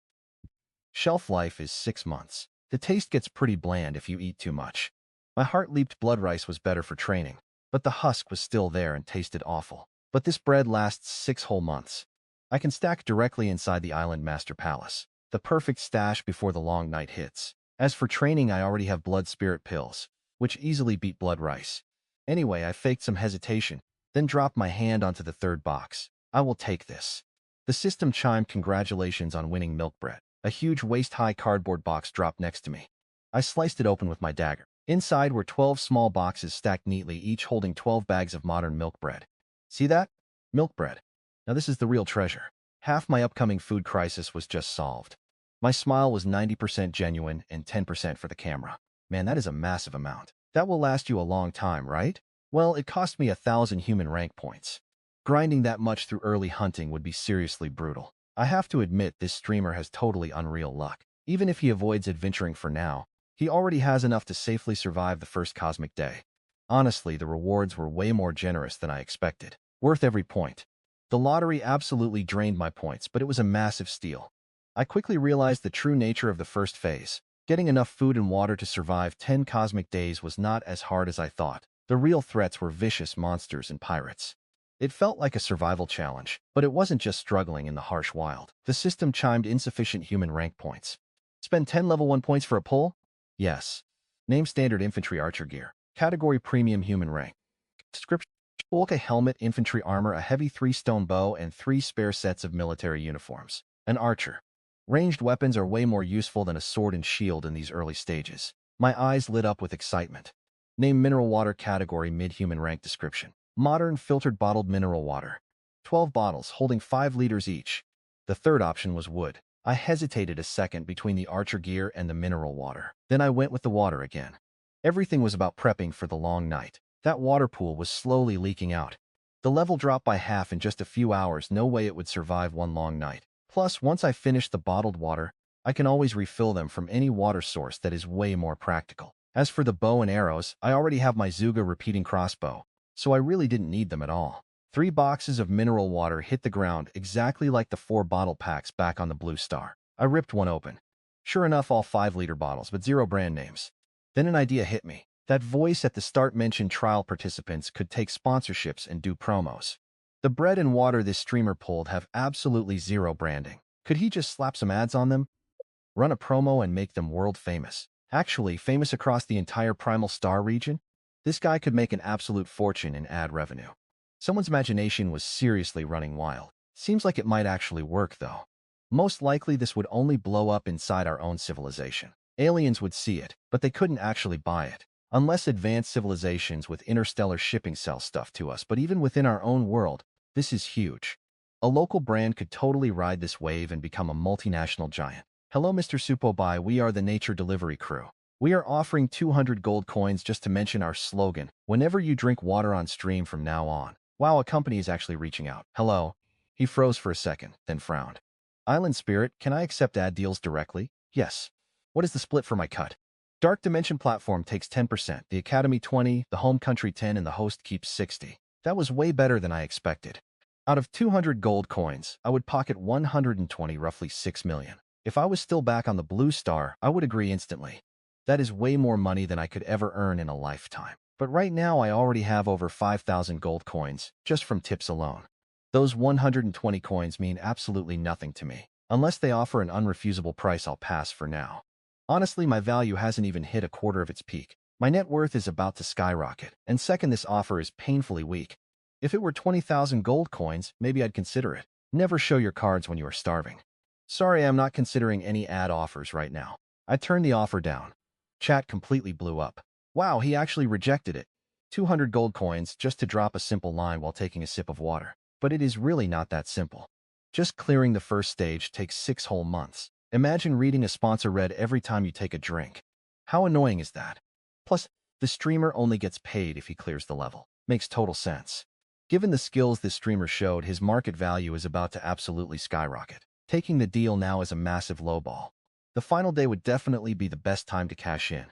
[SPEAKER 1] Shelf life is 6 months. The taste gets pretty bland if you eat too much. My heart leaped. Blood rice was better for training, but the husk was still there and tasted awful. But this bread lasts 6 whole months. I can stack directly inside the Island Master Palace. The perfect stash before the long night hits. As for training, I already have blood spirit pills, which easily beat blood rice. Anyway, I faked some hesitation, then dropped my hand onto the third box. I will take this. The system chimed, congratulations on winning milk bread. A huge waist-high cardboard box dropped next to me. I sliced it open with my dagger. Inside were 12 small boxes stacked neatly, each holding 12 bags of modern milk bread. See that? Milk bread. Now this is the real treasure. Half my upcoming food crisis was just solved. My smile was 90% genuine and 10% for the camera. Man, that is a massive amount. That will last you a long time, right? Well, it cost me 1,000 human rank points. Grinding that much through early hunting would be seriously brutal. I have to admit, this streamer has totally unreal luck. Even if he avoids adventuring for now, he already has enough to safely survive the first cosmic day. Honestly, the rewards were way more generous than I expected. Worth every point. The lottery absolutely drained my points, but it was a massive steal. I quickly realized the true nature of the first phase. Getting enough food and water to survive 10 cosmic days was not as hard as I thought. The real threats were vicious monsters and pirates. It felt like a survival challenge, but it wasn't just struggling in the harsh wild. The system chimed, insufficient human rank points. Spend 10 level 1 points for a pull? Yes. Name, Standard Infantry Archer Gear. Category, Premium Human Rank. Description, Polka helmet, infantry armor, a heavy 3-stone bow, and 3 spare sets of military uniforms. An archer. Ranged weapons are way more useful than a sword and shield in these early stages. My eyes lit up with excitement. Name, Mineral Water. Category, Mid-Human Rank. Description, Modern filtered bottled mineral water. 12 bottles holding 5 liters each. The third option was wood. I hesitated a second between the archer gear and the mineral water. Then I went with the water again. Everything was about prepping for the long night. That water pool was slowly leaking out. The level dropped by half in just a few hours. No way it would survive one long night. Plus, once I finished the bottled water, I can always refill them from any water source. That is way more practical. As for the bow and arrows, I already have my Zuga repeating crossbow, so I really didn't need them at all. 3 boxes of mineral water hit the ground exactly like the 4 bottle packs back on the Blue Star. I ripped one open. Sure enough, all 5-liter bottles, but 0 brand names. Then an idea hit me. That voice at the start mentioned trial participants could take sponsorships and do promos. The bread and water this streamer pulled have absolutely 0 branding. Could he just slap some ads on them? Run a promo and make them world famous? Actually, famous across the entire Primal Star region? This guy could make an absolute fortune in ad revenue. Someone's imagination was seriously running wild. Seems like it might actually work, though. Most likely this would only blow up inside our own civilization. Aliens would see it, but they couldn't actually buy it. Unless advanced civilizations with interstellar shipping sell stuff to us, but even within our own world, this is huge. A local brand could totally ride this wave and become a multinational giant. Hello, Mr. Subobai, we are the Nature Delivery Crew. We are offering 200 gold coins just to mention our slogan, whenever you drink water on stream from now on. Wow, a company is actually reaching out. Hello. He froze for a second, then frowned. Island Spirit, can I accept ad deals directly? Yes. What is the split for my cut? Dark Dimension platform takes 10%, the Academy 20, the home country 10, and the host keeps 60. That was way better than I expected. Out of 200 gold coins, I would pocket 120, roughly 6 million. If I was still back on the Blue Star, I would agree instantly. That is way more money than I could ever earn in a lifetime. But right now I already have over 5,000 gold coins, just from tips alone. Those 120 coins mean absolutely nothing to me. Unless they offer an unrefusable price, I'll pass for now. Honestly, my value hasn't even hit a quarter of its peak. My net worth is about to skyrocket, and second, this offer is painfully weak. If it were 20,000 gold coins, maybe I'd consider it. Never show your cards when you are starving. Sorry, I'm not considering any ad offers right now. I turned the offer down. Chat completely blew up. Wow, he actually rejected it. 200 gold coins just to drop a simple line while taking a sip of water. But it is really not that simple. Just clearing the first stage takes 6 whole months. Imagine reading a sponsor read every time you take a drink. How annoying is that? Plus, the streamer only gets paid if he clears the level. Makes total sense. Given the skills this streamer showed, his market value is about to absolutely skyrocket. Taking the deal now is a massive lowball. The final day would definitely be the best time to cash in.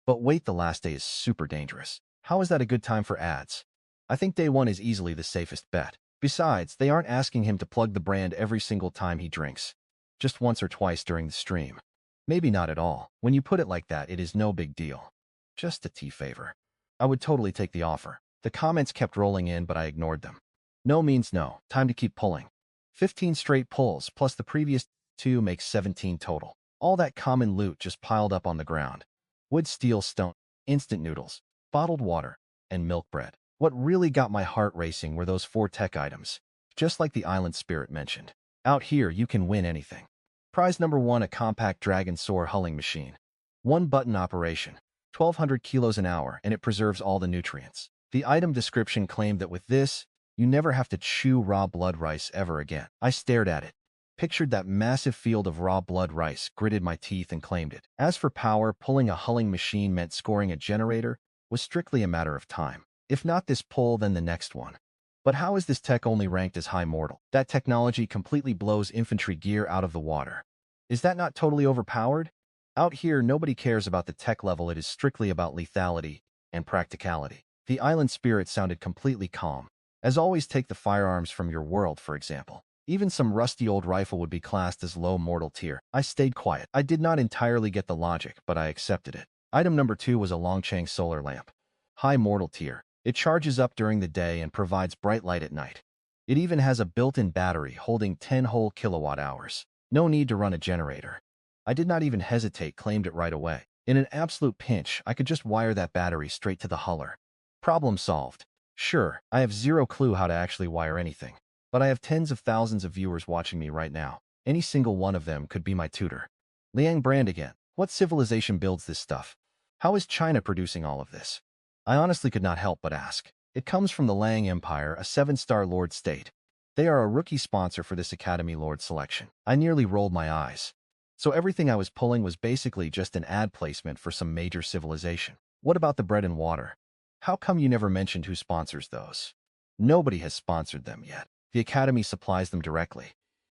[SPEAKER 1] But wait, the last day is super dangerous. How is that a good time for ads? I think day one is easily the safest bet. Besides, they aren't asking him to plug the brand every single time he drinks. Just once or twice during the stream. Maybe not at all. When you put it like that, it is no big deal. Just a tea favor. I would totally take the offer. The comments kept rolling in, but I ignored them. No means no. Time to keep pulling. 15 straight pulls, plus the previous 2 makes 17 total. All that common loot just piled up on the ground. Wood, steel, stone, instant noodles, bottled water, and milk bread. What really got my heart racing were those 4 tech items. Just like the Island Spirit mentioned. Out here, you can win anything. Prize number 1, a compact dragon soar hulling machine. 1-button operation. 1,200 kilos an hour, and it preserves all the nutrients. The item description claimed that with this, you never have to chew raw blood rice ever again. I stared at it, pictured that massive field of raw blood rice, gritted my teeth, and claimed it. As for power, pulling a hulling machine meant scoring a generator was strictly a matter of time. If not this pull, then the next one. But how is this tech only ranked as high mortal? That technology completely blows infantry gear out of the water. Is that not totally overpowered? Out here, nobody cares about the tech level. It is strictly about lethality and practicality. The Island Spirit sounded completely calm. As always, take the firearms from your world, for example. Even some rusty old rifle would be classed as low mortal tier. I stayed quiet. I did not entirely get the logic, but I accepted it. Item number 2 was a Longchang solar lamp. High mortal tier. It charges up during the day and provides bright light at night. It even has a built-in battery holding 10 whole kilowatt hours. No need to run a generator. I did not even hesitate, claimed it right away. In an absolute pinch, I could just wire that battery straight to the huller. Problem solved. Sure, I have zero clue how to actually wire anything. But I have tens of thousands of viewers watching me right now. Any single one of them could be my tutor. Liang brand again. What civilization builds this stuff? How is China producing all of this? I honestly could not help but ask. It comes from the Liang Empire, a 7-star Lord state. They are a rookie sponsor for this Academy Lord selection. I nearly rolled my eyes. So everything I was pulling was basically just an ad placement for some major civilization. What about the bread and water? How come you never mentioned who sponsors those? Nobody has sponsored them yet. The Academy supplies them directly.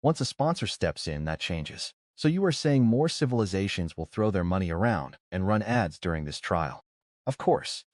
[SPEAKER 1] Once a sponsor steps in, that changes. So you are saying more civilizations will throw their money around and run ads during this trial? Of course.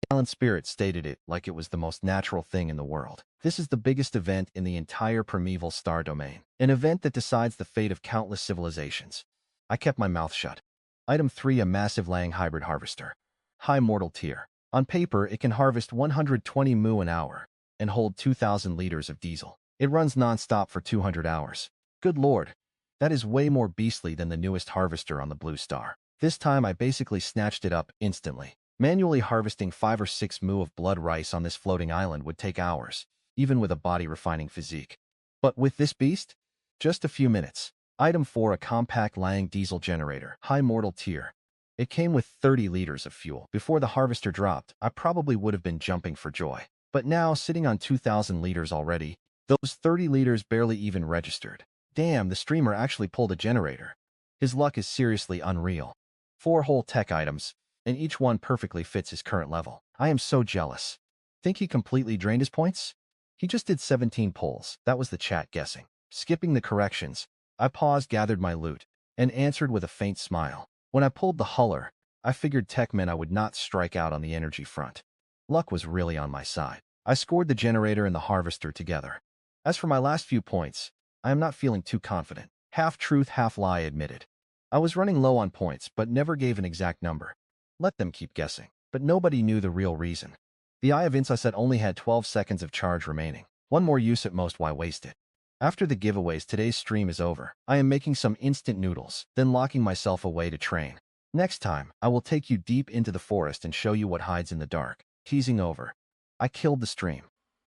[SPEAKER 1] Island Spirit stated it like it was the most natural thing in the world. This is the biggest event in the entire primeval star domain. An event that decides the fate of countless civilizations. I kept my mouth shut. Item 3, a massive Lang hybrid harvester. High mortal tier. On paper, it can harvest 120 mu an hour and hold 2,000 liters of diesel. It runs non-stop for 200 hours. Good lord. That is way more beastly than the newest harvester on the Blue Star. This time I basically snatched it up instantly. Manually harvesting 5 or 6 mu of blood rice on this floating island would take hours, even with a body-refining physique. But with this beast? Just a few minutes. Item 4, a compact Lang diesel generator, high mortal tier. It came with 30 liters of fuel. Before the harvester dropped, I probably would have been jumping for joy. But now, sitting on 2,000 liters already, those 30 liters barely even registered. Damn, the streamer actually pulled a generator. His luck is seriously unreal. 4 whole tech items, and each one perfectly fits his current level. I am so jealous. Think he completely drained his points? He just did 17 pulls. That was the chat guessing. Skipping the corrections, I paused, gathered my loot, and answered with a faint smile. When I pulled the huller, I figured tech meant I would not strike out on the energy front. Luck was really on my side. I scored the generator and the harvester together. As for my last few points, I am not feeling too confident. Half truth, half lie admitted. I was running low on points, but never gave an exact number. Let them keep guessing. But nobody knew the real reason. The Eye of Insight only had 12 seconds of charge remaining. One more use at most, why waste it? After the giveaways, today's stream is over. I am making some instant noodles, then locking myself away to train. Next time, I will take you deep into the forest and show you what hides in the dark. Teasing over. I killed the stream.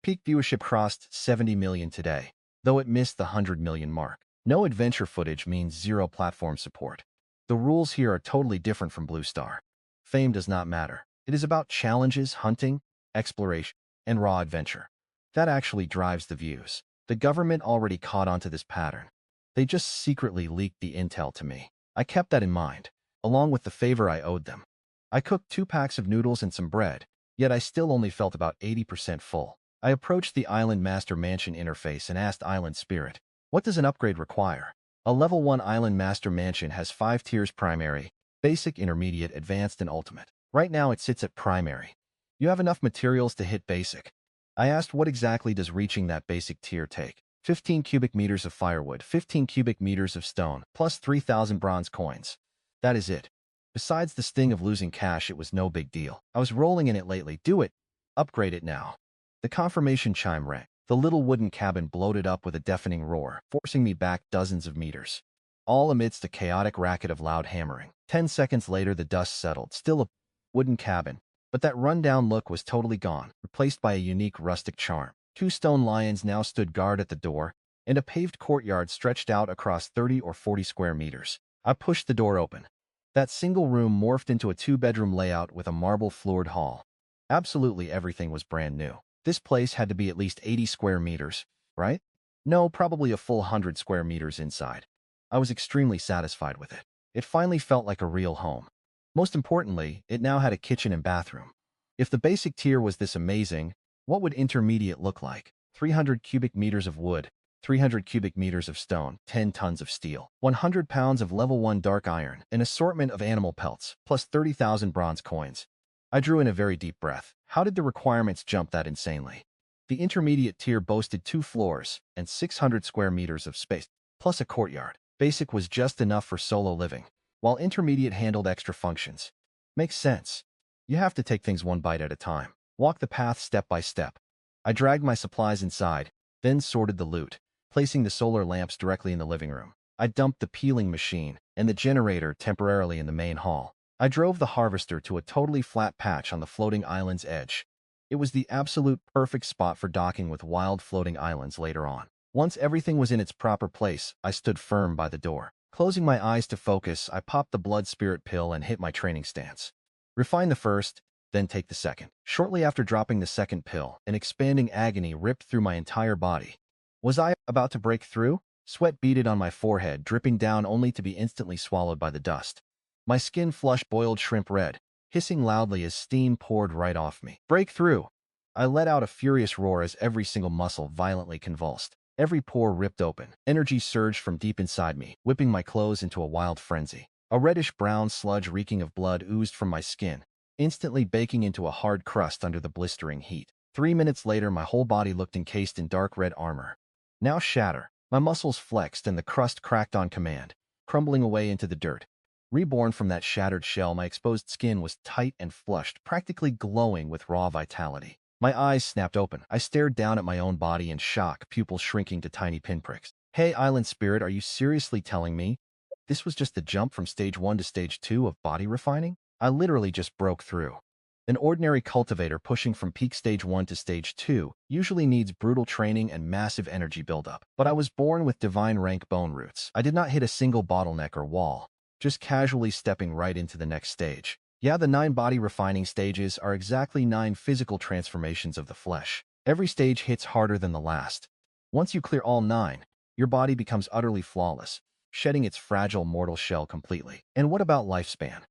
[SPEAKER 1] Peak viewership crossed 70 million today, though it missed the 100 million mark. No adventure footage means zero platform support. The rules here are totally different from Blue Star. Fame does not matter. It is about challenges, hunting, exploration, and raw adventure. That actually drives the views. The government already caught on to this pattern. They just secretly leaked the intel to me. I kept that in mind, along with the favor I owed them. I cooked 2 packs of noodles and some bread, yet I still only felt about 80% full. I approached the Island Master Mansion interface and asked Island Spirit, what does an upgrade require? A level 1 Island Master Mansion has 5 tiers: primary, basic, intermediate, advanced, and ultimate. Right now it sits at primary. You have enough materials to hit basic. I asked, what exactly does reaching that basic tier take? 15 cubic meters of firewood, 15 cubic meters of stone, plus 3,000 bronze coins. That is it. Besides the sting of losing cash, it was no big deal. I was rolling in it lately. Do it. Upgrade it now. The confirmation chime rang. The little wooden cabin bloated up with a deafening roar, forcing me back dozens of meters. All amidst a chaotic racket of loud hammering. 10 seconds later, the dust settled. Still a wooden cabin, but that rundown look was totally gone, replaced by a unique rustic charm. 2 stone lions now stood guard at the door, and a paved courtyard stretched out across 30 or 40 square meters. I pushed the door open. That single room morphed into a 2-bedroom layout with a marble-floored hall. Absolutely everything was brand new. This place had to be at least 80 square meters, right? No, probably a full 100 square meters inside. I was extremely satisfied with it. It finally felt like a real home. Most importantly, it now had a kitchen and bathroom. If the basic tier was this amazing, what would intermediate look like? 300 cubic meters of wood, 300 cubic meters of stone, 10 tons of steel, 100 pounds of level 1 dark iron, an assortment of animal pelts, plus 30,000 bronze coins. I drew in a very deep breath. How did the requirements jump that insanely? The intermediate tier boasted 2 floors and 600 square meters of space, plus a courtyard. Basic was just enough for solo living, while intermediate handled extra functions. Makes sense. You have to take things one bite at a time. Walk the path step by step. I dragged my supplies inside, then sorted the loot, placing the solar lamps directly in the living room. I dumped the peeling machine and the generator temporarily in the main hall. I drove the harvester to a totally flat patch on the floating island's edge. It was the absolute perfect spot for docking with wild floating islands later on. Once everything was in its proper place, I stood firm by the door. Closing my eyes to focus, I popped the blood spirit pill and hit my training stance. Refine the first, then take the second. Shortly after dropping the second pill, an expanding agony ripped through my entire body. Was I about to break through? Sweat beaded on my forehead, dripping down only to be instantly swallowed by the dust. My skin flushed boiled shrimp red, hissing loudly as steam poured right off me. Breakthrough! I let out a furious roar as every single muscle violently convulsed. Every pore ripped open. Energy surged from deep inside me, whipping my clothes into a wild frenzy. A reddish-brown sludge reeking of blood oozed from my skin, instantly baking into a hard crust under the blistering heat. 3 minutes later, my whole body looked encased in dark red armor. Now shatter. My muscles flexed and the crust cracked on command, crumbling away into the dirt. Reborn from that shattered shell, my exposed skin was tight and flushed, practically glowing with raw vitality. My eyes snapped open. I stared down at my own body in shock, pupils shrinking to tiny pinpricks. Hey, Island Spirit, are you seriously telling me This was just the jump from stage 1 to stage 2 of body refining? I literally just broke through. An ordinary cultivator pushing from peak stage 1 to stage 2 usually needs brutal training and massive energy buildup. But I was born with divine rank bone roots. I did not hit a single bottleneck or wall, just casually stepping right into the next stage. Yeah, the 9 body refining stages are exactly 9 physical transformations of the flesh. Every stage hits harder than the last. Once you clear all 9, your body becomes utterly flawless, shedding its fragile mortal shell completely. And what about lifespan?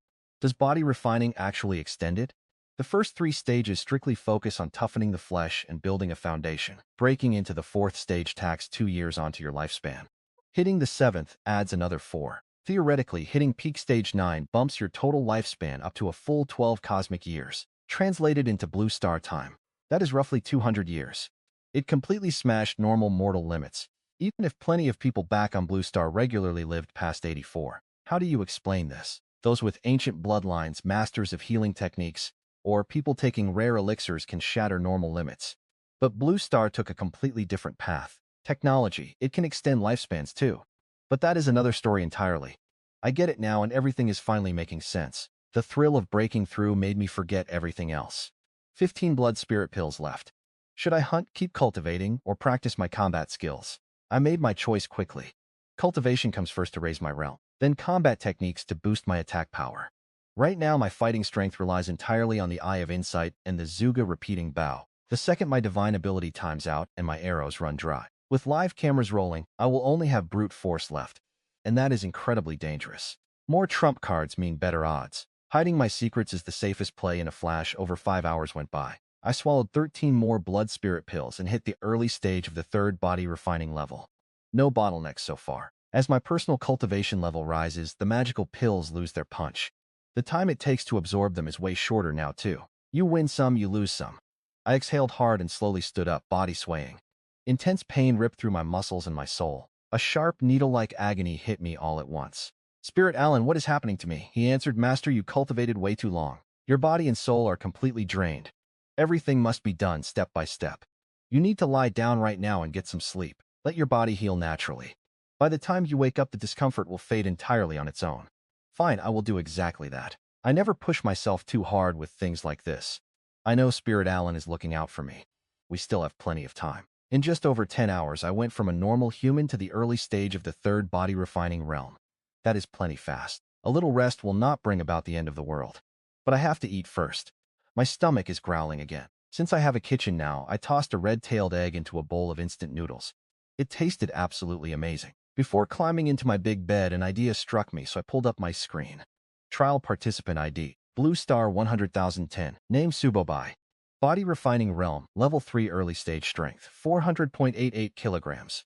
[SPEAKER 1] Does body refining actually extend it? The first 3 stages strictly focus on toughening the flesh and building a foundation. Breaking into the 4th stage tacks 2 years onto your lifespan. Hitting the 7th adds another 4. Theoretically, hitting peak stage 9 bumps your total lifespan up to a full 12 cosmic years. Translated into blue star time, that is roughly 200 years. It completely smashed normal mortal limits, even if plenty of people back on blue star regularly lived past 84. How do you explain this? Those with ancient bloodlines, masters of healing techniques, or people taking rare elixirs can shatter normal limits. But blue star took a completely different path. Technology, it can extend lifespans too. But that is another story entirely. I get it now and everything is finally making sense. The thrill of breaking through made me forget everything else. 15 blood spirit pills left. Should I hunt, keep cultivating, or practice my combat skills? I made my choice quickly. Cultivation comes first to raise my realm, then combat techniques to boost my attack power. Right now my fighting strength relies entirely on the Eye of Insight and the Zuga repeating bow. The second my divine ability times out and my arrows run dry. With live cameras rolling, I will only have brute force left, and that is incredibly dangerous. More trump cards mean better odds. Hiding my secrets is the safest play. In a flash, over 5 hours went by. I swallowed 13 more blood spirit pills and hit the early stage of the 3rd body refining level. No bottlenecks so far. As my personal cultivation level rises, the magical pills lose their punch. The time it takes to absorb them is way shorter now too. You win some, you lose some. I exhaled hard and slowly stood up, body swaying. Intense pain ripped through my muscles and my soul. A sharp, needle-like agony hit me all at once. Spirit Alan, what is happening to me? He answered, Master, you cultivated way too long. Your body and soul are completely drained. Everything must be done step by step. You need to lie down right now and get some sleep. Let your body heal naturally. By the time you wake up, the discomfort will fade entirely on its own. Fine, I will do exactly that. I never push myself too hard with things like this. I know Spirit Alan is looking out for me. We still have plenty of time. In just over 10 hours, I went from a normal human to the early stage of the 3rd body refining realm. That is plenty fast. A little rest will not bring about the end of the world. But I have to eat first. My stomach is growling again. Since I have a kitchen now, I tossed a red-tailed egg into a bowl of instant noodles. It tasted absolutely amazing. Before climbing into my big bed, an idea struck me, so I pulled up my screen. Trial participant ID, Blue Star 100,010, name Subobai. Body refining realm, level 3 early stage strength, 400.88 kilograms.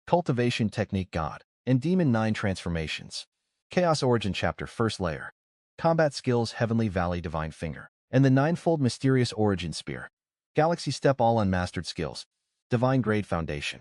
[SPEAKER 1] Cultivation technique God, and Demon 9 transformations. Chaos origin chapter first layer. Combat skills Heavenly Valley Divine Finger, and the ninefold mysterious origin spear. Galaxy step all unmastered skills. Divine grade foundation.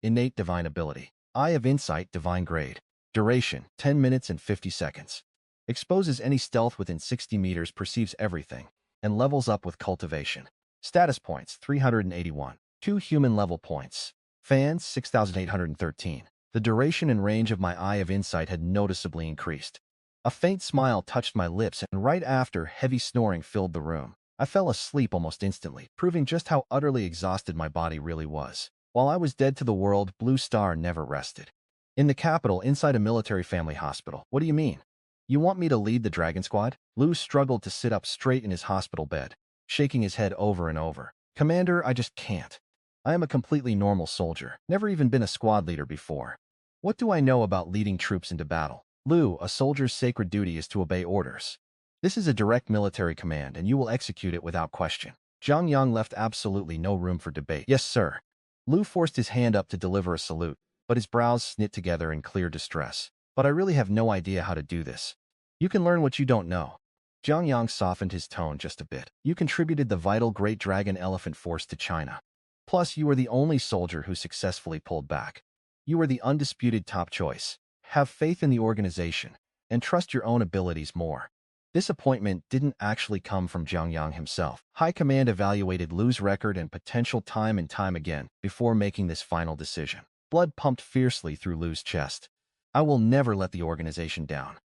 [SPEAKER 1] Innate divine ability. Eye of Insight divine grade. Duration 10 minutes and 50 seconds. Exposes any stealth within 60 meters, perceives everything, and levels up with cultivation. Status points 381. 2 human level points. Fans 6,813. The duration and range of my Eye of Insight had noticeably increased. A faint smile touched my lips, and right after, heavy snoring filled the room. I fell asleep almost instantly, proving just how utterly exhausted my body really was. While I was dead to the world, Blue Star never rested. In the capital, inside a military family hospital. What do you mean? You want me to lead the Dragon Squad? Lou struggled to sit up straight in his hospital bed, shaking his head over and over. Commander, I just can't. I am a completely normal soldier, never even been a squad leader before. What do I know about leading troops into battle? Lou, a soldier's sacred duty is to obey orders. This is a direct military command, and you will execute it without question. Zhang Yang left absolutely no room for debate. Yes, sir. Lou forced his hand up to deliver a salute, but his brows knit together in clear distress. But I really have no idea how to do this. You can learn what you don't know. Zhang Yang softened his tone just a bit. You contributed the vital Great Dragon Elephant Force to China. Plus, you were the only soldier who successfully pulled back. You were the undisputed top choice. Have faith in the organization, and trust your own abilities more. This appointment didn't actually come from Zhang Yang himself. High Command evaluated Lu's record and potential time and time again before making this final decision. Blood pumped fiercely through Lu's chest. I will never let the organization down.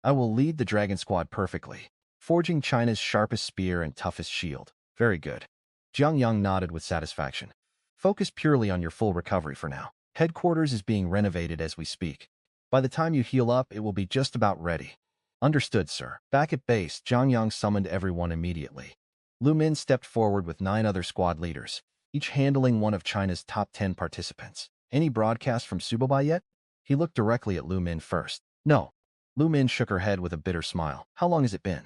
[SPEAKER 1] I will lead the Dragon Squad perfectly, forging China's sharpest spear and toughest shield. Very good. Jiang Yang nodded with satisfaction. Focus purely on your full recovery for now. Headquarters is being renovated as we speak. By the time you heal up, it will be just about ready. Understood, sir. Back at base, Jiang Yang summoned everyone immediately. Lu Min stepped forward with 9 other squad leaders, each handling one of China's top 10 participants. Any broadcast from Subobai yet? He looked directly at Lu Min first. No. Lu Min shook her head with a bitter smile. How long has it been?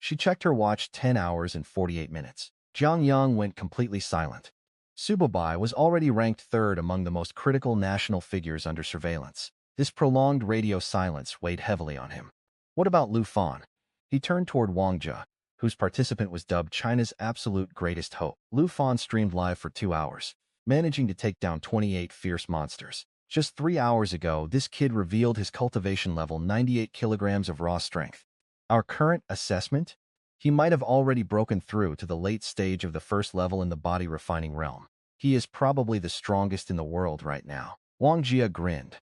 [SPEAKER 1] She checked her watch. 10 hours and 48 minutes. Jiang Yang went completely silent. Subobai was already ranked 3rd among the most critical national figures under surveillance. This prolonged radio silence weighed heavily on him. What about Lu Fan? He turned toward Wang Jia, whose participant was dubbed China's absolute greatest hope. Lu Fan streamed live for 2 hours, managing to take down 28 fierce monsters. Just 3 hours ago, this kid revealed his cultivation level 98 kilograms of raw strength. Our current assessment? He might have already broken through to the late stage of the first level in the body refining realm. He is probably the strongest in the world right now. Wang Jia grinned.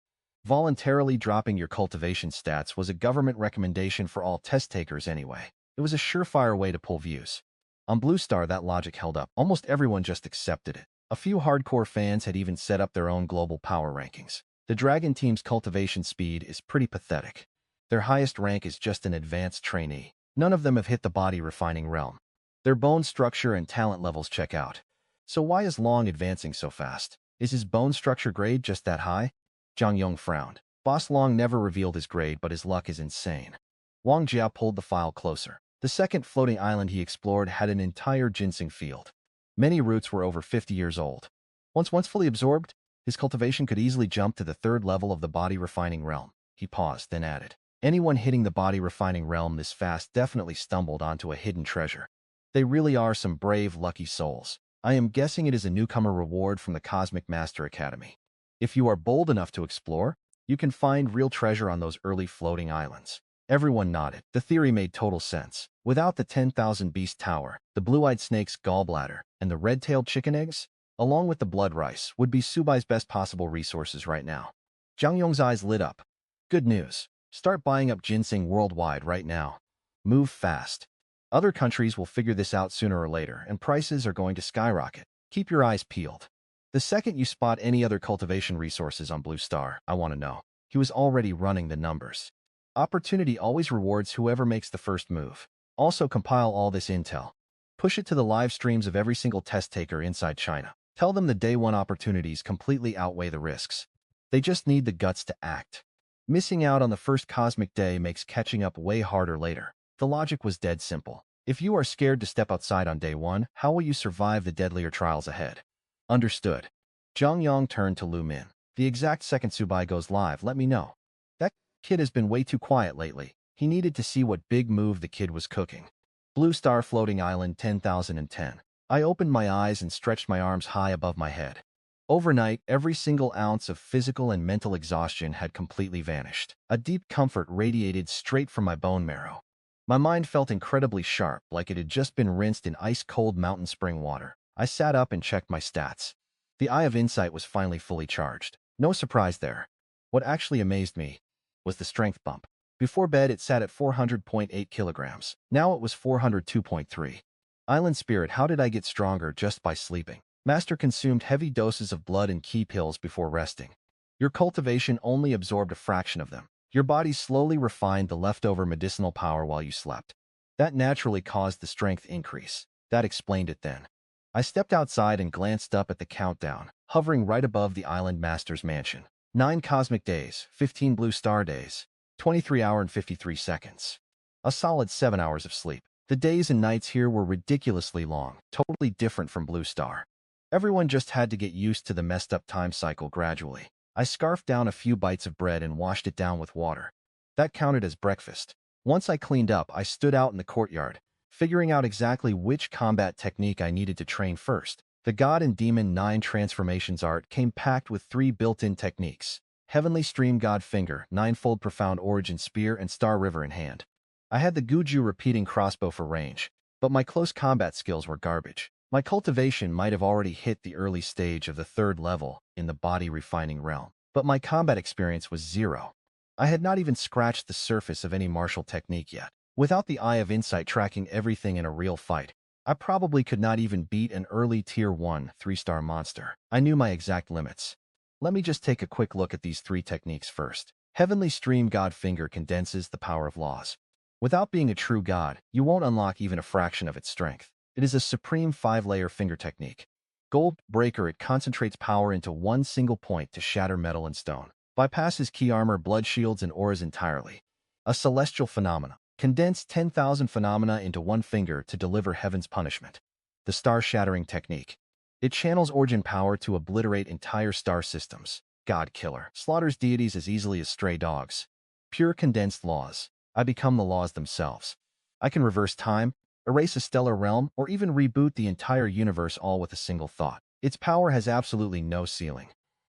[SPEAKER 1] Voluntarily dropping your cultivation stats was a government recommendation for all test takers anyway. It was a surefire way to pull views. On Blue Star, that logic held up. Almost everyone just accepted it. A few hardcore fans had even set up their own global power rankings. The Dragon team's cultivation speed is pretty pathetic. Their highest rank is just an advanced trainee. None of them have hit the body refining realm. Their bone structure and talent levels check out. So why is Long advancing so fast? Is his bone structure grade just that high? Zhang Yong frowned. Boss Long never revealed his grade, but his luck is insane. Wang Jia pulled the file closer. The second floating island he explored had an entire ginseng field. Many roots were over 50 years old. Once fully absorbed, his cultivation could easily jump to the 3rd level of the body refining realm. He paused, then added, anyone hitting the body refining realm this fast definitely stumbled onto a hidden treasure. They really are some brave, lucky souls. I am guessing it is a newcomer reward from the Cosmic Master Academy. If you are bold enough to explore, you can find real treasure on those early floating islands. Everyone nodded. The theory made total sense. Without the 10,000 Beast Tower, the blue-eyed snake's gallbladder, and the red-tailed chicken eggs, along with the blood rice, would be Subai's best possible resources right now. Zhang Yong's eyes lit up. Good news. Start buying up ginseng worldwide right now. Move fast. Other countries will figure this out sooner or later, and prices are going to skyrocket. Keep your eyes peeled. The second you spot any other cultivation resources on Blue Star, I want to know. He was already running the numbers. Opportunity always rewards whoever makes the first move. Also compile all this intel. Push it to the live streams of every single test taker inside China. Tell them the day one opportunities completely outweigh the risks. They just need the guts to act. Missing out on the first cosmic day makes catching up way harder later. The logic was dead simple. If you are scared to step outside on day one, how will you survive the deadlier trials ahead? Understood. Zhang Yang turned to Lu Min. The exact second Subai goes live, let me know. That kid has been way too quiet lately. He needed to see what big move the kid was cooking. Blue Star Floating Island 10,010. I opened my eyes and stretched my arms high above my head. Overnight, every single ounce of physical and mental exhaustion had completely vanished. A deep comfort radiated straight from my bone marrow. My mind felt incredibly sharp, like it had just been rinsed in ice-cold mountain spring water. I sat up and checked my stats. The Eye of Insight was finally fully charged. No surprise there. What actually amazed me was the strength bump. Before bed, it sat at 400.8 kilograms. Now it was 402.3. Island Spirit, how did I get stronger just by sleeping? Master consumed heavy doses of blood and key pills before resting. Your cultivation only absorbed a fraction of them. Your body slowly refined the leftover medicinal power while you slept. That naturally caused the strength increase. That explained it then. I stepped outside and glanced up at the countdown, hovering right above the Island Master's mansion. 9 cosmic days, 15 blue star days, 23 hours and 53 seconds. A solid 7 hours of sleep. The days and nights here were ridiculously long, totally different from Blue Star. Everyone just had to get used to the messed up time cycle gradually. I scarfed down a few bites of bread and washed it down with water. That counted as breakfast. Once I cleaned up, I stood out in the courtyard, figuring out exactly which combat technique I needed to train first. The God and Demon 9 Transformations art came packed with 3 built-in techniques. Heavenly Stream God Finger, 9-fold Profound Origin Spear, and Star River in hand. I had the Guju repeating crossbow for range, but my close combat skills were garbage. My cultivation might have already hit the early stage of the 3rd level in the body refining realm, but my combat experience was 0. I had not even scratched the surface of any martial technique yet. Without the eye of insight tracking everything in a real fight, I probably could not even beat an early Tier 1 3-star monster. I knew my exact limits. Let me just take a quick look at these three techniques first. Heavenly Stream God Finger condenses the power of laws. Without being a true god, you won't unlock even a fraction of its strength. It is a supreme 5-layer finger technique. Gold Breaker, it concentrates power into one single point to shatter metal and stone. Bypasses key armor, blood shields, and auras entirely. A celestial phenomena. Condense 10,000 phenomena into one finger to deliver heaven's punishment. The star-shattering technique. It channels origin power to obliterate entire star systems. God Killer. Slaughters deities as easily as stray dogs. Pure condensed laws. I become the laws themselves. I can reverse time, erase a stellar realm, or even reboot the entire universe all with a single thought. Its power has absolutely no ceiling.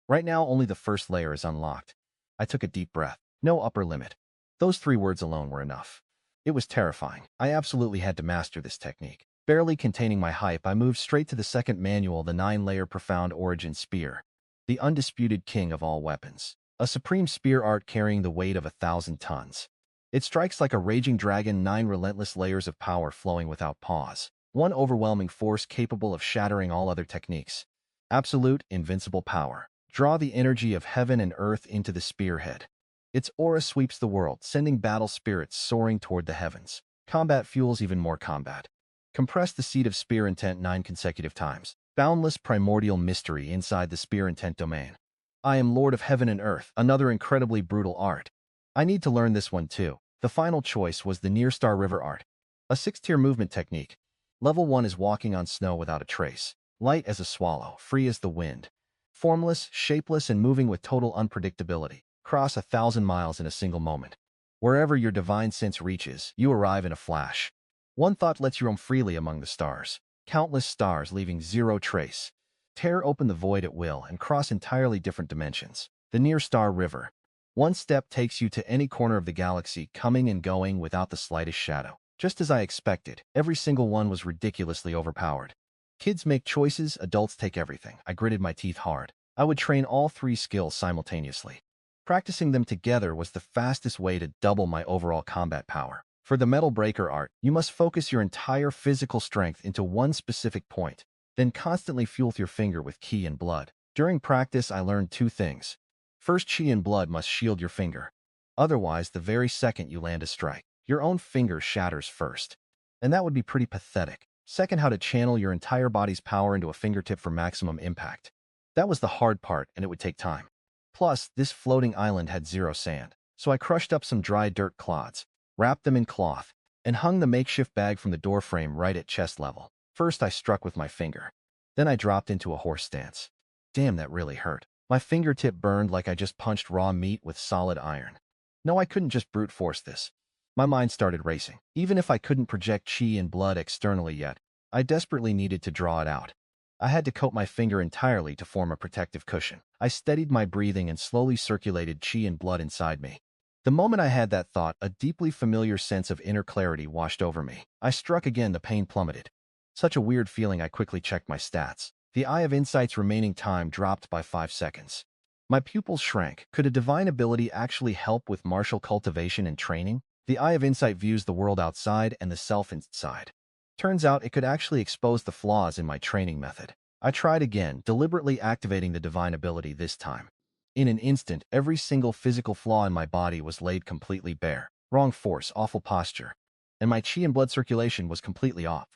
[SPEAKER 1] Right now, only the first layer is unlocked. I took a deep breath. No upper limit. Those 3 words alone were enough. It was terrifying. I absolutely had to master this technique. Barely containing my hype, I moved straight to the second manual, the 9-layer Profound Origin Spear. The undisputed king of all weapons. A supreme spear art carrying the weight of 1,000 tons. It strikes like a raging dragon, 9 relentless layers of power flowing without pause. One overwhelming force capable of shattering all other techniques. Absolute, invincible power. Draw the energy of heaven and earth into the spearhead. Its aura sweeps the world, sending battle spirits soaring toward the heavens. Combat fuels even more combat. Compress the seed of spear intent 9 consecutive times. Boundless primordial mystery inside the spear intent domain. I am Lord of Heaven and Earth, another incredibly brutal art. I need to learn this one too. The final choice was the Near Star River art. A 6-tier movement technique. Level 1 is walking on snow without a trace. Light as a swallow, free as the wind. Formless, shapeless, and moving with total unpredictability. Cross 1,000 miles in a single moment. Wherever your divine sense reaches, you arrive in a flash. One thought lets you roam freely among the stars. Countless stars leaving zero trace. Tear open the void at will and cross entirely different dimensions. The Near Star River. One step takes you to any corner of the galaxy, coming and going without the slightest shadow. Just as I expected, every single one was ridiculously overpowered. Kids make choices, adults take everything. I gritted my teeth hard. I would train all 3 skills simultaneously. Practicing them together was the fastest way to double my overall combat power. For the Metal Breaker art, you must focus your entire physical strength into one specific point, then constantly fuel your finger with ki and blood. During practice, I learned 2 things. First, chi and blood must shield your finger. Otherwise, the very second you land a strike, your own finger shatters first. And that would be pretty pathetic. Second, how to channel your entire body's power into a fingertip for maximum impact. That was the hard part, and it would take time. Plus, this floating island had 0 sand, so I crushed up some dry dirt clods, wrapped them in cloth, and hung the makeshift bag from the doorframe right at chest level. First, I struck with my finger. Then I dropped into a horse stance. Damn, that really hurt. My fingertip burned like I just punched raw meat with solid iron. No, I couldn't just brute force this. My mind started racing. Even if I couldn't project chi and blood externally yet, I desperately needed to draw it out. I had to coat my finger entirely to form a protective cushion. I steadied my breathing and slowly circulated chi and blood inside me. The moment I had that thought, a deeply familiar sense of inner clarity washed over me. I struck again, the pain plummeted. Such a weird feeling. I quickly checked my stats. The Eye of Insight's remaining time dropped by 5 seconds. My pupils shrank. Could a divine ability actually help with martial cultivation and training? The Eye of Insight views the world outside and the self inside. Turns out it could actually expose the flaws in my training method. I tried again, deliberately activating the divine ability this time. In an instant, every single physical flaw in my body was laid completely bare. Wrong force, awful posture. And my chi and blood circulation was completely off.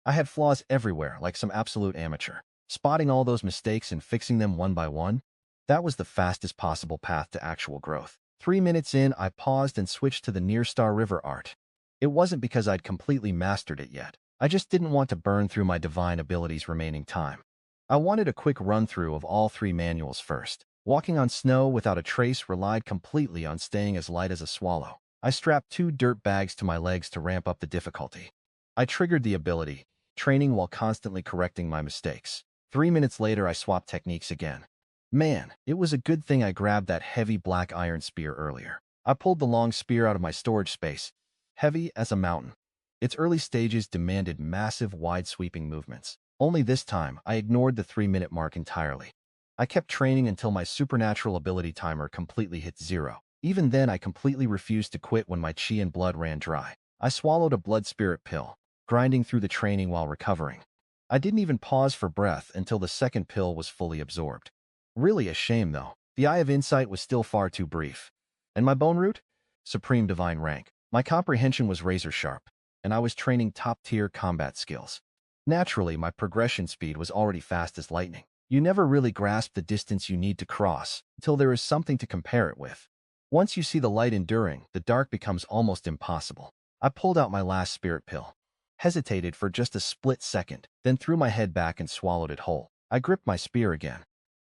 [SPEAKER 1] I had flaws everywhere, like some absolute amateur. Spotting all those mistakes and fixing them one by one, that was the fastest possible path to actual growth. 3 minutes in, I paused and switched to the Near Star River art. It wasn't because I'd completely mastered it yet. I just didn't want to burn through my divine ability's remaining time. I wanted a quick run-through of all 3 manuals first. Walking on snow without a trace relied completely on staying as light as a swallow. I strapped 2 dirt bags to my legs to ramp up the difficulty. I triggered the ability, training while constantly correcting my mistakes. 3 minutes later, I swapped techniques again. Man, it was a good thing I grabbed that heavy black iron spear earlier. I pulled the long spear out of my storage space, heavy as a mountain. Its early stages demanded massive, wide-sweeping movements. Only this time, I ignored the 3-minute mark entirely. I kept training until my supernatural ability timer completely hit 0. Even then, I completely refused to quit when my chi and blood ran dry. I swallowed a blood spirit pill, grinding through the training while recovering. I didn't even pause for breath until the second pill was fully absorbed. Really a shame, though. The Eye of Insight was still far too brief. And my bone root? Supreme divine rank. My comprehension was razor sharp, and I was training top-tier combat skills. Naturally, my progression speed was already fast as lightning. You never really grasp the distance you need to cross until there is something to compare it with. Once you see the light enduring, the dark becomes almost impossible. I pulled out my last spirit pill, hesitated for just a split second, then threw my head back and swallowed it whole. I gripped my spear again.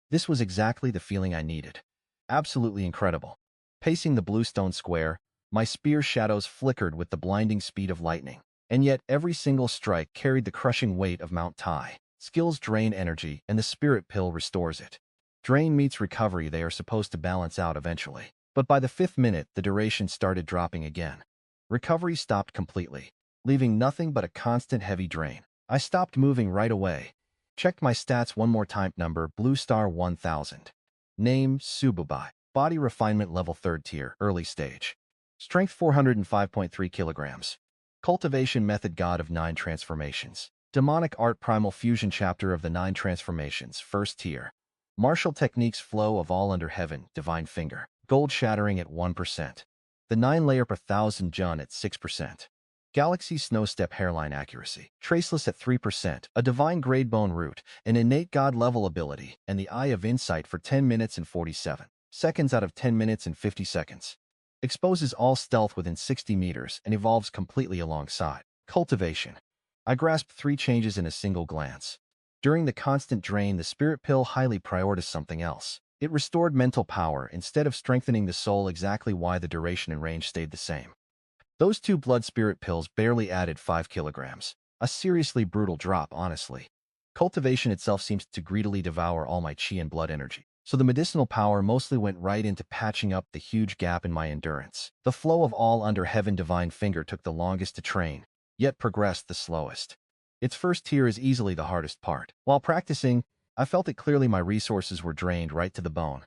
[SPEAKER 1] This was exactly the feeling I needed. Absolutely incredible. Pacing the bluestone square, my spear's shadows flickered with the blinding speed of lightning. And yet every single strike carried the crushing weight of Mount Tai. Skills drain energy, and the spirit pill restores it. Drain meets recovery, they are supposed to balance out eventually. But by the 5th minute, the duration started dropping again. Recovery stopped completely, leaving nothing but a constant heavy drain. I stopped moving right away. Checked my stats one more time. Number, Blue Star 1000. Name, Subobai. Body refinement level 3rd tier, early stage. Strength 405.3 kilograms. Cultivation method God of 9 transformations. Demonic art primal fusion chapter of the 9 transformations, 1st tier. Martial techniques flow of all under heaven, divine finger. Gold shattering at 1%. The 9-layer per 1000 Jun at 6%. Galaxy Snow Step hairline accuracy. Traceless at 3%. A divine grade bone root, an innate god level ability, and the Eye of Insight for 10 minutes and 47 seconds out of 10 minutes and 50 seconds. Exposes all stealth within 60 meters and evolves completely alongside. Cultivation. I grasped 3 changes in a single glance. During the constant drain, the spirit pill highly prioritized something else. It restored mental power instead of strengthening the soul, exactly why the duration and range stayed the same. Those 2 blood spirit pills barely added 5 kilograms. A seriously brutal drop, honestly. Cultivation itself seems to greedily devour all my chi and blood energy. So the medicinal power mostly went right into patching up the huge gap in my endurance. The flow of all under heaven divine finger took the longest to train, yet progressed the slowest. Its 1st tier is easily the hardest part. While practicing, I felt that clearly my resources were drained right to the bone.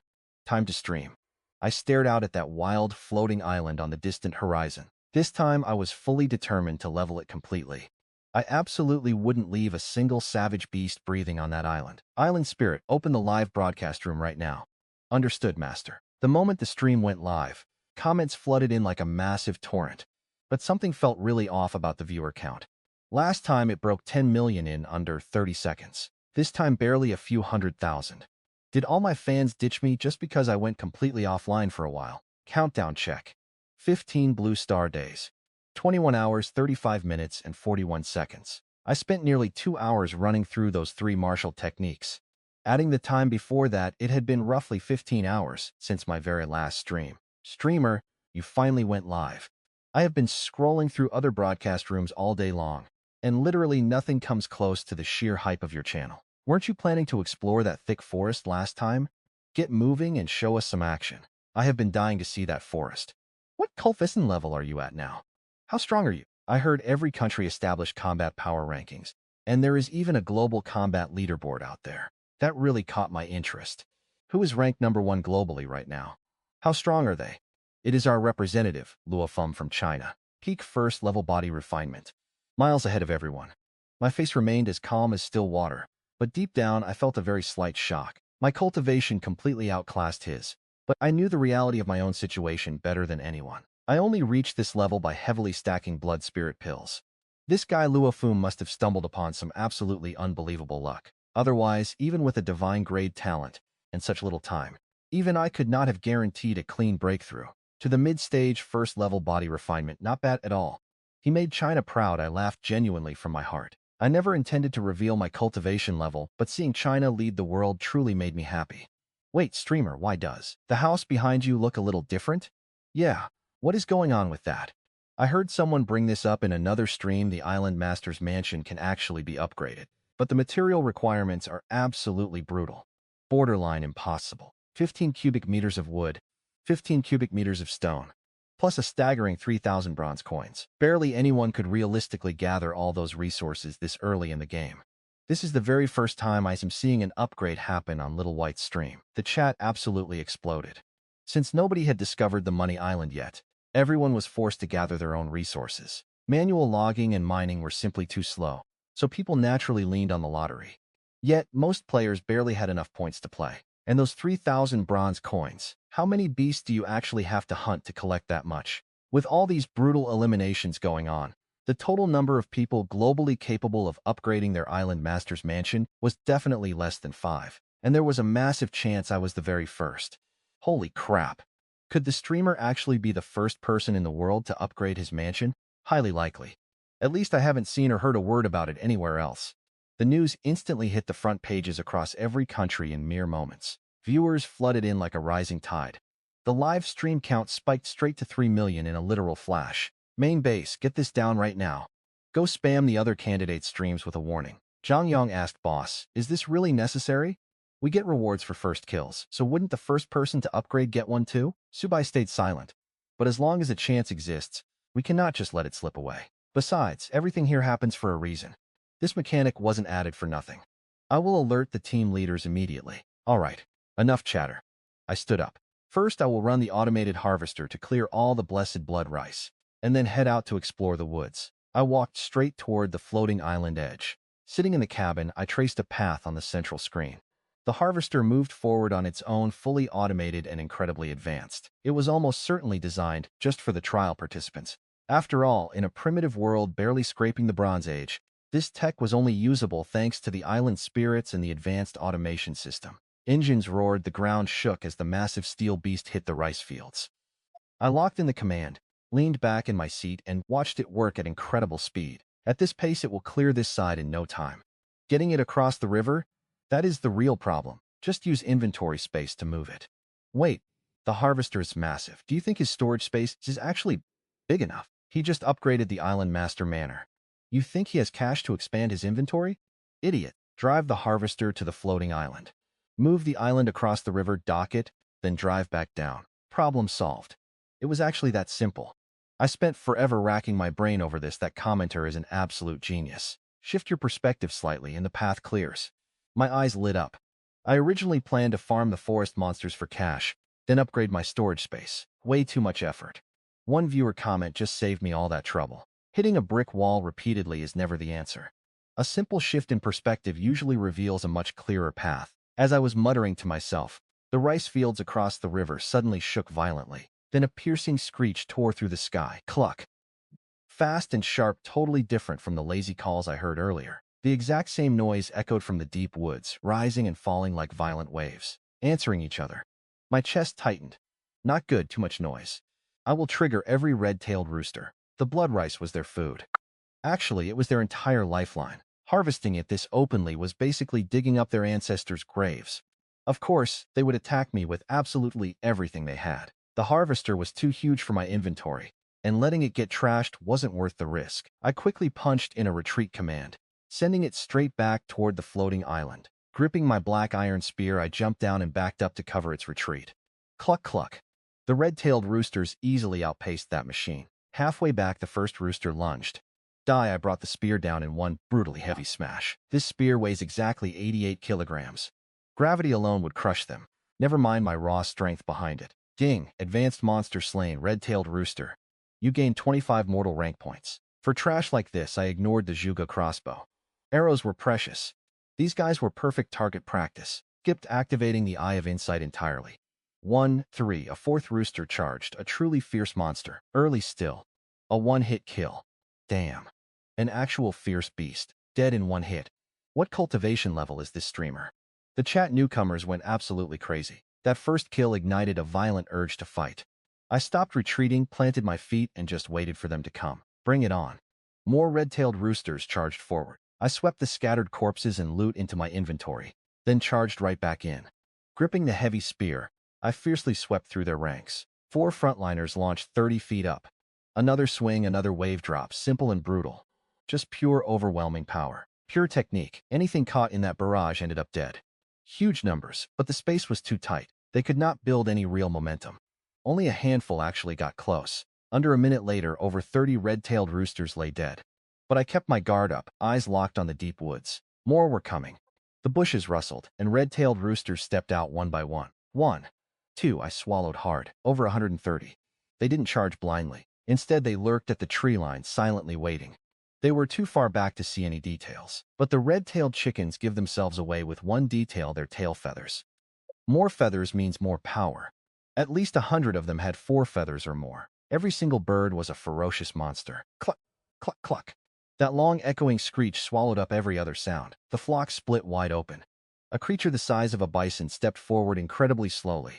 [SPEAKER 1] Time to stream. I stared out at that wild, floating island on the distant horizon. This time I was fully determined to level it completely. I absolutely wouldn't leave a single savage beast breathing on that island. Island Spirit, open the live broadcast room right now. Understood, Master. The moment the stream went live, comments flooded in like a massive torrent. But something felt really off about the viewer count. Last time it broke 10 million in under 30 seconds. This time barely a few 100,000. Did all my fans ditch me just because I went completely offline for a while? Countdown check. 15 blue star days. 21 hours, 35 minutes, and 41 seconds. I spent nearly 2 hours running through those 3 martial techniques. Adding the time before that, it had been roughly 15 hours since my very last stream. Streamer, you finally went live. I have been scrolling through other broadcast rooms all day long, and literally nothing comes close to the sheer hype of your channel. Weren't you planning to explore that thick forest last time? Get moving and show us some action. I have been dying to see that forest. What cultivation level are you at now? How strong are you? I heard every country established combat power rankings, and there is even a global combat leaderboard out there. That really caught my interest. Who is ranked number 1 globally right now? How strong are they? It is our representative, Luo Fum from China. Peak 1st level body refinement. Miles ahead of everyone. My face remained as calm as still water, but deep down I felt a very slight shock. My cultivation completely outclassed his, but I knew the reality of my own situation better than anyone. I only reached this level by heavily stacking blood spirit pills. This guy Luo Fum must have stumbled upon some absolutely unbelievable luck. Otherwise, even with a divine grade talent and such little time, even I could not have guaranteed a clean breakthrough. To the mid-stage 1st level body refinement, not bad at all. He made China proud. I laughed genuinely from my heart. I never intended to reveal my cultivation level, but seeing China lead the world truly made me happy. Wait, streamer, why does the house behind you look a little different? Yeah, what is going on with that? I heard someone bring this up in another stream. The Island Master's mansion can actually be upgraded, but the material requirements are absolutely brutal. Borderline impossible. 15 cubic meters of wood, 15 cubic meters of stone, plus a staggering 3,000 bronze coins. Barely anyone could realistically gather all those resources this early in the game. This is the very first time I am seeing an upgrade happen on Little White's stream. The chat absolutely exploded. Since nobody had discovered the Money Island yet, everyone was forced to gather their own resources. Manual logging and mining were simply too slow, so people naturally leaned on the lottery. Yet, most players barely had enough points to play. And those 3,000 bronze coins, how many beasts do you actually have to hunt to collect that much? With all these brutal eliminations going on, the total number of people globally capable of upgrading their island master's mansion was definitely less than 5, and there was a massive chance I was the very first. Holy crap. Could the streamer actually be the first person in the world to upgrade his mansion? Highly likely. At least I haven't seen or heard a word about it anywhere else. The news instantly hit the front pages across every country in mere moments. Viewers flooded in like a rising tide. The live stream count spiked straight to 3 million in a literal flash. Main base, get this down right now. Go spam the other candidates' streams with a warning. Zhang Yang asked boss, is this really necessary? We get rewards for first kills, so wouldn't the first person to upgrade get one too? Subobai stayed silent. But as long as a chance exists, we cannot just let it slip away. Besides, everything here happens for a reason. This mechanic wasn't added for nothing. I will alert the team leaders immediately. All right, enough chatter. I stood up. First, I will run the automated harvester to clear all the blessed blood rice, and then head out to explore the woods. I walked straight toward the floating island edge. Sitting in the cabin, I traced a path on the central screen. The harvester moved forward on its own, fully automated and incredibly advanced. It was almost certainly designed just for the trial participants. After all, in a primitive world barely scraping the Bronze Age, this tech was only usable thanks to the island spirits and the advanced automation system. Engines roared, the ground shook as the massive steel beast hit the rice fields. I locked in the command, leaned back in my seat, and watched it work at incredible speed. At this pace, it will clear this side in no time. Getting it across the river? That is the real problem. Just use inventory space to move it. Wait, the harvester is massive. Do you think his storage space is actually big enough? He just upgraded the island master manor. You think he has cash to expand his inventory? Idiot. Drive the harvester to the floating island. Move the island across the river, dock it, then drive back down. Problem solved. It was actually that simple. I spent forever racking my brain over this. That commenter is an absolute genius. Shift your perspective slightly and the path clears. My eyes lit up. I originally planned to farm the forest monsters for cash, then upgrade my storage space. Way too much effort. One viewer comment just saved me all that trouble. Hitting a brick wall repeatedly is never the answer. A simple shift in perspective usually reveals a much clearer path. As I was muttering to myself, the rice fields across the river suddenly shook violently. Then a piercing screech tore through the sky. Cluck. Fast and sharp, totally different from the lazy calls I heard earlier. The exact same noise echoed from the deep woods, rising and falling like violent waves, answering each other. My chest tightened. Not good, too much noise. I will trigger every red-tailed rooster. The blood rice was their food. Actually, it was their entire lifeline. Harvesting it this openly was basically digging up their ancestors' graves. Of course, they would attack me with absolutely everything they had. The harvester was too huge for my inventory, and letting it get trashed wasn't worth the risk. I quickly punched in a retreat command, sending it straight back toward the floating island. Gripping my black iron spear, I jumped down and backed up to cover its retreat. Cluck cluck. The red-tailed roosters easily outpaced that machine. Halfway back, the first rooster lunged. I brought the spear down in one brutally heavy smash. This spear weighs exactly 88 kilograms. Gravity alone would crush them. Never mind my raw strength behind it. Ding! Advanced monster slain, red-tailed rooster. You gain 25 mortal rank points. For trash like this, I ignored the Juga crossbow. Arrows were precious. These guys were perfect target practice. Skipped activating the Eye of Insight entirely. 1-3, a fourth rooster charged, a truly fierce monster. Early still. A one-hit kill. Damn. An actual fierce beast. Dead in one hit. What cultivation level is this streamer? The chat newcomers went absolutely crazy. That first kill ignited a violent urge to fight. I stopped retreating, planted my feet, and just waited for them to come. Bring it on. More red-tailed roosters charged forward. I swept the scattered corpses and loot into my inventory, then charged right back in. Gripping the heavy spear, I fiercely swept through their ranks. 4 frontliners launched 30 feet up. Another swing, another wave drop, simple and brutal. Just pure overwhelming power. Pure technique. Anything caught in that barrage ended up dead. Huge numbers, but the space was too tight. They could not build any real momentum. Only a handful actually got close. Under a minute later, over 30 red-tailed roosters lay dead. But I kept my guard up, eyes locked on the deep woods. More were coming. The bushes rustled, and red-tailed roosters stepped out one by one. 2. I swallowed hard. Over 130. They didn't charge blindly. Instead, they lurked at the tree line, silently waiting. They were too far back to see any details. But the red-tailed chickens give themselves away with one detail: their tail feathers. More feathers means more power. At least 100 of them had 4 feathers or more. Every single bird was a ferocious monster. Cluck, cluck, cluck. That long echoing screech swallowed up every other sound. The flock split wide open. A creature the size of a bison stepped forward incredibly slowly.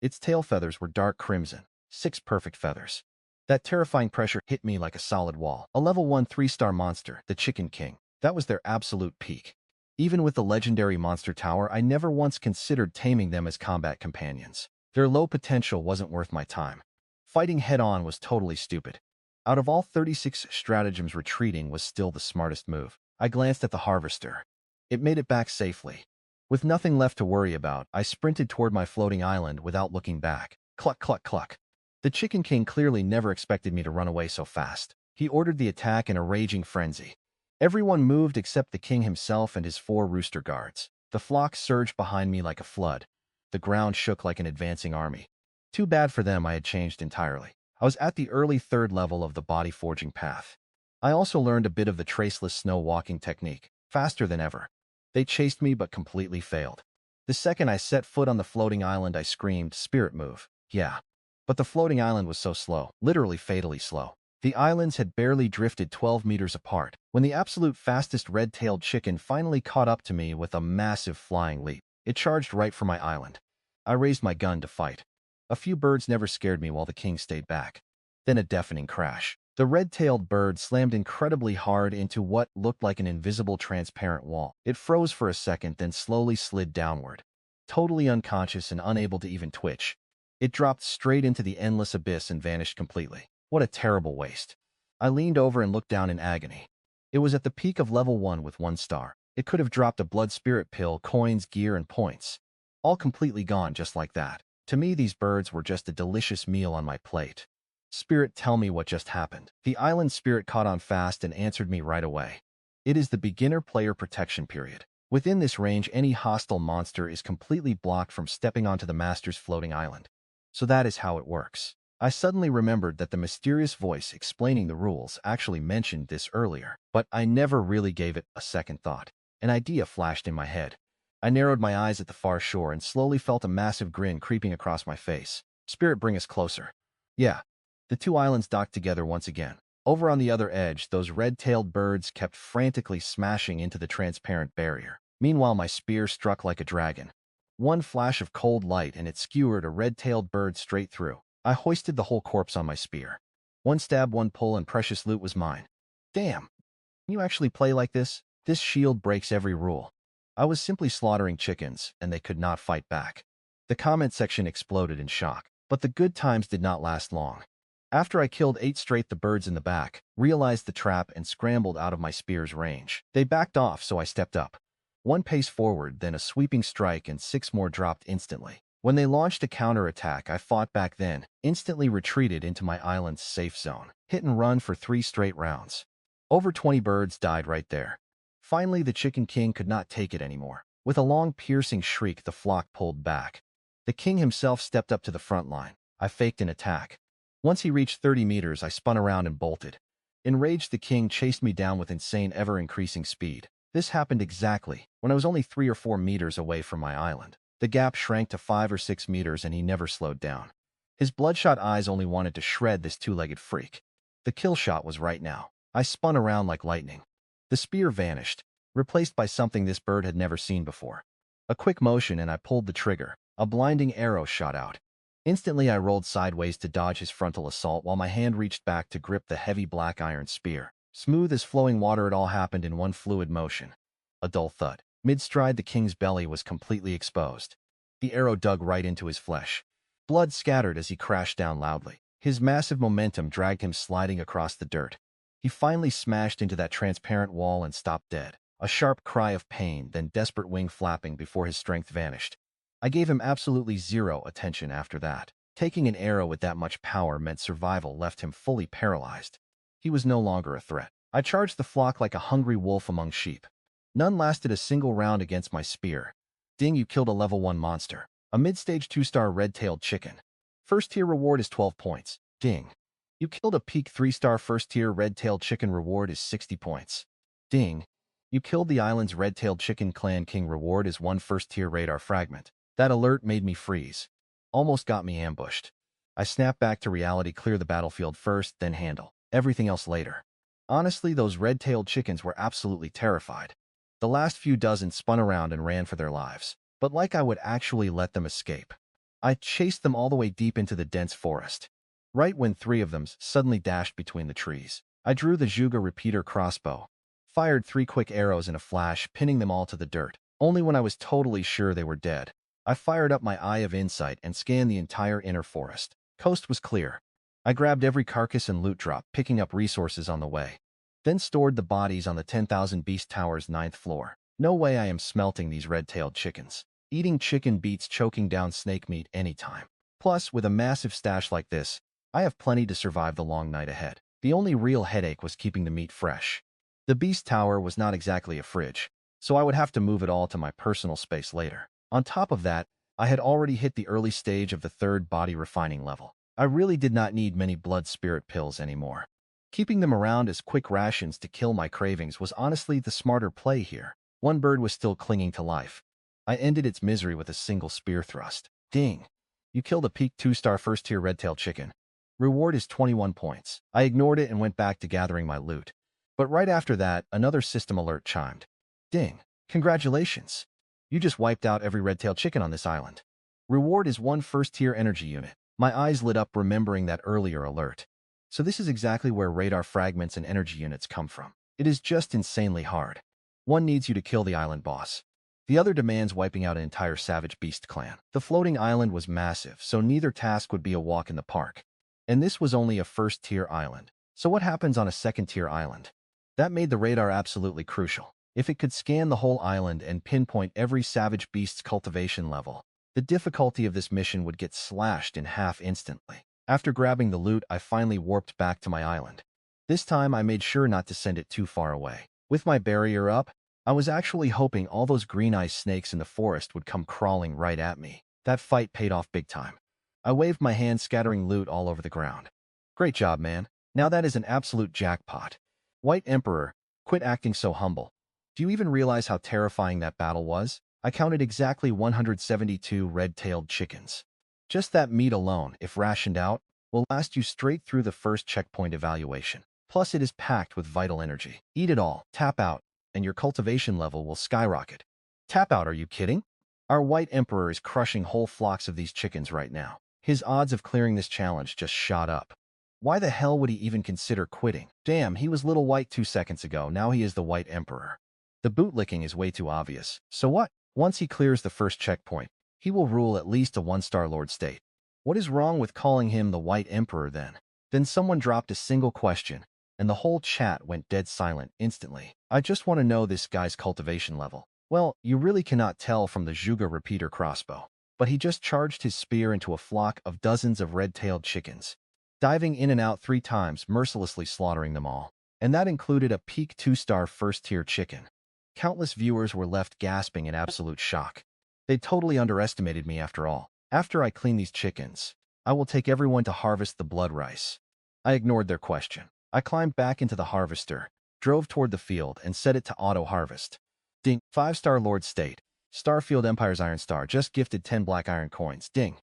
[SPEAKER 1] Its tail feathers were dark crimson. 6 perfect feathers. That terrifying pressure hit me like a solid wall. A level 1 3-star monster, the Chicken King. That was their absolute peak. Even with the legendary monster tower, I never once considered taming them as combat companions. Their low potential wasn't worth my time. Fighting head-on was totally stupid. Out of all 36 stratagems, retreating was still the smartest move. I glanced at the harvester. It made it back safely. With nothing left to worry about, I sprinted toward my floating island without looking back. Cluck, cluck, cluck. The Chicken King clearly never expected me to run away so fast. He ordered the attack in a raging frenzy. Everyone moved except the king himself and his 4 rooster guards. The flock surged behind me like a flood. The ground shook like an advancing army. Too bad for them, I had changed entirely. I was at the early 3rd level of the body forging path. I also learned a bit of the traceless snow walking technique, faster than ever. They chased me but completely failed. The second I set foot on the floating island, I screamed, "Spirit move." Yeah. But the floating island was so slow, literally fatally slow. The islands had barely drifted 12 meters apart when the absolute fastest red-tailed chicken finally caught up to me with a massive flying leap. It charged right for my island. I raised my gun to fight. A few birds never scared me while the king stayed back. Then a deafening crash. The red-tailed bird slammed incredibly hard into what looked like an invisible transparent wall. It froze for a second, then slowly slid downward. Totally unconscious and unable to even twitch, it dropped straight into the endless abyss and vanished completely. What a terrible waste. I leaned over and looked down in agony. It was at the peak of level 1 with 1 star. It could have dropped a blood spirit pill, coins, gear, and points. All completely gone just like that. To me, these birds were just a delicious meal on my plate. Spirit, tell me what just happened. The island spirit caught on fast and answered me right away. It is the beginner player protection period. Within this range, any hostile monster is completely blocked from stepping onto the master's floating island. So that is how it works. I suddenly remembered that the mysterious voice explaining the rules actually mentioned this earlier, but I never really gave it a second thought. An idea flashed in my head. I narrowed my eyes at the far shore and slowly felt a massive grin creeping across my face. Spirit, bring us closer. Yeah. The 2 islands docked together once again. Over on the other edge, those red-tailed birds kept frantically smashing into the transparent barrier. Meanwhile, my spear struck like a dragon. One flash of cold light and it skewered a red-tailed bird straight through. I hoisted the whole corpse on my spear. 1 stab, 1 pull, and precious loot was mine. Damn. You actually play like this? This shield breaks every rule. I was simply slaughtering chickens, and they could not fight back. The comment section exploded in shock. But the good times did not last long. After I killed 8 straight, the birds in the back realized the trap and scrambled out of my spear's range. They backed off, so I stepped up. 1 pace forward, then a sweeping strike, and 6 more dropped instantly. When they launched a counterattack, I fought back, then instantly retreated into my island's safe zone. Hit and run for 3 straight rounds. Over 20 birds died right there. Finally, the Chicken King could not take it anymore. With a long, piercing shriek, the flock pulled back. The king himself stepped up to the front line. I faked an attack. Once he reached 30 meters, I spun around and bolted. Enraged, the king chased me down with insane, ever-increasing speed. This happened exactly when I was only 3 or 4 meters away from my island. The gap shrank to 5 or 6 meters, and he never slowed down. His bloodshot eyes only wanted to shred this 2-legged freak. The kill shot was right now. I spun around like lightning. The spear vanished, replaced by something this bird had never seen before. A quick motion, and I pulled the trigger. A blinding arrow shot out. Instantly, I rolled sideways to dodge his frontal assault while my hand reached back to grip the heavy black iron spear. Smooth as flowing water, it all happened in one fluid motion. A dull thud. Mid-stride, the king's belly was completely exposed. The arrow dug right into his flesh. Blood scattered as he crashed down loudly. His massive momentum dragged him sliding across the dirt. He finally smashed into that transparent wall and stopped dead. A sharp cry of pain, then desperate wing flapping before his strength vanished. I gave him absolutely zero attention after that. Taking an arrow with that much power meant survival left him fully paralyzed. He was no longer a threat. I charged the flock like a hungry wolf among sheep. None lasted a single round against my spear. Ding, you killed a level 1 monster. A mid-stage 2-star red-tailed chicken. First tier reward is 12 points. Ding. You killed a peak 3-star first tier red-tailed chicken, reward is 60 points. Ding. You killed the island's red-tailed chicken clan king, reward is 1 first tier radar fragment. That alert made me freeze. Almost got me ambushed. I snapped back to reality, clear the battlefield first, then handle everything else later. Honestly, those red-tailed chickens were absolutely terrified. The last few dozen spun around and ran for their lives, but like I would actually let them escape. I chased them all the way deep into the dense forest. Right when 3 of them suddenly dashed between the trees, I drew the Juga repeater crossbow, fired 3 quick arrows in a flash, pinning them all to the dirt. Only when I was totally sure they were dead, I fired up my eye of insight and scanned the entire inner forest. Coast was clear. I grabbed every carcass and loot drop, picking up resources on the way. Then stored the bodies on the 10,000 Beast Tower's 9th floor. No way I am smelting these red-tailed chickens. Eating chicken beats choking down snake meat anytime. Plus, with a massive stash like this, I have plenty to survive the long night ahead. The only real headache was keeping the meat fresh. The Beast Tower was not exactly a fridge, so I would have to move it all to my personal space later. On top of that, I had already hit the early stage of the 3rd body refining level. I really did not need many blood spirit pills anymore. Keeping them around as quick rations to kill my cravings was honestly the smarter play here. One bird was still clinging to life. I ended its misery with a single spear thrust. Ding! You killed a peak 2-star first-tier red-tailed chicken. Reward is 21 points. I ignored it and went back to gathering my loot. But right after that, another system alert chimed. Ding! Congratulations! You just wiped out every red-tailed chicken on this island. Reward is 1 first-tier energy unit. My eyes lit up remembering that earlier alert. So this is exactly where radar fragments and energy units come from. It is just insanely hard. One needs you to kill the island boss. The other demands wiping out an entire savage beast clan. The floating island was massive, so neither task would be a walk in the park. And this was only a first-tier island. So what happens on a second-tier island? That made the radar absolutely crucial. If it could scan the whole island and pinpoint every savage beast's cultivation level, the difficulty of this mission would get slashed in half instantly. After grabbing the loot, I finally warped back to my island. This time, I made sure not to send it too far away. With my barrier up, I was actually hoping all those green-eyed snakes in the forest would come crawling right at me. That fight paid off big time. I waved my hand, scattering loot all over the ground. Great job, man. Now that is an absolute jackpot. White Emperor, quit acting so humble. Do you even realize how terrifying that battle was? I counted exactly 172 red-tailed chickens. Just that meat alone, if rationed out, will last you straight through the first checkpoint evaluation. Plus, it is packed with vital energy. Eat it all, tap out, and your cultivation level will skyrocket. Tap out, are you kidding? Our White Emperor is crushing whole flocks of these chickens right now. His odds of clearing this challenge just shot up. Why the hell would he even consider quitting? Damn, he was Little White 2 seconds ago, now he is the White Emperor. The bootlicking is way too obvious. So what? Once he clears the first checkpoint, he will rule at least a 1-star Lord State. What is wrong with calling him the White Emperor then? Then someone dropped a single question, and the whole chat went dead silent instantly. I just want to know this guy's cultivation level. Well, you really cannot tell from the Juga repeater crossbow. But he just charged his spear into a flock of dozens of red-tailed chickens, diving in and out 3 times, mercilessly slaughtering them all. And that included a peak 2-star first-tier chicken. Countless viewers were left gasping in absolute shock. They totally underestimated me after all. After I clean these chickens, I will take everyone to harvest the blood rice. I ignored their question. I climbed back into the harvester, drove toward the field, and set it to auto-harvest. Ding. 5-star Lord State. Starfield Empire's Iron Star just gifted 10 black iron coins. Ding.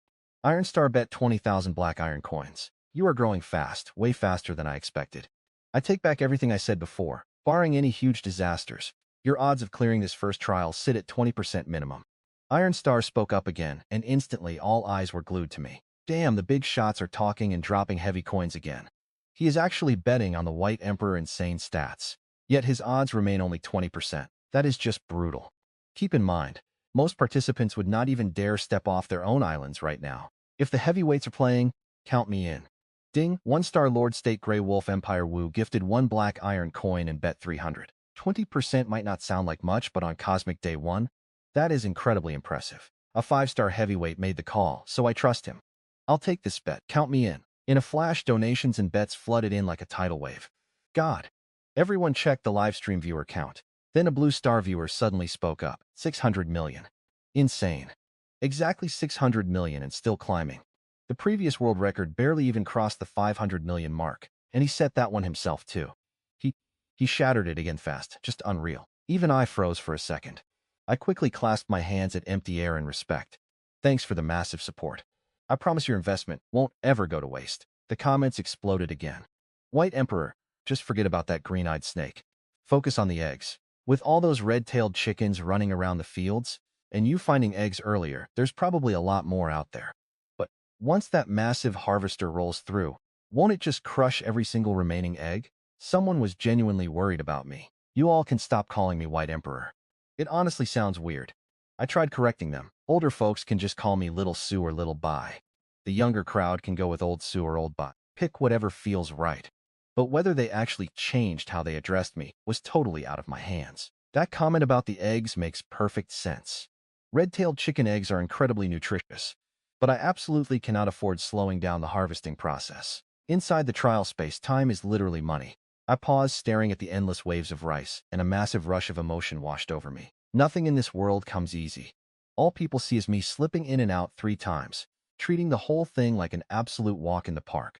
[SPEAKER 1] Iron Star bet 20,000 black iron coins. You are growing fast, way faster than I expected. I take back everything I said before. Barring any huge disasters, your odds of clearing this first trial sit at 20% minimum. Iron Star spoke up again, and instantly all eyes were glued to me. Damn, the big shots are talking and dropping heavy coins again. He is actually betting on the White Emperor insane stats. Yet his odds remain only 20%. That is just brutal. Keep in mind, most participants would not even dare step off their own islands right now. If the heavyweights are playing, count me in. Ding. 1-star Lord State Grey Wolf Empire Wu gifted 1 black iron coin and bet 300. 20% might not sound like much, but on Cosmic Day 1, that is incredibly impressive. A 5-star heavyweight made the call, so I trust him. I'll take this bet. Count me in. In a flash, donations and bets flooded in like a tidal wave. God. Everyone checked the livestream viewer count. Then a blue star viewer suddenly spoke up. 600 million. Insane. Exactly 600 million and still climbing. The previous world record barely even crossed the 500 million mark, and he set that one himself too. He, he shattered it again fast, just unreal. Even I froze for a second. I quickly clasped my hands at empty air in respect. Thanks for the massive support. I promise your investment won't ever go to waste. The comments exploded again. White Emperor, just forget about that green-eyed snake. Focus on the eggs. With all those red-tailed chickens running around the fields, and you finding eggs earlier, there's probably a lot more out there. But once that massive harvester rolls through, won't it just crush every single remaining egg? Someone was genuinely worried about me. You all can stop calling me White Emperor. It honestly sounds weird. I tried correcting them. Older folks can just call me Little Sue or Little Bai. The younger crowd can go with Old Sue or Old Bai. Pick whatever feels right. But whether they actually changed how they addressed me was totally out of my hands. That comment about the eggs makes perfect sense. Red-tailed chicken eggs are incredibly nutritious, but I absolutely cannot afford slowing down the harvesting process. Inside the trial space, time is literally money. I paused, staring at the endless waves of rice, and a massive rush of emotion washed over me. Nothing in this world comes easy. All people see is me slipping in and out 3 times, treating the whole thing like an absolute walk in the park.